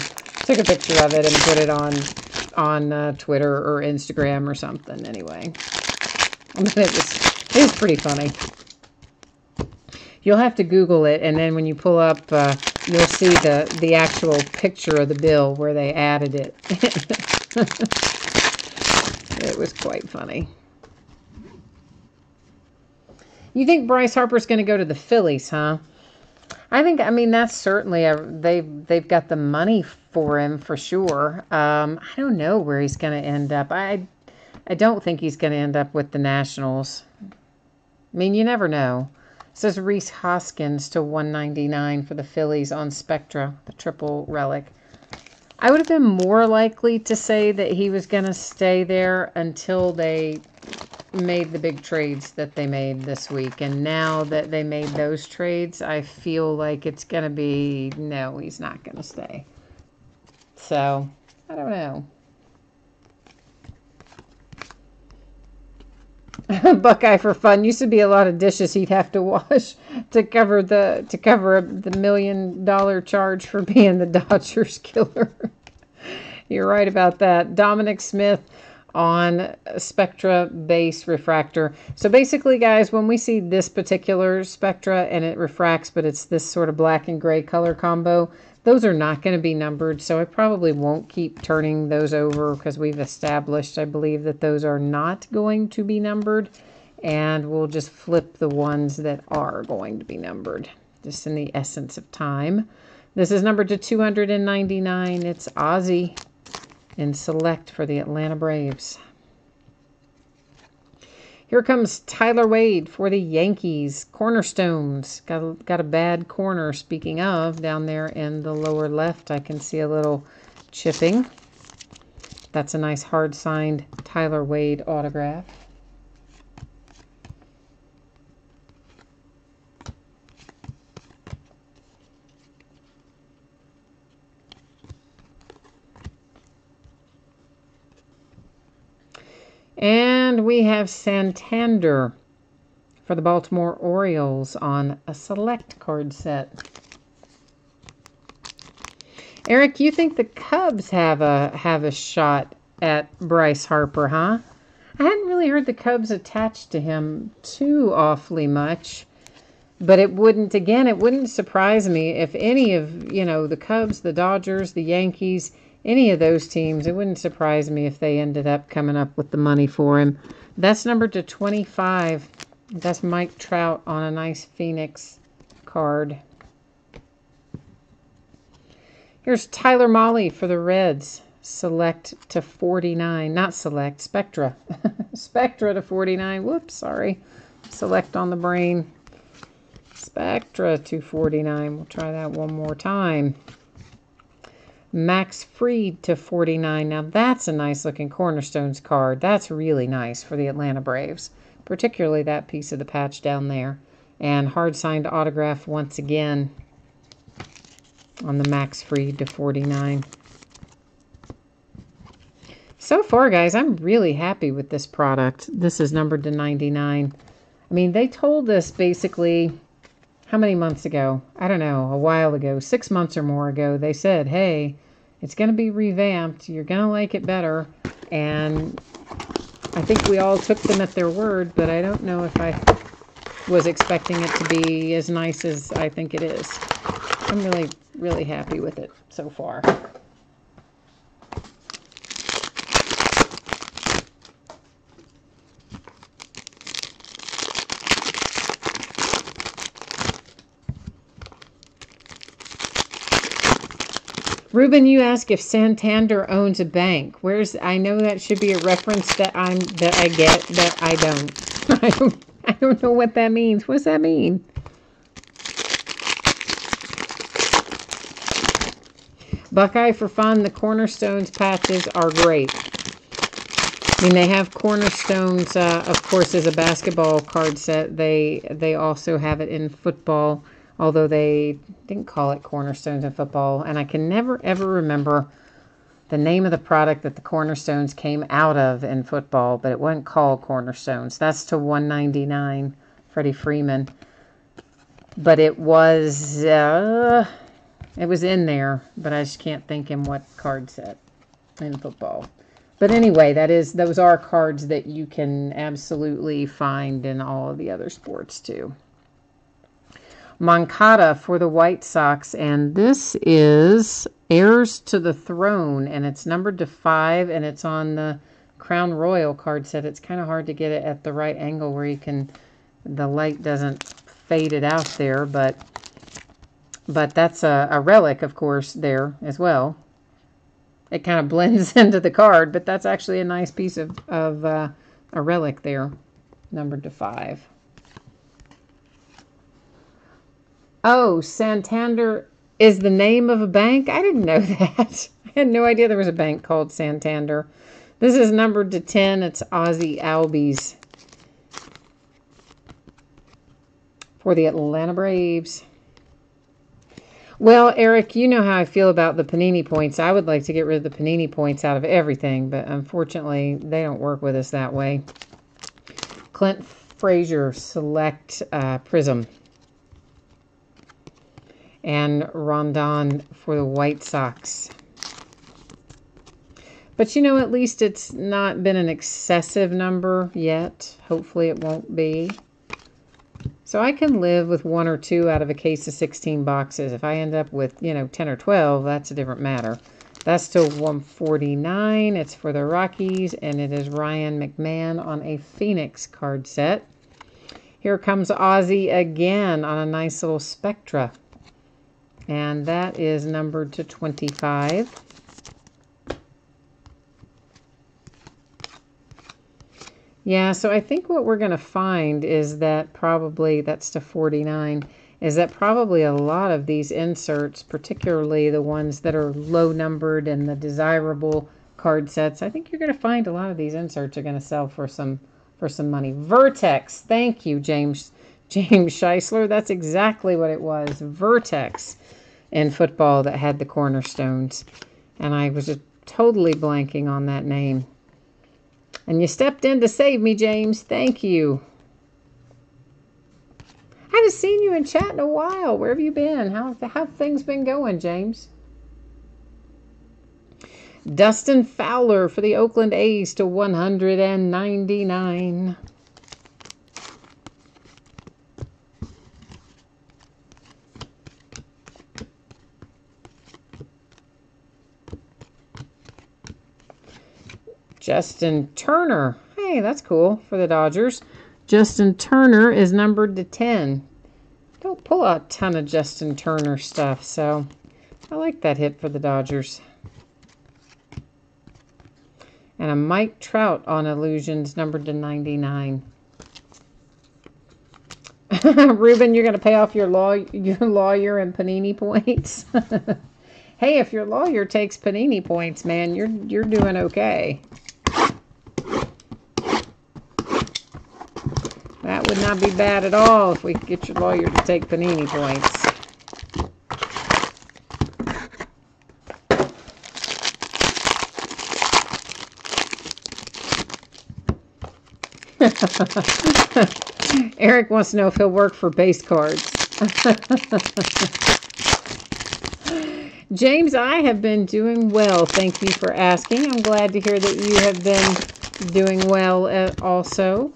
took a picture of it and put it on Twitter or Instagram or something. Anyway, it was pretty funny. You'll have to Google it, and then when you pull up, you'll see the actual picture of the bill where they added it. It was quite funny. You think Bryce Harper's going to go to the Phillies, huh? I mean, that's certainly they've got the money for him for sure. I don't know where he's going to end up. I don't think he's going to end up with the Nationals. I mean, you never know. It says Rhys Hoskins to 199 for the Phillies on Spectra, the triple relic. I would have been more likely to say that he was going to stay there until they made the big trades that they made this week. And now that they made those trades, I feel like it's going to be, no, he's not going to stay. So, I don't know. Buckeye for fun. Used to be a lot of dishes he'd have to wash to cover the $1 million charge for being the Dodgers Killer. You're right about that. Dominic Smith on Spectra base refractor. So basically, guys, when we see this particular Spectra and it refracts, but it's this sort of black and gray color combo, those are not going to be numbered. So I probably won't keep turning those over because we've established, I believe, that those are not going to be numbered. And we'll just flip the ones that are going to be numbered, just in the essence of time. This is numbered to 299. It's Ozzy in Select for the Atlanta Braves. Here comes Tyler Wade for the Yankees. Cornerstones. Got a bad corner, speaking of, down there in the lower left. I can see a little chipping. That's a nice hard-signed Tyler Wade autograph. And we have Santander for the Baltimore Orioles on a Select card set. Eric, you think the Cubs have a shot at Bryce Harper, huh? I hadn't really heard the Cubs attached to him too awfully much. But it wouldn't surprise me if any of, the Cubs, the Dodgers, the Yankees, any of those teams, it wouldn't surprise me if they ended up coming up with the money for him. That's numbered to 25. That's Mike Trout on a nice Phoenix card. Here's Tyler Mahle for the Reds. Select to 49. Not Select, Spectra. Spectra to 49. Whoops, sorry. Select on the brain. Spectra to 49. We'll try that one more time. Max Fried to 49. Now that's a nice looking Cornerstones card. That's really nice for the Atlanta Braves, particularly that piece of the patch down there. And hard signed autograph once again on the Max Fried to 49. So far, guys, I'm really happy with this product. This is numbered to 99. I mean, they told us basically, how many months ago? I don't know, a while ago, 6 months or more ago, they said, hey, it's going to be revamped. You're going to like it better. And I think we all took them at their word, but I don't know if I was expecting it to be as nice as I think it is. I'm really, really happy with it so far. Ruben, you ask if Santander owns a bank. I know that should be a reference that I get that I don't. I don't know what that means. What does that mean? Buckeye for fun. The Cornerstones patches are great. I mean, they have Cornerstones, of course, as a basketball card set. They also have it in football, although they didn't call it Cornerstones in football. And I can never, ever remember the name of the product that the Cornerstones came out of in football, but it wasn't called Cornerstones. That's to $1.99, Freddie Freeman. But it was in there, but I just can't think in what card set in football. But anyway, those are cards that you can absolutely find in all of the other sports too. Moncada for the White Sox, and this is Heirs to the Throne, and it's numbered to 5, and it's on the Crown Royal card set. It's kind of hard to get it at the right angle where the light doesn't fade it out there, but that's a relic, of course, there as well. It kind of blends into the card, but that's actually a nice piece of a relic there, numbered to 5. Oh, Santander is the name of a bank? I didn't know that. I had no idea there was a bank called Santander. This is numbered to 10. It's Ozzie Albies for the Atlanta Braves. Well, Eric, you know how I feel about the Panini points. I would like to get rid of the Panini points out of everything, but unfortunately, they don't work with us that way. Clint Frazier Select Prism. And Rondon for the White Sox. But you know, at least it's not been an excessive number yet. Hopefully it won't be. So I can live with 1 or 2 out of a case of 16 boxes. If I end up with, 10 or 12, that's a different matter. That's still $149. It's for the Rockies, and it is Ryan McMahon on a Phoenix card set. Here comes Ozzie again on a nice little Spectra. And that is numbered to 25. Yeah, so I think what we're going to find is that probably, that's to 49, is that probably a lot of these inserts, particularly the ones that are low numbered and the desirable card sets, I think you're going to find a lot of these inserts are going to sell for some money. Vertex, thank you, James Scheisler. That's exactly what it was. Vertex in football that had the Cornerstones. And I was just totally blanking on that name. And you stepped in to save me, James. Thank you. I haven't seen you in chat in a while. Where have you been? How have things been going, James? Dustin Fowler for the Oakland A's to 199. Justin Turner. Hey, that's cool for the Dodgers. Justin Turner is numbered to 10. Don't pull a ton of Justin Turner stuff, so I like that hit for the Dodgers. And a Mike Trout on Illusions, numbered to 99. Ruben, you're going to pay off your lawyer and Panini points? Hey, if your lawyer takes Panini points, man, you're doing okay. That would not be bad at all if we could get your lawyer to take Panini points. Eric wants to know if he'll work for base cards. James, I have been doing well. Thank you for asking. I'm glad to hear that you have been doing well also.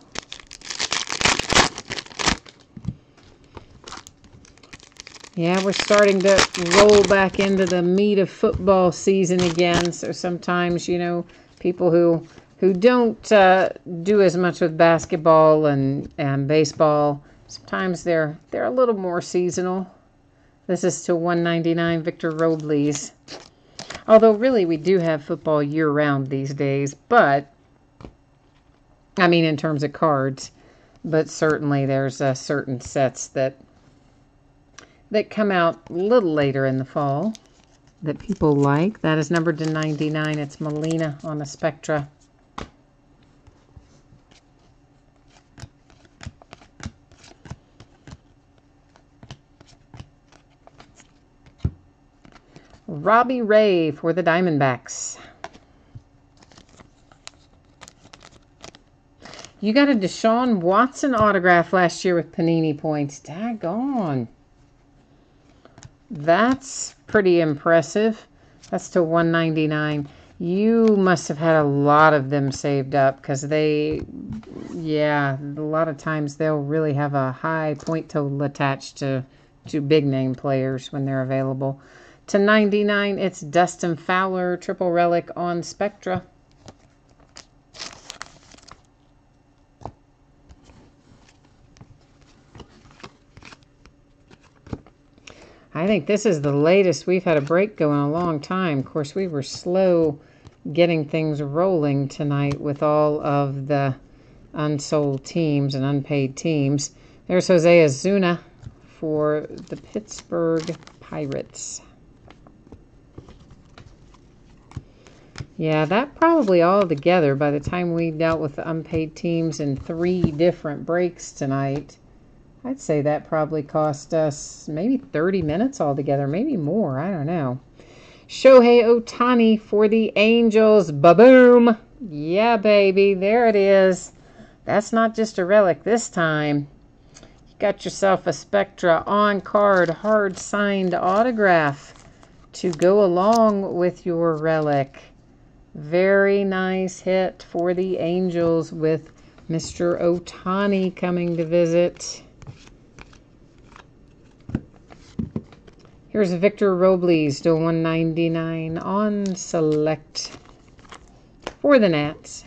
Yeah, we're starting to roll back into the meat of football season again. So sometimes, you know, people who don't do as much with basketball and baseball, sometimes they're a little more seasonal. This is to 199 Victor Robles. Although really we do have football year-round these days, but I mean in terms of cards, but certainly there's certain sets that come out a little later in the fall that people like. That is numbered to 99. It's Melina on a Spectra. Robbie Ray for the Diamondbacks. You got a Deshaun Watson autograph last year with Panini points. Daggone. That's pretty impressive. That's to 199. You must have had a lot of them saved up because a lot of times they'll really have a high point total attached to big name players when they're available. To 99, it's Dustin Fowler, triple relic on Spectra. I think this is the latest we've had a break go in a long time. Of course, we were slow getting things rolling tonight with all of the unsold teams and unpaid teams. There's Jose Ozuna for the Pittsburgh Pirates. Yeah, that probably all together, by the time we dealt with the unpaid teams in 3 different breaks tonight, I'd say that probably cost us maybe 30 minutes altogether, maybe more, I don't know. Shohei Ohtani for the Angels. Ba-boom! Yeah, baby, there it is. That's not just a relic this time. You got yourself a Spectra on-card, hard-signed autograph to go along with your relic. Very nice hit for the Angels with Mr. Ohtani coming to visit. Here's Victor Robles to 199 on select for the Nats.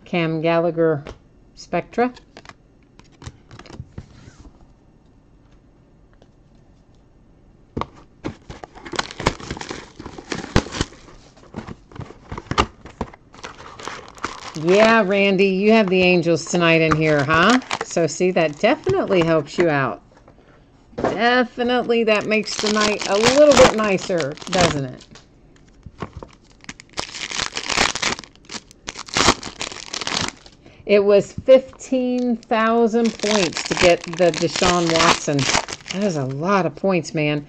Cam Gallagher Spectra. Yeah, Randy, you have the Angels tonight in here, huh? So see, that definitely helps you out. Definitely that makes the night a little bit nicer, doesn't it? It was 15,000 points to get the Deshaun Watson. That is a lot of points, man.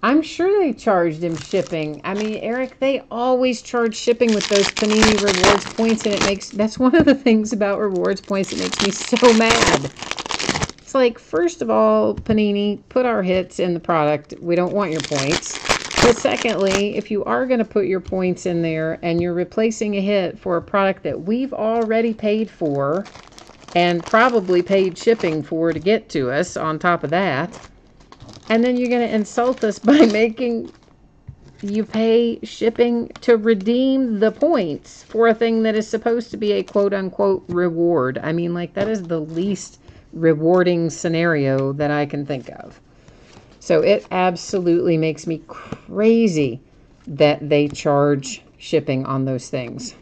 I'm sure they charged him shipping. I mean, Eric, they always charge shipping with those Panini Rewards points, and that's one of the things about Rewards points that makes me so mad. It's like, first of all, Panini, put our hits in the product. We don't want your points. But secondly, if you are going to put your points in there and you're replacing a hit for a product that we've already paid for and probably paid shipping for to get to us on top of that, and then you're going to insult us by making you pay shipping to redeem the points for a thing that is supposed to be a quote-unquote reward. I mean, like, that is the least rewarding scenario that I can think of. So it absolutely makes me crazy that they charge shipping on those things.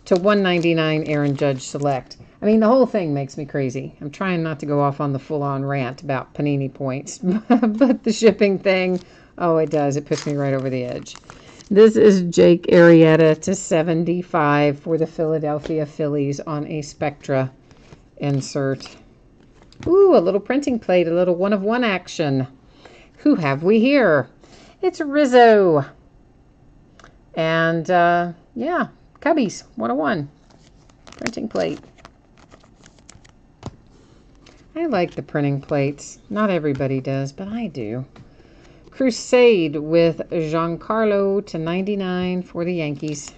To 199 Aaron Judge Select. I mean, the whole thing makes me crazy. I'm trying not to go off on the full-on rant about Panini points, but the shipping thing, oh, it does. It puts me right over the edge. This is Jake Arrieta to 75 for the Philadelphia Phillies on a Spectra insert. Ooh, a little printing plate, a little one-of-one action. Who have we here? It's Rizzo. And, yeah, Cubbies, 101. Printing plate. I like the printing plates. Not everybody does, but I do. Crusade with Giancarlo to 99 for the Yankees.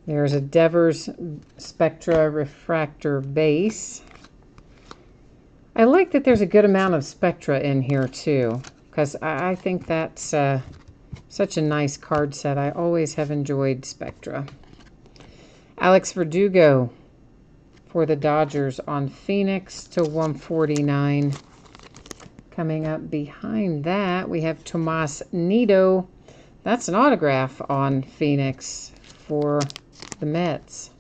There's a Devers Spectra Refractor base. I like that there's a good amount of Spectra in here too, because I think that's such a nice card set. I always have enjoyed Spectra. Alex Verdugo for the Dodgers on Phoenix to 149. Coming up behind that, we have Tomas Nido. That's an autograph on Phoenix for the Mets.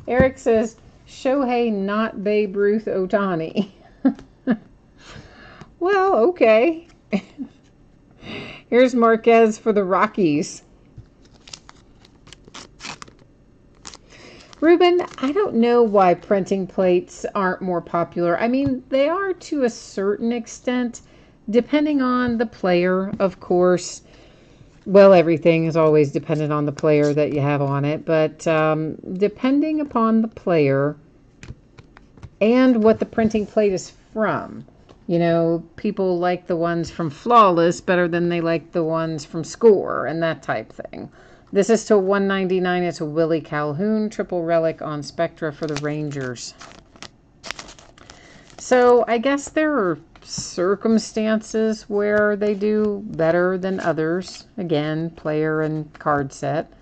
Eric says, Shohei, not Babe Ruth Ohtani. Well, okay. Here's Marquez for the Rockies. Ruben, I don't know why printing plates aren't more popular. I mean, they are to a certain extent, depending on the player, of course. Well, everything is always dependent on the player that you have on it, but depending upon the player and what the printing plate is from. You know, people like the ones from Flawless better than they like the ones from Score and that type thing. This is to 199. It's a Willie Calhoun triple relic on Spectra for the Rangers. So I guess there are circumstances where they do better than others. Again, player and card set.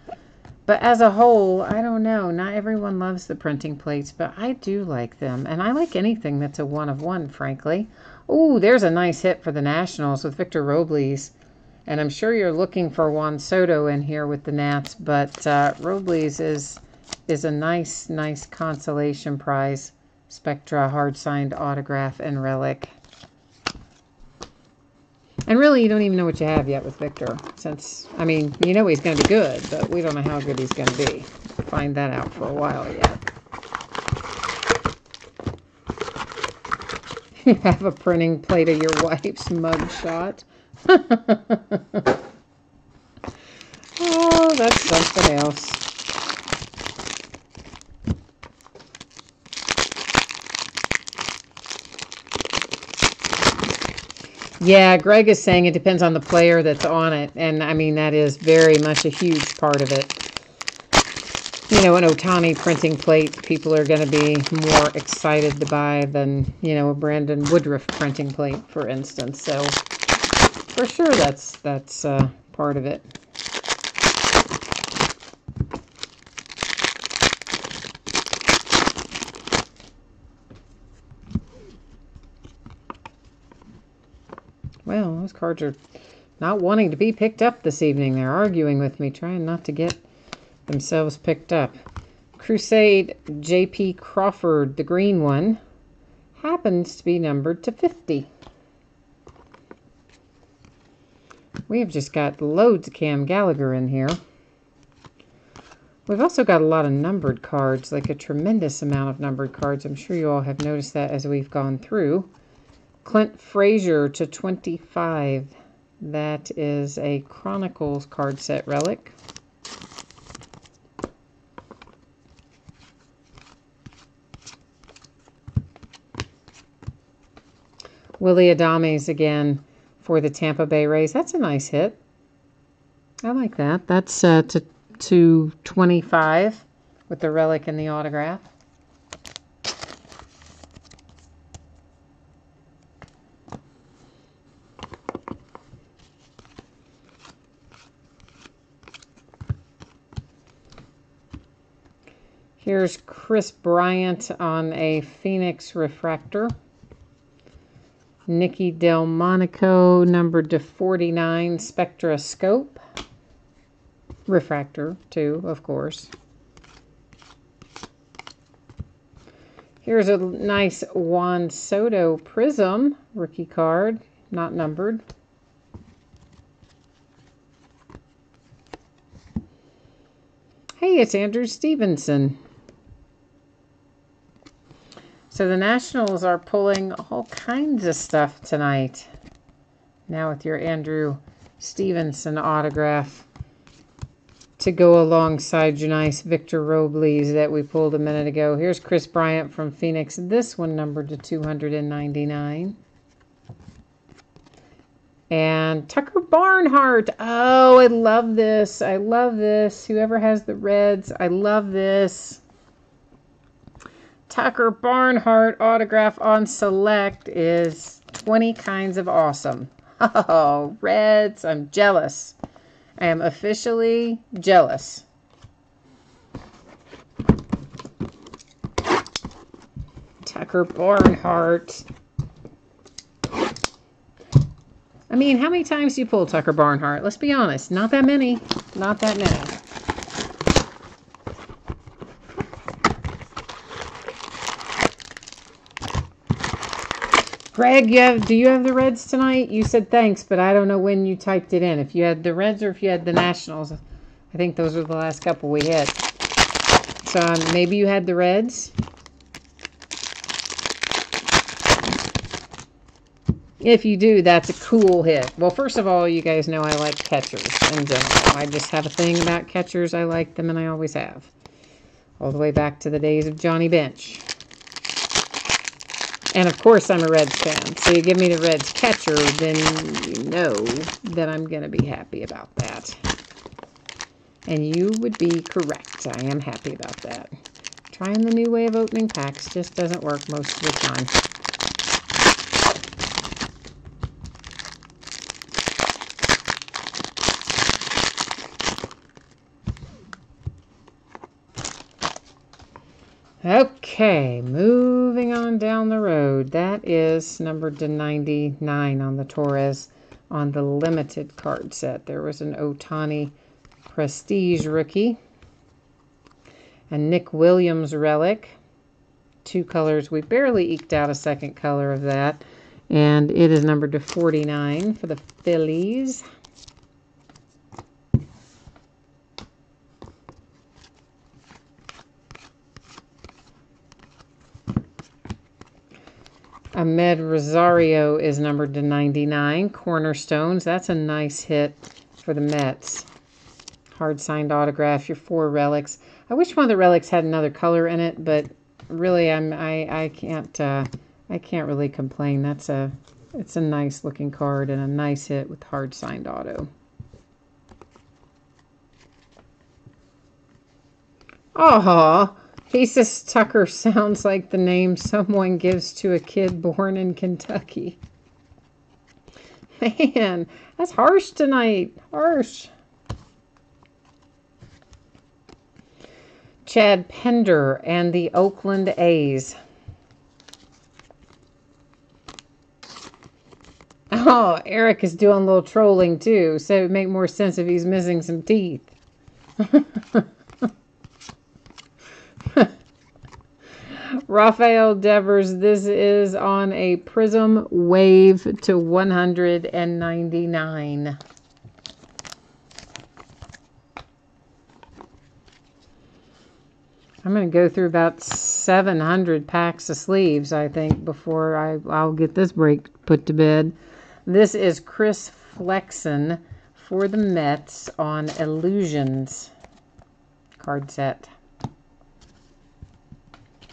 But as a whole, I don't know. Not everyone loves the printing plates, but I do like them. And I like anything that's a one of one, frankly. Ooh, there's a nice hit for the Nationals with Victor Robles. And I'm sure you're looking for Juan Soto in here with the Nats, but Robles is a nice consolation prize. Spectra, hard-signed autograph, and relic. And really, you don't even know what you have yet with Victor. Since, I mean, you know he's going to be good, but we don't know how good he's going to be. We'll find that out for a while yet. You have a printing plate of your wife's mugshot. Oh, that's something else. Yeah, Greg is saying it depends on the player that's on it. And, I mean, that is very much a huge part of it. You know, an Ohtani printing plate, people are going to be more excited to buy than, you know, a Brandon Woodruff printing plate, for instance. So, for sure, that's part of it. Well, those cards are not wanting to be picked up this evening. They're arguing with me, trying not to get themselves picked up. Crusade J.P. Crawford, the green one, happens to be numbered to 50. We have just got loads of Cam Gallagher in here. We've also got a lot of numbered cards, like a tremendous amount of numbered cards. I'm sure you all have noticed that as we've gone through. Clint Frazier to 25. That is a Chronicles card set relic. Willie Adames again for the Tampa Bay Rays. That's a nice hit. I like that. That's to 25 with the relic and the autograph. Here's Chris Bryant on a Phoenix refractor. Nicky Delmonico, numbered to 49, Spectra Scope. Refractor, too, of course. Here's a nice Juan Soto Prism rookie card, not numbered. Hey, it's Andrew Stevenson. So the Nationals are pulling all kinds of stuff tonight. Now with your Andrew Stevenson autograph to go alongside your nice Victor Robles that we pulled a minute ago. Here's Chris Bryant from Phoenix. This one numbered to 299. And Tucker Barnhart. Oh, I love this. I love this. Whoever has the Reds, I love this. Tucker Barnhart autograph on select is 20 kinds of awesome. Oh, Reds, I'm jealous. I am officially jealous. Tucker Barnhart. I mean, how many times do you pull Tucker Barnhart? Let's be honest. Not that many. Not that many. Greg, do you have the Reds tonight? You said thanks, but I don't know when you typed it in. If you had the Reds or if you had the Nationals. I think those were the last couple we hit. So maybe you had the Reds. If you do, that's a cool hit. Well, first of all, you guys know I like catchers in general. I just have a thing about catchers. I like them, and I always have. All the way back to the days of Johnny Bench. And, of course, I'm a Reds fan. So you give me the Reds catcher, then you know that I'm going to be happy about that. And you would be correct. I am happy about that. Trying the new way of opening packs just doesn't work most of the time. Okay, moving on down the road. That is numbered to 99 on the Torres on the limited card set. There was an Ohtani Prestige rookie. A Nick Williams relic. 2 colors. We barely eked out a second color of that. And it is numbered to 49 for the Phillies. Ahmed Rosario is numbered to 99. Cornerstones. That's a nice hit for the Mets. Hard signed autograph. Your 4 relics. I wish one of the relics had another color in it, but really, I can't really complain. It's a nice looking card and a nice hit with hard signed auto. Oh. He says Tucker sounds like the name someone gives to a kid born in Kentucky. Man, that's harsh tonight. Harsh. Chad Pender and the Oakland A's. Oh, Eric is doing a little trolling too, so it would make more sense if he's missing some teeth. Rafael Devers, this is on a Prism Wave to 199. I'm going to go through about 700 packs of sleeves, I think, before I'll get this break put to bed. This is Chris Flexen for the Mets on Illusions card set.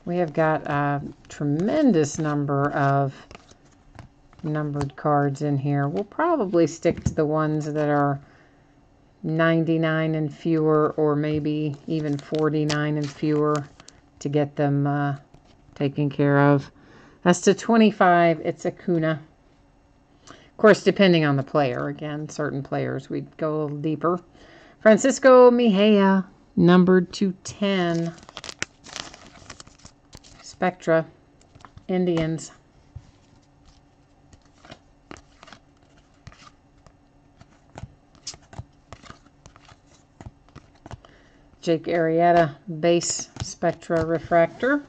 We have got a tremendous number of numbered cards in here. We'll probably stick to the ones that are 99 and fewer, or maybe even 49 and fewer to get them taken care of. That's to 25. It's Acuna. Of course, depending on the player. Again, certain players we'd go a little deeper. Francisco Mejia, numbered to 10. Spectra, Indians. Jake Arrieta, base Spectra refractor.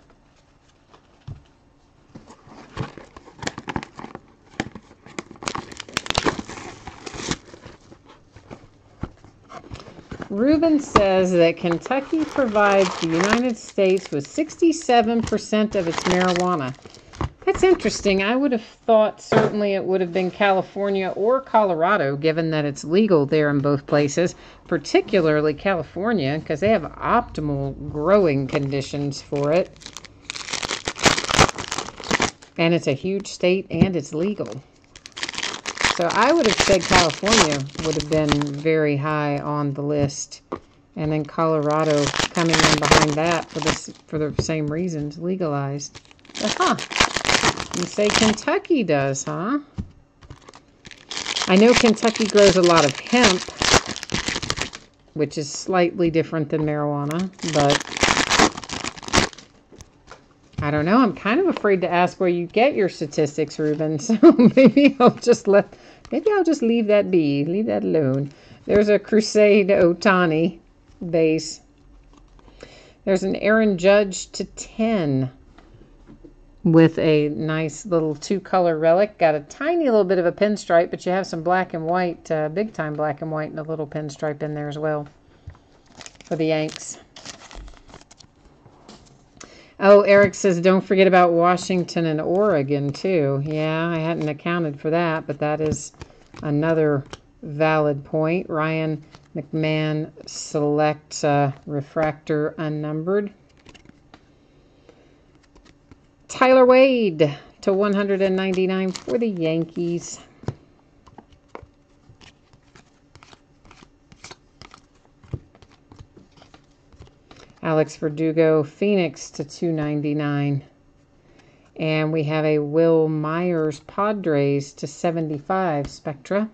Ruben says that Kentucky provides the United States with 67% of its marijuana. That's interesting. I would have thought certainly it would have been California or Colorado, given that it's legal there in both places, particularly California, because they have optimal growing conditions for it. And it's a huge state and it's legal. So I would have said California would have been very high on the list. And then Colorado coming in behind that for the same reasons, legalized. Huh. You say Kentucky does, huh? I know Kentucky grows a lot of hemp, which is slightly different than marijuana, but I don't know. I'm kind of afraid to ask where you get your statistics, Ruben. So maybe I'll just leave that be. Leave that alone. There's a Crusade Otani base. There's an Aaron Judge to 10 with a nice little 2-color relic. Got a tiny little bit of a pinstripe, but you have some black and white, big time black and white, and a little pinstripe in there as well for the Yanks. Oh, Eric says, don't forget about Washington and Oregon, too. Yeah, I hadn't accounted for that, but that is another valid point. Ryan McMahon Select Refractor Unnumbered. Tyler Wade to 199 for the Yankees. Alex Verdugo, Phoenix to 299. And we have a Will Myers Padres to 75 Spectra.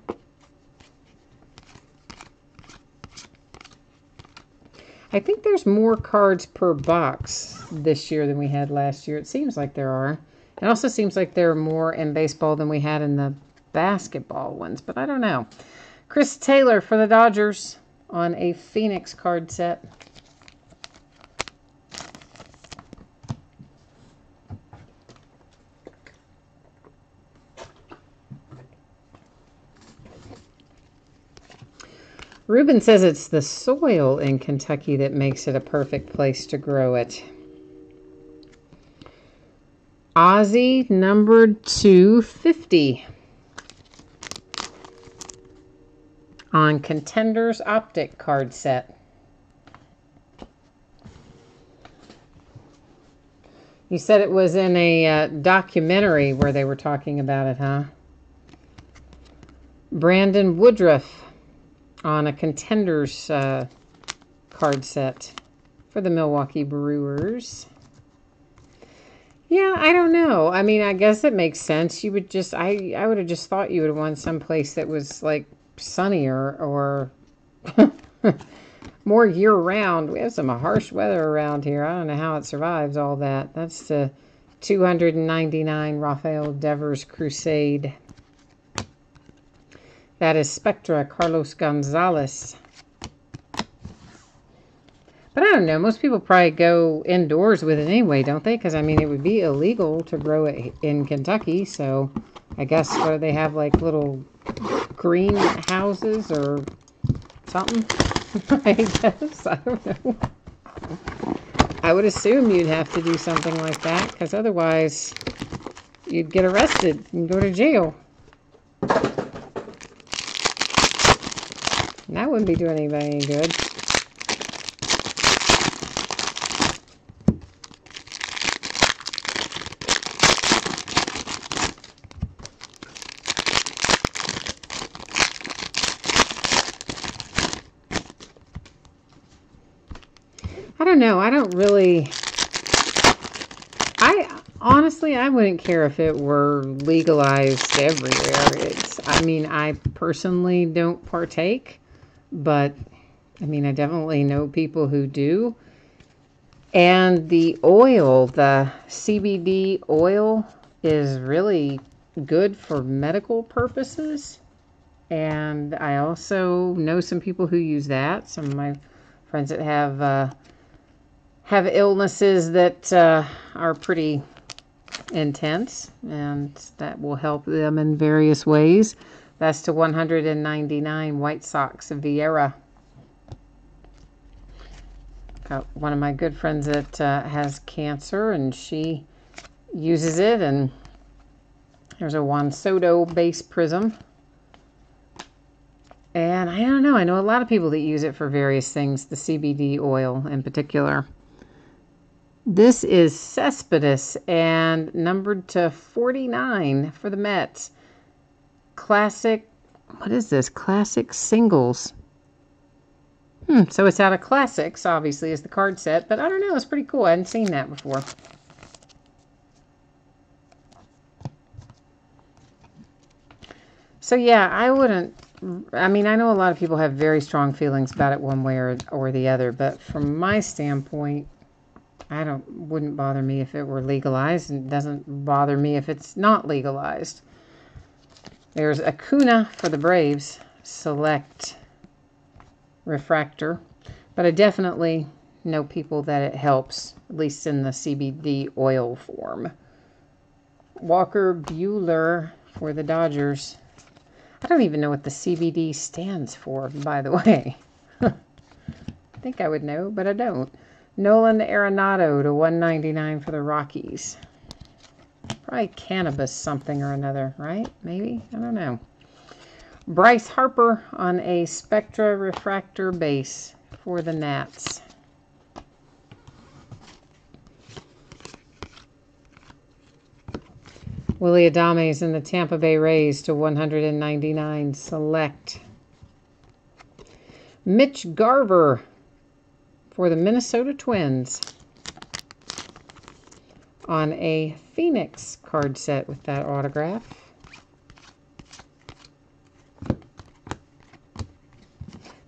I think there's more cards per box this year than we had last year. It seems like there are. It also seems like there are more in baseball than we had in the basketball ones, but I don't know. Chris Taylor for the Dodgers on a Phoenix card set. Ruben says it's the soil in Kentucky that makes it a perfect place to grow it. Ozzy, numbered 250. On Contenders Optic card set. You said it was in a documentary where they were talking about it, huh? Brandon Woodruff on a Contenders card set for the Milwaukee Brewers. Yeah, I don't know. I mean, I guess it makes sense. You would just, I would have just thought you would have won someplace that was like sunnier or more year-round. We have some harsh weather around here. I don't know how it survives all that. That's the 299 Rafael Devers Crusade. That is Spectra, Carlos Gonzalez. But I don't know. Most people probably go indoors with it anyway, don't they? Because, I mean, it would be illegal to grow it in Kentucky. So, I guess, what do they have, like little greenhouses or something? I guess. I don't know. I would assume you'd have to do something like that. Because otherwise, you'd get arrested and go to jail. And that wouldn't be doing anybody any good. I don't know. I don't really... Honestly, I wouldn't care if it were legalized everywhere. I mean, I personally don't partake. But, I mean, I definitely know people who do. And the oil, the CBD oil, is really good for medical purposes. And I also know some people who use that. Some of my friends that have illnesses that are pretty intense. And that will help them in various ways. That's to 199 White Sox Vieira. Got one of my good friends that has cancer, and she uses it, and There's a Juan Soto base prism. And I don't know. I know a lot of people that use it for various things, the CBD oil in particular. This is Cespedes and numbered to 49 for the Mets. Classic, what is this? Classic singles. So it's out of classics, obviously, is the card set. But I don't know. It's pretty cool. I hadn't seen that before. So yeah, I wouldn't, I mean, I know a lot of people have very strong feelings about it one way or the other, but from my standpoint, wouldn't bother me if it were legalized, and it doesn't bother me if it's not legalized. There's Acuna for the Braves, select refractor, but I definitely know people that it helps, at least in the CBD oil form. Walker Buehler for the Dodgers. I don't even know what the CBD stands for, by the way. I think I would know, but I don't. Nolan Arenado to 199 for the Rockies. Probably cannabis something or another, right? Maybe? I don't know. Bryce Harper on a Spectra refractor base for the Nats. Willie Adames in the Tampa Bay Rays to 199 select. Mitch Garver for the Minnesota Twins on a Phoenix card set with that autograph.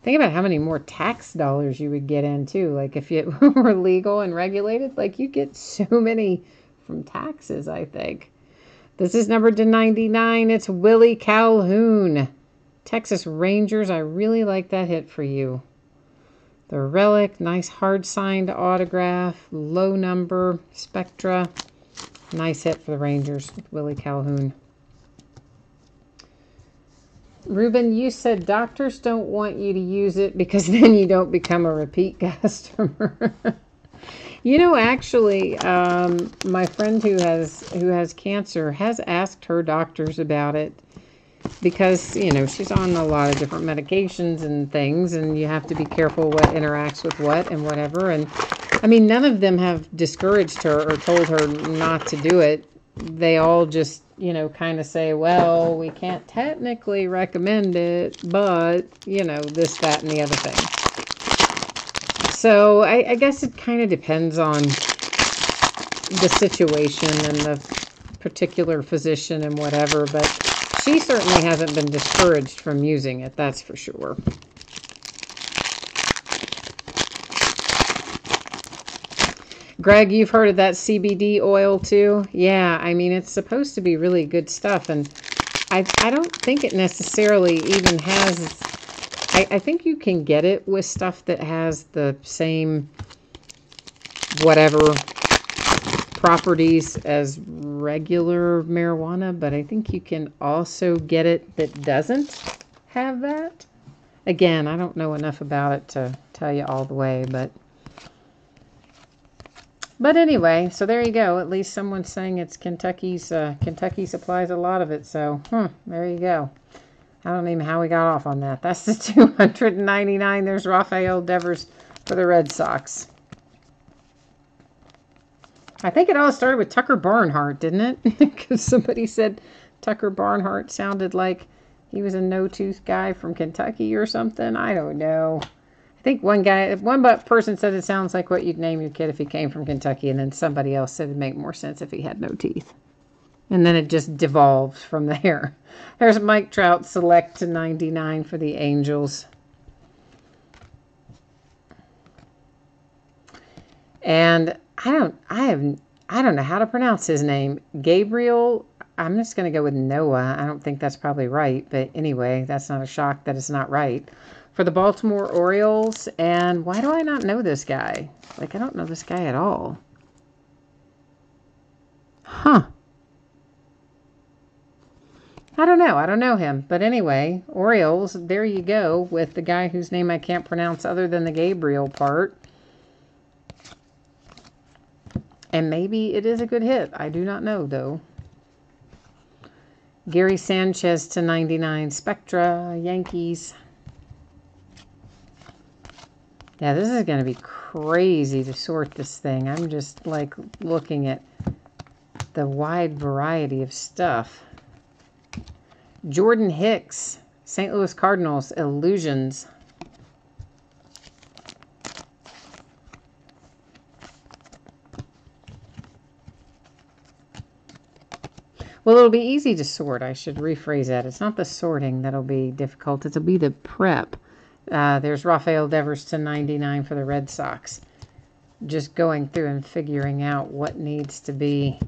Think about how many more tax dollars you would get in too. Like if it were legal and regulated, like you get so many from taxes, I think. This is numbered to 99. It's Willie Calhoun. Texas Rangers. I really like that hit for you. The relic, nice hard-signed autograph, low number, Spectra. Nice hit for the Rangers with Willie Calhoun. Ruben, you said doctors don't want you to use it because then you don't become a repeat customer. You know, actually, my friend who has cancer has asked her doctors about it. Because, you know, she's on a lot of different medications and things, and you have to be careful what interacts with what and whatever. And, I mean, none of them have discouraged her or told her not to do it. They all just, you know, kind of say, well, we can't technically recommend it, but, you know, this, that, and the other thing. So, I guess it kind of depends on the situation and the particular physician and whatever, but she certainly hasn't been discouraged from using it, that's for sure. Greg, you've heard of that CBD oil too? Yeah, I mean, it's supposed to be really good stuff, and I don't think it necessarily even has... I think you can get it with stuff that has the same whatever properties as regular marijuana, but I think you can also get it that doesn't have that. Again, I don't know enough about it to tell you all the way, but anyway, so there you go. At least someone's saying it's Kentucky supplies a lot of it, so there you go. I don't even know how we got off on that. That's the 299. There's Rafael Devers for the Red Sox. I think it all started with Tucker Barnhart, didn't it? Because somebody said Tucker Barnhart sounded like he was a no-tooth guy from Kentucky or something. I don't know. I think one person said it sounds like what you'd name your kid if he came from Kentucky, and then somebody else said it'd make more sense if he had no teeth. And then it just devolved from there. There's Mike Trout, select to 99 for the Angels. And I don't know how to pronounce his name. Gabriel, I'm just going to go with Noah. I don't think that's probably right. But anyway, that's not a shock that it's not right. For the Baltimore Orioles. And why do I not know this guy? Like, I don't know this guy at all. Huh. I don't know. I don't know him. But anyway, Orioles, there you go with the guy whose name I can't pronounce other than the Gabriel part. And maybe it is a good hit. I do not know, though. Gary Sanchez to 99. Spectra, Yankees. Yeah, this is going to be crazy to sort this thing. I'm just like looking at the wide variety of stuff. Jordan Hicks, St. Louis Cardinals, Illusions. Well, it'll be easy to sort. I should rephrase that. It's not the sorting that'll be difficult. It'll be the prep. There's Rafael Devers to 99 for the Red Sox. Just going through and figuring out what needs to be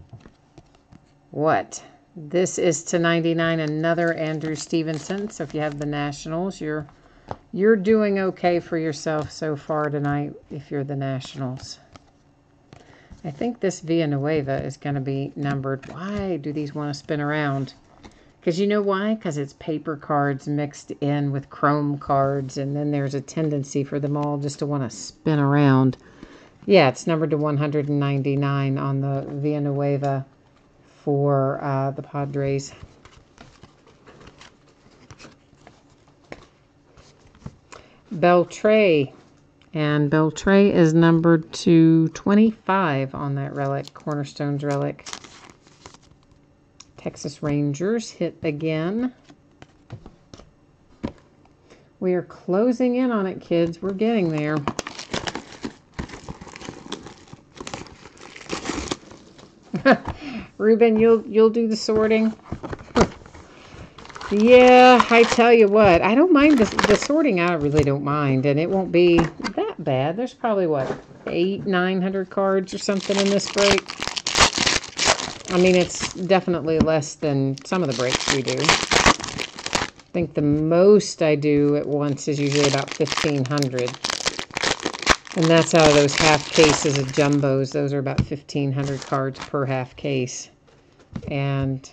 what. This is to 99, another Andrew Stevenson. So if you have the Nationals, you're doing okay for yourself so far tonight if you're the Nationals. I think this Villanueva is going to be numbered. Why do these want to spin around? Because you know why? Because it's paper cards mixed in with chrome cards, and then there's a tendency for them all just to want to spin around. Yeah, it's numbered to 199 on the Villanueva for the Padres. Beltre. And Beltre is numbered to 25 on that relic, Cornerstones relic. Texas Rangers hit again. We are closing in on it, kids. We're getting there. Ruben, you'll do the sorting. Yeah, I tell you what, I don't mind the sorting. I really don't mind, and it won't be that bad. There's probably, what, 800-900 cards or something in this break. I mean, it's definitely less than some of the breaks we do. I think the most I do at once is usually about 1,500. And that's out of those half cases of jumbos. Those are about 1,500 cards per half case. And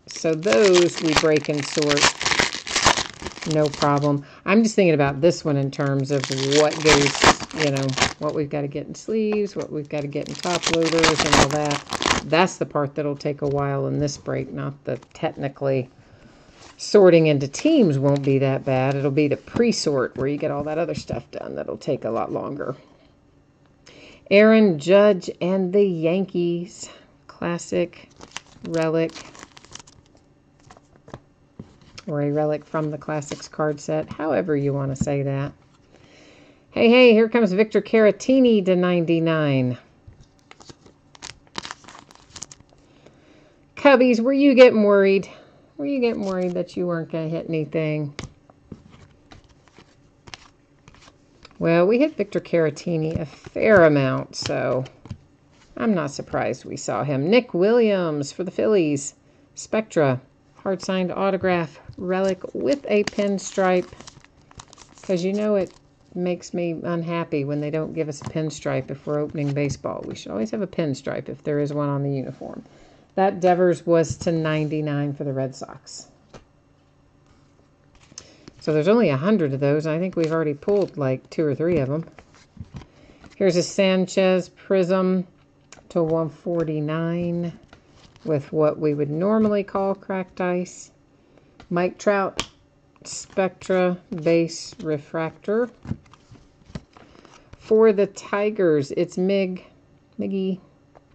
so those we break and sort, no problem. I'm just thinking about this one in terms of what goes, you know, what we've got to get in sleeves, what we've got to get in top loaders and all that. That's the part that'll take a while in this break, not the technically sorting into teams won't be that bad. It'll be the pre-sort where you get all that other stuff done that'll take a lot longer. Aaron Judge and the Yankees. Classic relic. Or a relic from the Classics card set, however you want to say that. Hey, here comes Victor Caratini to 99. Cubbies, were you getting worried? Were you getting worried that you weren't going to hit anything? Well, we hit Victor Caratini a fair amount, so I'm not surprised we saw him. Nick Williams for the Phillies. Spectra. Hard-signed autograph relic with a pinstripe. Because you know it makes me unhappy when they don't give us a pinstripe if we're opening baseball. We should always have a pinstripe if there is one on the uniform. That Devers was to 99 for the Red Sox. So there's only 100 of those. I think we've already pulled like 2 or 3 of them. Here's a Sanchez Prism to 149. With what we would normally call cracked ice. Mike Trout, Spectra Base Refractor. For the Tigers, it's Miggy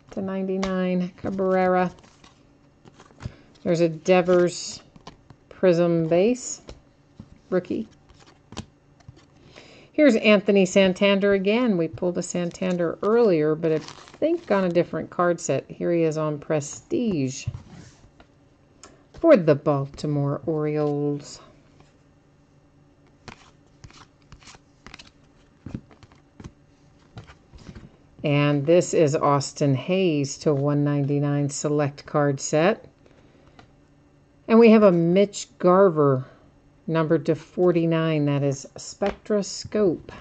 to 99, Cabrera. There's a Devers Prism Base, rookie. Here's Anthony Santander again. We pulled a Santander earlier, but I think on a different card set. Here he is on Prestige for the Baltimore Orioles. And this is Austin Hayes to 199 select card set. And we have a Mitch Garver numbered to 49. That is Spectroscope.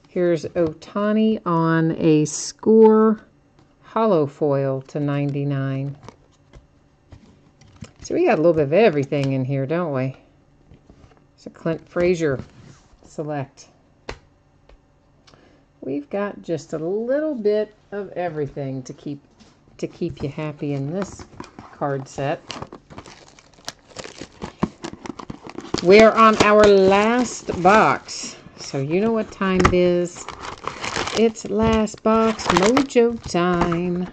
Here's Ohtani on a Score hollow foil to 99. So we got a little bit of everything in here, don't we? It's a Clint Frazier select. We've got just a little bit of everything to keep to keep you happy in this card set. We're on our last box. So you know what time it is. It's last box mojo time.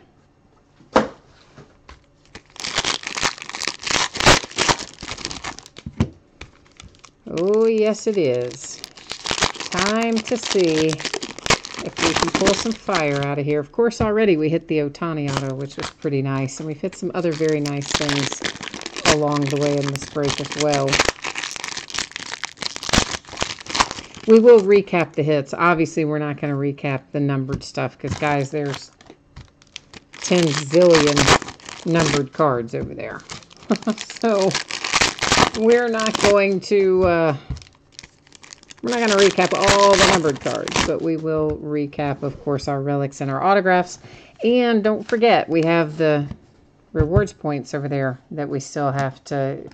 Oh, yes, it is. Time to see if we can pull some fire out of here. Of course, already we hit the Ohtani auto, which was pretty nice. And we've hit some other very nice things along the way in this break as well. We will recap the hits. Obviously, we're not going to recap the numbered stuff because, guys, there's 10 zillion numbered cards over there. So we're not going to recap all the numbered cards, but we will recap, of course, our relics and our autographs. And don't forget, we have the rewards points over there that we still have to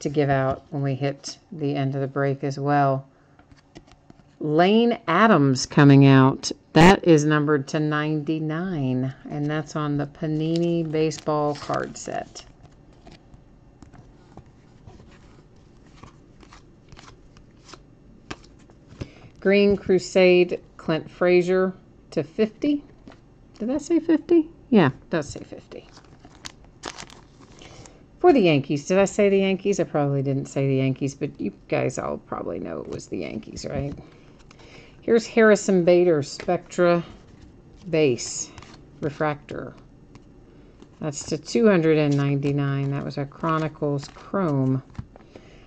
give out when we hit the end of the break as well. Lane Adams coming out. That is numbered to 99, and that's on the Panini Baseball card set. Green Crusade Clint Frazier to 50. Did that say 50? Yeah, it does say 50. For the Yankees. Did I say the Yankees? I probably didn't say the Yankees, but you guys all probably know it was the Yankees, right? Here's Harrison Bader Spectra Base Refractor. That's to 299. That was a Chronicles Chrome.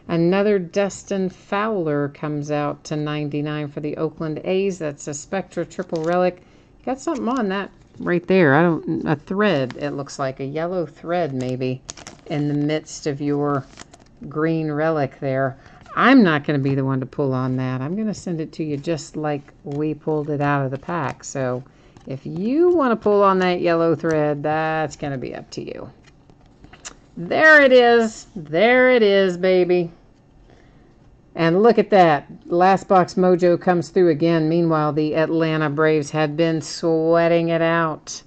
Another Dustin Fowler comes out to 99 for the Oakland A's. That's a Spectra Triple Relic. Got something on that right there. A thread, it looks like. A yellow thread, maybe, in the midst of your green relic there. I'm not going to be the one to pull on that. I'm going to send it to you just like we pulled it out of the pack. So if you want to pull on that yellow thread, that's going to be up to you. There it is. There it is, baby. And look at that. Last box mojo comes through again. Meanwhile, the Atlanta Braves had been sweating it out.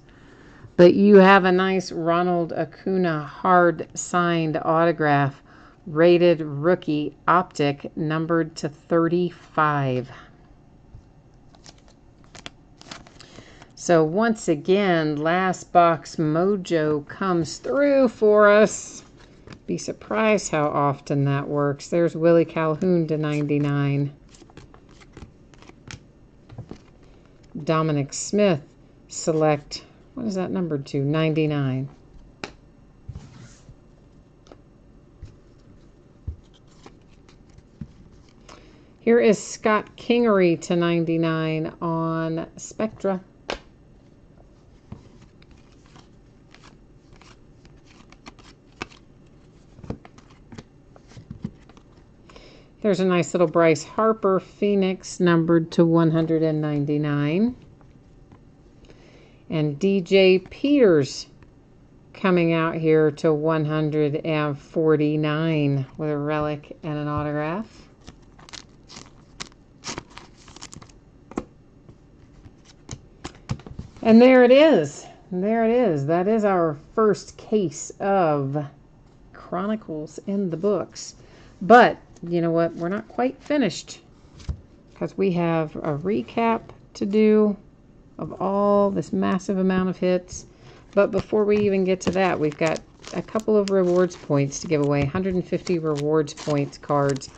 But you have a nice Ronald Acuna hard signed autograph. Rated rookie optic, numbered to 35. So once again, last box mojo comes through for us. Be surprised how often that works. There's Willie Calhoun to 99. Dominic Smith, select, what is that numbered to? 99. Here is Scott Kingery to 99 on Spectra. There's a nice little Bryce Harper Phoenix numbered to 199. And DJ Peters coming out here to 149 with a relic and an autograph. And there it is. There it is. That is our first case of Chronicles in the books. But, you know what? We're not quite finished because we have a recap to do of all this massive amount of hits. But before we even get to that, we've got a couple of rewards points to give away. 150 rewards points cards.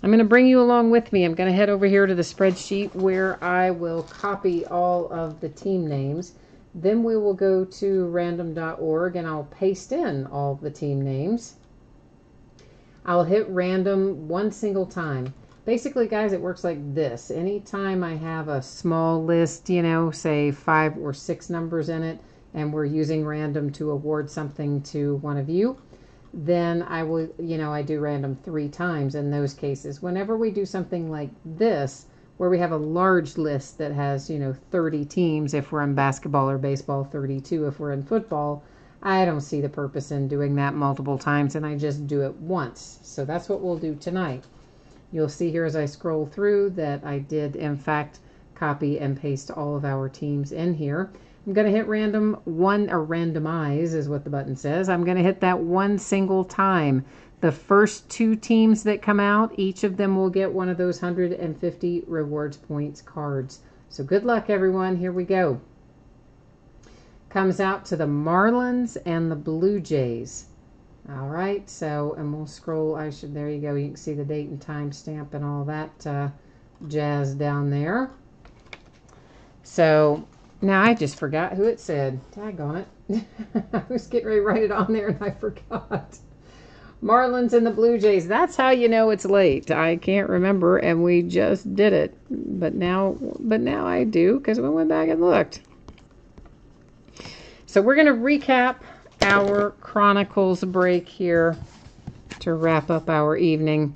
I'm going to bring you along with me. I'm going to head over here to the spreadsheet where I will copy all of the team names. Then we will go to random.org and I'll paste in all the team names. I'll hit random one single time. Basically, guys, it works like this. Anytime I have a small list, you know, say 5 or 6 numbers in it, and we're using random to award something to one of you, then I will, you know, I do random 3 times in those cases. Whenever we do something like this, where we have a large list that has, you know, 30 teams, if we're in basketball or baseball, 32 if we're in football, I don't see the purpose in doing that multiple times, and I just do it once. So that's what we'll do tonight. You'll see here as I scroll through that I did, in fact, copy and paste all of our teams in here. I'm going to hit random one, or randomize is what the button says. I'm going to hit that one single time. The first 2 teams that come out, each of them will get one of those 150 rewards points cards. So good luck, everyone. Here we go. Comes out to the Marlins and the Blue Jays. All right, so, and we'll scroll. There you go. You can see the date and time stamp and all that jazz down there. So now I just forgot who it said. Tag on it. I was getting ready to write it on there and I forgot. Marlins and the Blue Jays. That's how you know it's late. I can't remember, and we just did it. But now I do, because we went back and looked. So we're going to recap our Chronicles break here to wrap up our evening.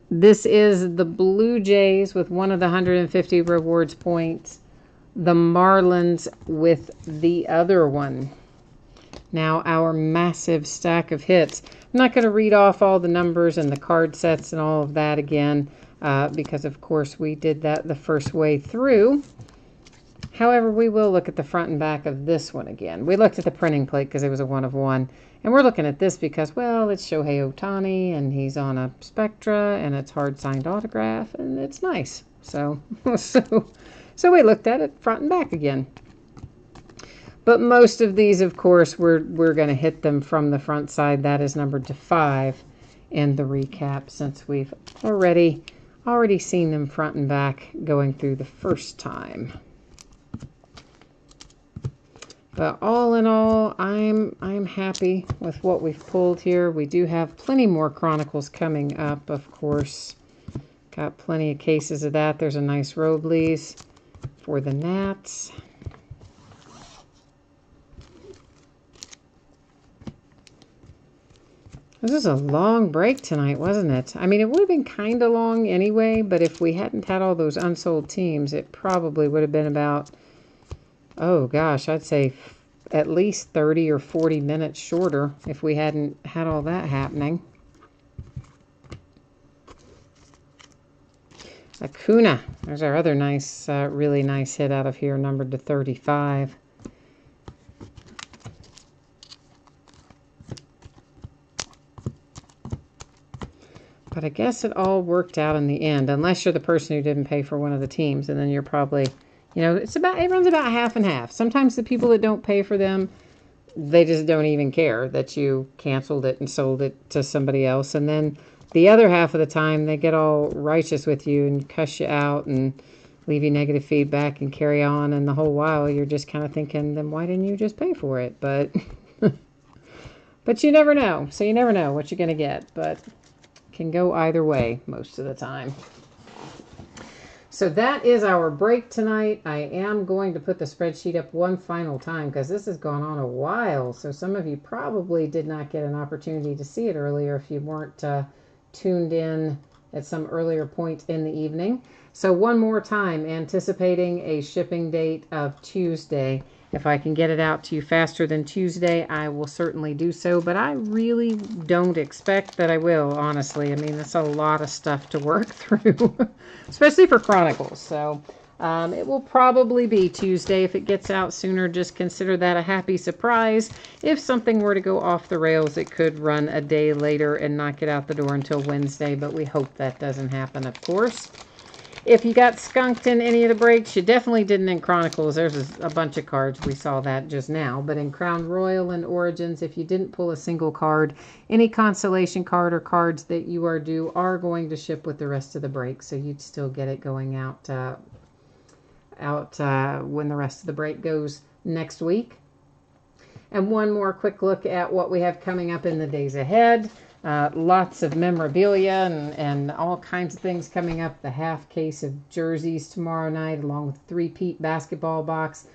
This is the Blue Jays with one of the 150 rewards points. The Marlins with the other one. Now our massive stack of hits. I'm not going to read off all the numbers and the card sets and all of that again because, of course, we did that the first way through. However, we will look at the front and back of this one again. We looked at the printing plate because it was a 1 of 1. And we're looking at this because, well, it's Shohei Ohtani, and he's on a Spectra, and it's hard-signed autograph, and it's nice. So we looked at it front and back again. But most of these, of course, we're going to hit them from the front side. That is numbered to 5 in the recap, since we've already seen them front and back going through the first time. But all in all, I'm happy with what we've pulled here. We do have plenty more Chronicles coming up, of course. Got plenty of cases of that. There's a nice Robles for the Nats. This is a long break tonight, wasn't it? I mean, it would have been kind of long anyway, but if we hadn't had all those unsold teams, it probably would have been about, oh gosh, I'd say at least 30 or 40 minutes shorter if we hadn't had all that happening. Acuna, there's our other nice, really nice hit out of here, numbered to 35. But I guess it all worked out in the end, unless you're the person who didn't pay for one of the teams, and then you're probably, you know, it runs about half and half. Sometimes the people that don't pay for them, they just don't even care that you canceled it and sold it to somebody else. And then the other half of the time, they get all righteous with you and cuss you out and leave you negative feedback and carry on. And the whole while, you're just kind of thinking, then why didn't you just pay for it? But, but you never know. So you never know what you're going to get. But can go either way most of the time. So that is our break tonight. I am going to put the spreadsheet up one final time because this has gone on a while. So some of you probably did not get an opportunity to see it earlier if you weren't tuned in at some earlier point in the evening. So one more time, anticipating a shipping date of Tuesday. If I can get it out to you faster than Tuesday, I will certainly do so. But I really don't expect that I will, honestly. I mean, that's a lot of stuff to work through, especially for Chronicles. So it will probably be Tuesday. If it gets out sooner, just consider that a happy surprise. If something were to go off the rails, it could run a day later and not get out the door until Wednesday. But we hope that doesn't happen, of course. If you got skunked in any of the breaks, you definitely didn't in Chronicles. There's a bunch of cards. We saw that just now. But in Crown Royal and Origins, if you didn't pull a single card, any consolation card or cards that you are due are going to ship with the rest of the break. So you'd still get it going out when the rest of the break goes next week. And one more quick look at what we have coming up in the days ahead. Lots of memorabilia and all kinds of things coming up. The half case of jerseys tomorrow night, along with three-peat basketball box.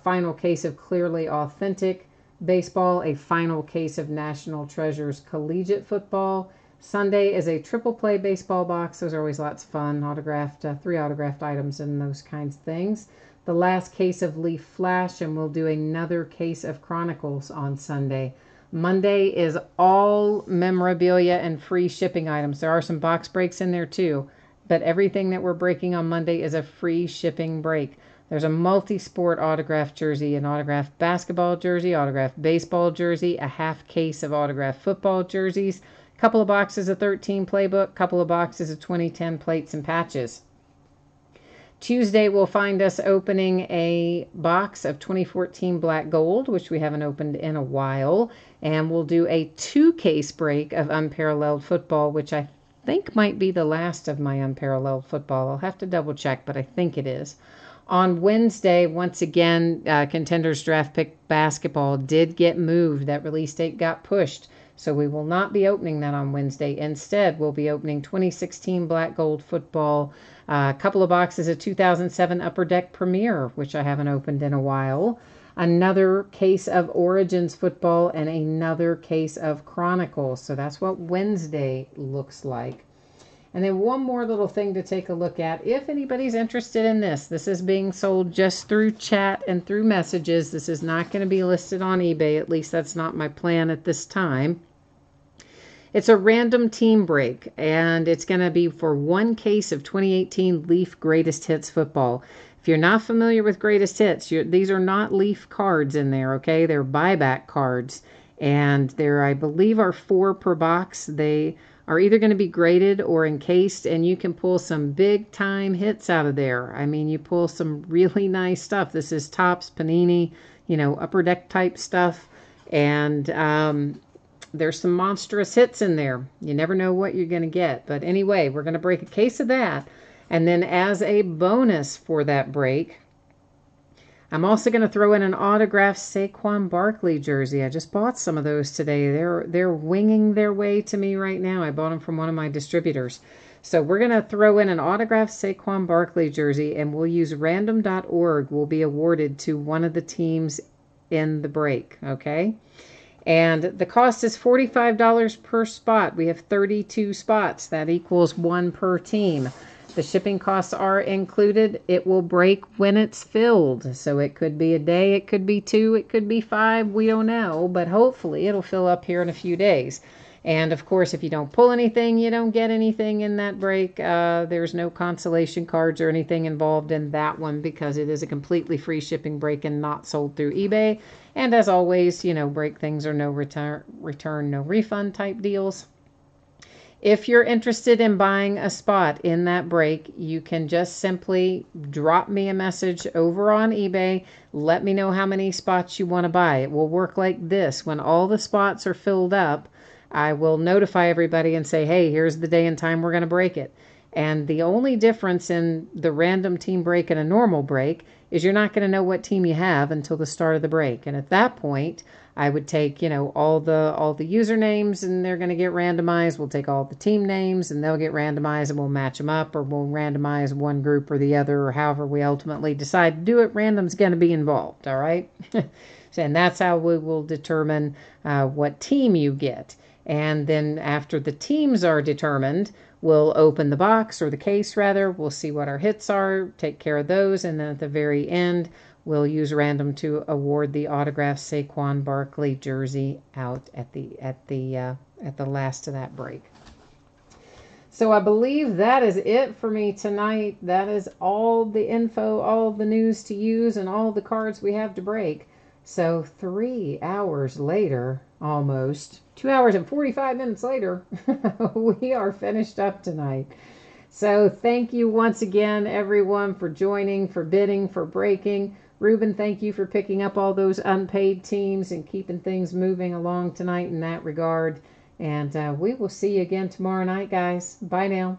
Final case of Clearly Authentic baseball. A final case of National Treasures collegiate football. Sunday is a triple play baseball box. Those are always lots of fun. Autographed, 3 autographed items and those kinds of things. The last case of Leaf Flash, and we'll do another case of Chronicles on Sunday. Monday is all memorabilia and free shipping items. There are some box breaks in there too, but everything that we're breaking on Monday is a free shipping break. There's a multi-sport autographed jersey, an autographed basketball jersey, autographed baseball jersey, a half case of autographed football jerseys, a couple of boxes of 13 playbook, couple of boxes of 2010 plates and patches. Tuesday will find us opening a box of 2014 Black Gold, which we haven't opened in a while. And we'll do a 2-case break of Unparalleled Football, which I think might be the last of my Unparalleled Football. I'll have to double check, but I think it is. On Wednesday, once again, Contenders Draft Pick Basketball did get moved. That release date got pushed. So we will not be opening that on Wednesday. Instead, we'll be opening 2016 Black Gold Football, a couple of boxes of 2007 Upper Deck Premier, which I haven't opened in a while, another case of Origins Football, and another case of Chronicles. So that's what Wednesday looks like. And then one more little thing to take a look at. If anybody's interested in this is being sold just through chat and through messages. This is not going to be listed on eBay. At least that's not my plan at this time. It's a random team break, and it's going to be for one case of 2018 Leaf Greatest Hits football. If you're not familiar with Greatest Hits, these are not Leaf cards in there, okay? They're buyback cards, and there, I believe, are 4 per box. They are either going to be graded or encased, and you can pull some big-time hits out of there. I mean, you pull some really nice stuff. This is Topps, Panini, Upper Deck type stuff, and there's some monstrous hits in there. You never know what you're going to get. But anyway, we're going to break a case of that. And then as a bonus for that break, I'm also going to throw in an autographed Saquon Barkley jersey. I just bought some of those today. They're winging their way to me right now. I bought them from one of my distributors. So we're going to throw in an autographed Saquon Barkley jersey, and we'll use random.org will be awarded to one of the teams in the break, okay? And the cost is $45 per spot. We have 32 spots. That equals 1 per team. The shipping costs are included. It will break when it's filled. So it could be a day, it could be 2, it could be 5. We don't know. But hopefully it'll fill up here in a few days. And of course, if you don't pull anything, you don't get anything in that break. There's no consolation cards or anything involved in that one because it is a completely free shipping break and not sold through eBay. And as always, break things are no return, no refund type deals. If you're interested in buying a spot in that break, you can just simply drop me a message over on eBay. Let me know how many spots you want to buy. It will work like this. When all the spots are filled up, I will notify everybody and say, hey, here's the day and time we're going to break it. And the only difference in the random team break and a normal break is you're not going to know what team you have until the start of the break. And at that point, I would take, all the usernames and they're going to get randomized. We'll take all the team names and they'll get randomized and we'll match them up, or we'll randomize one group or the other, or however we ultimately decide to do it. Random's going to be involved, all right? And that's how we will determine what team you get. And then after the teams are determined, we'll open the box, or the case rather. We'll see what our hits are, take care of those, and then at the very end, we'll use random to award the autographed Saquon Barkley jersey out at the last of that break. So I believe that is it for me tonight. That is all the info, all the news to use, and all the cards we have to break. So 3 hours later, almost 2 hours and 45 minutes later, we are finished up tonight. So thank you once again, everyone, for joining, for bidding, for breaking. Ruben, thank you for picking up all those unpaid teams and keeping things moving along tonight in that regard. And we will see you again tomorrow night, guys. Bye now.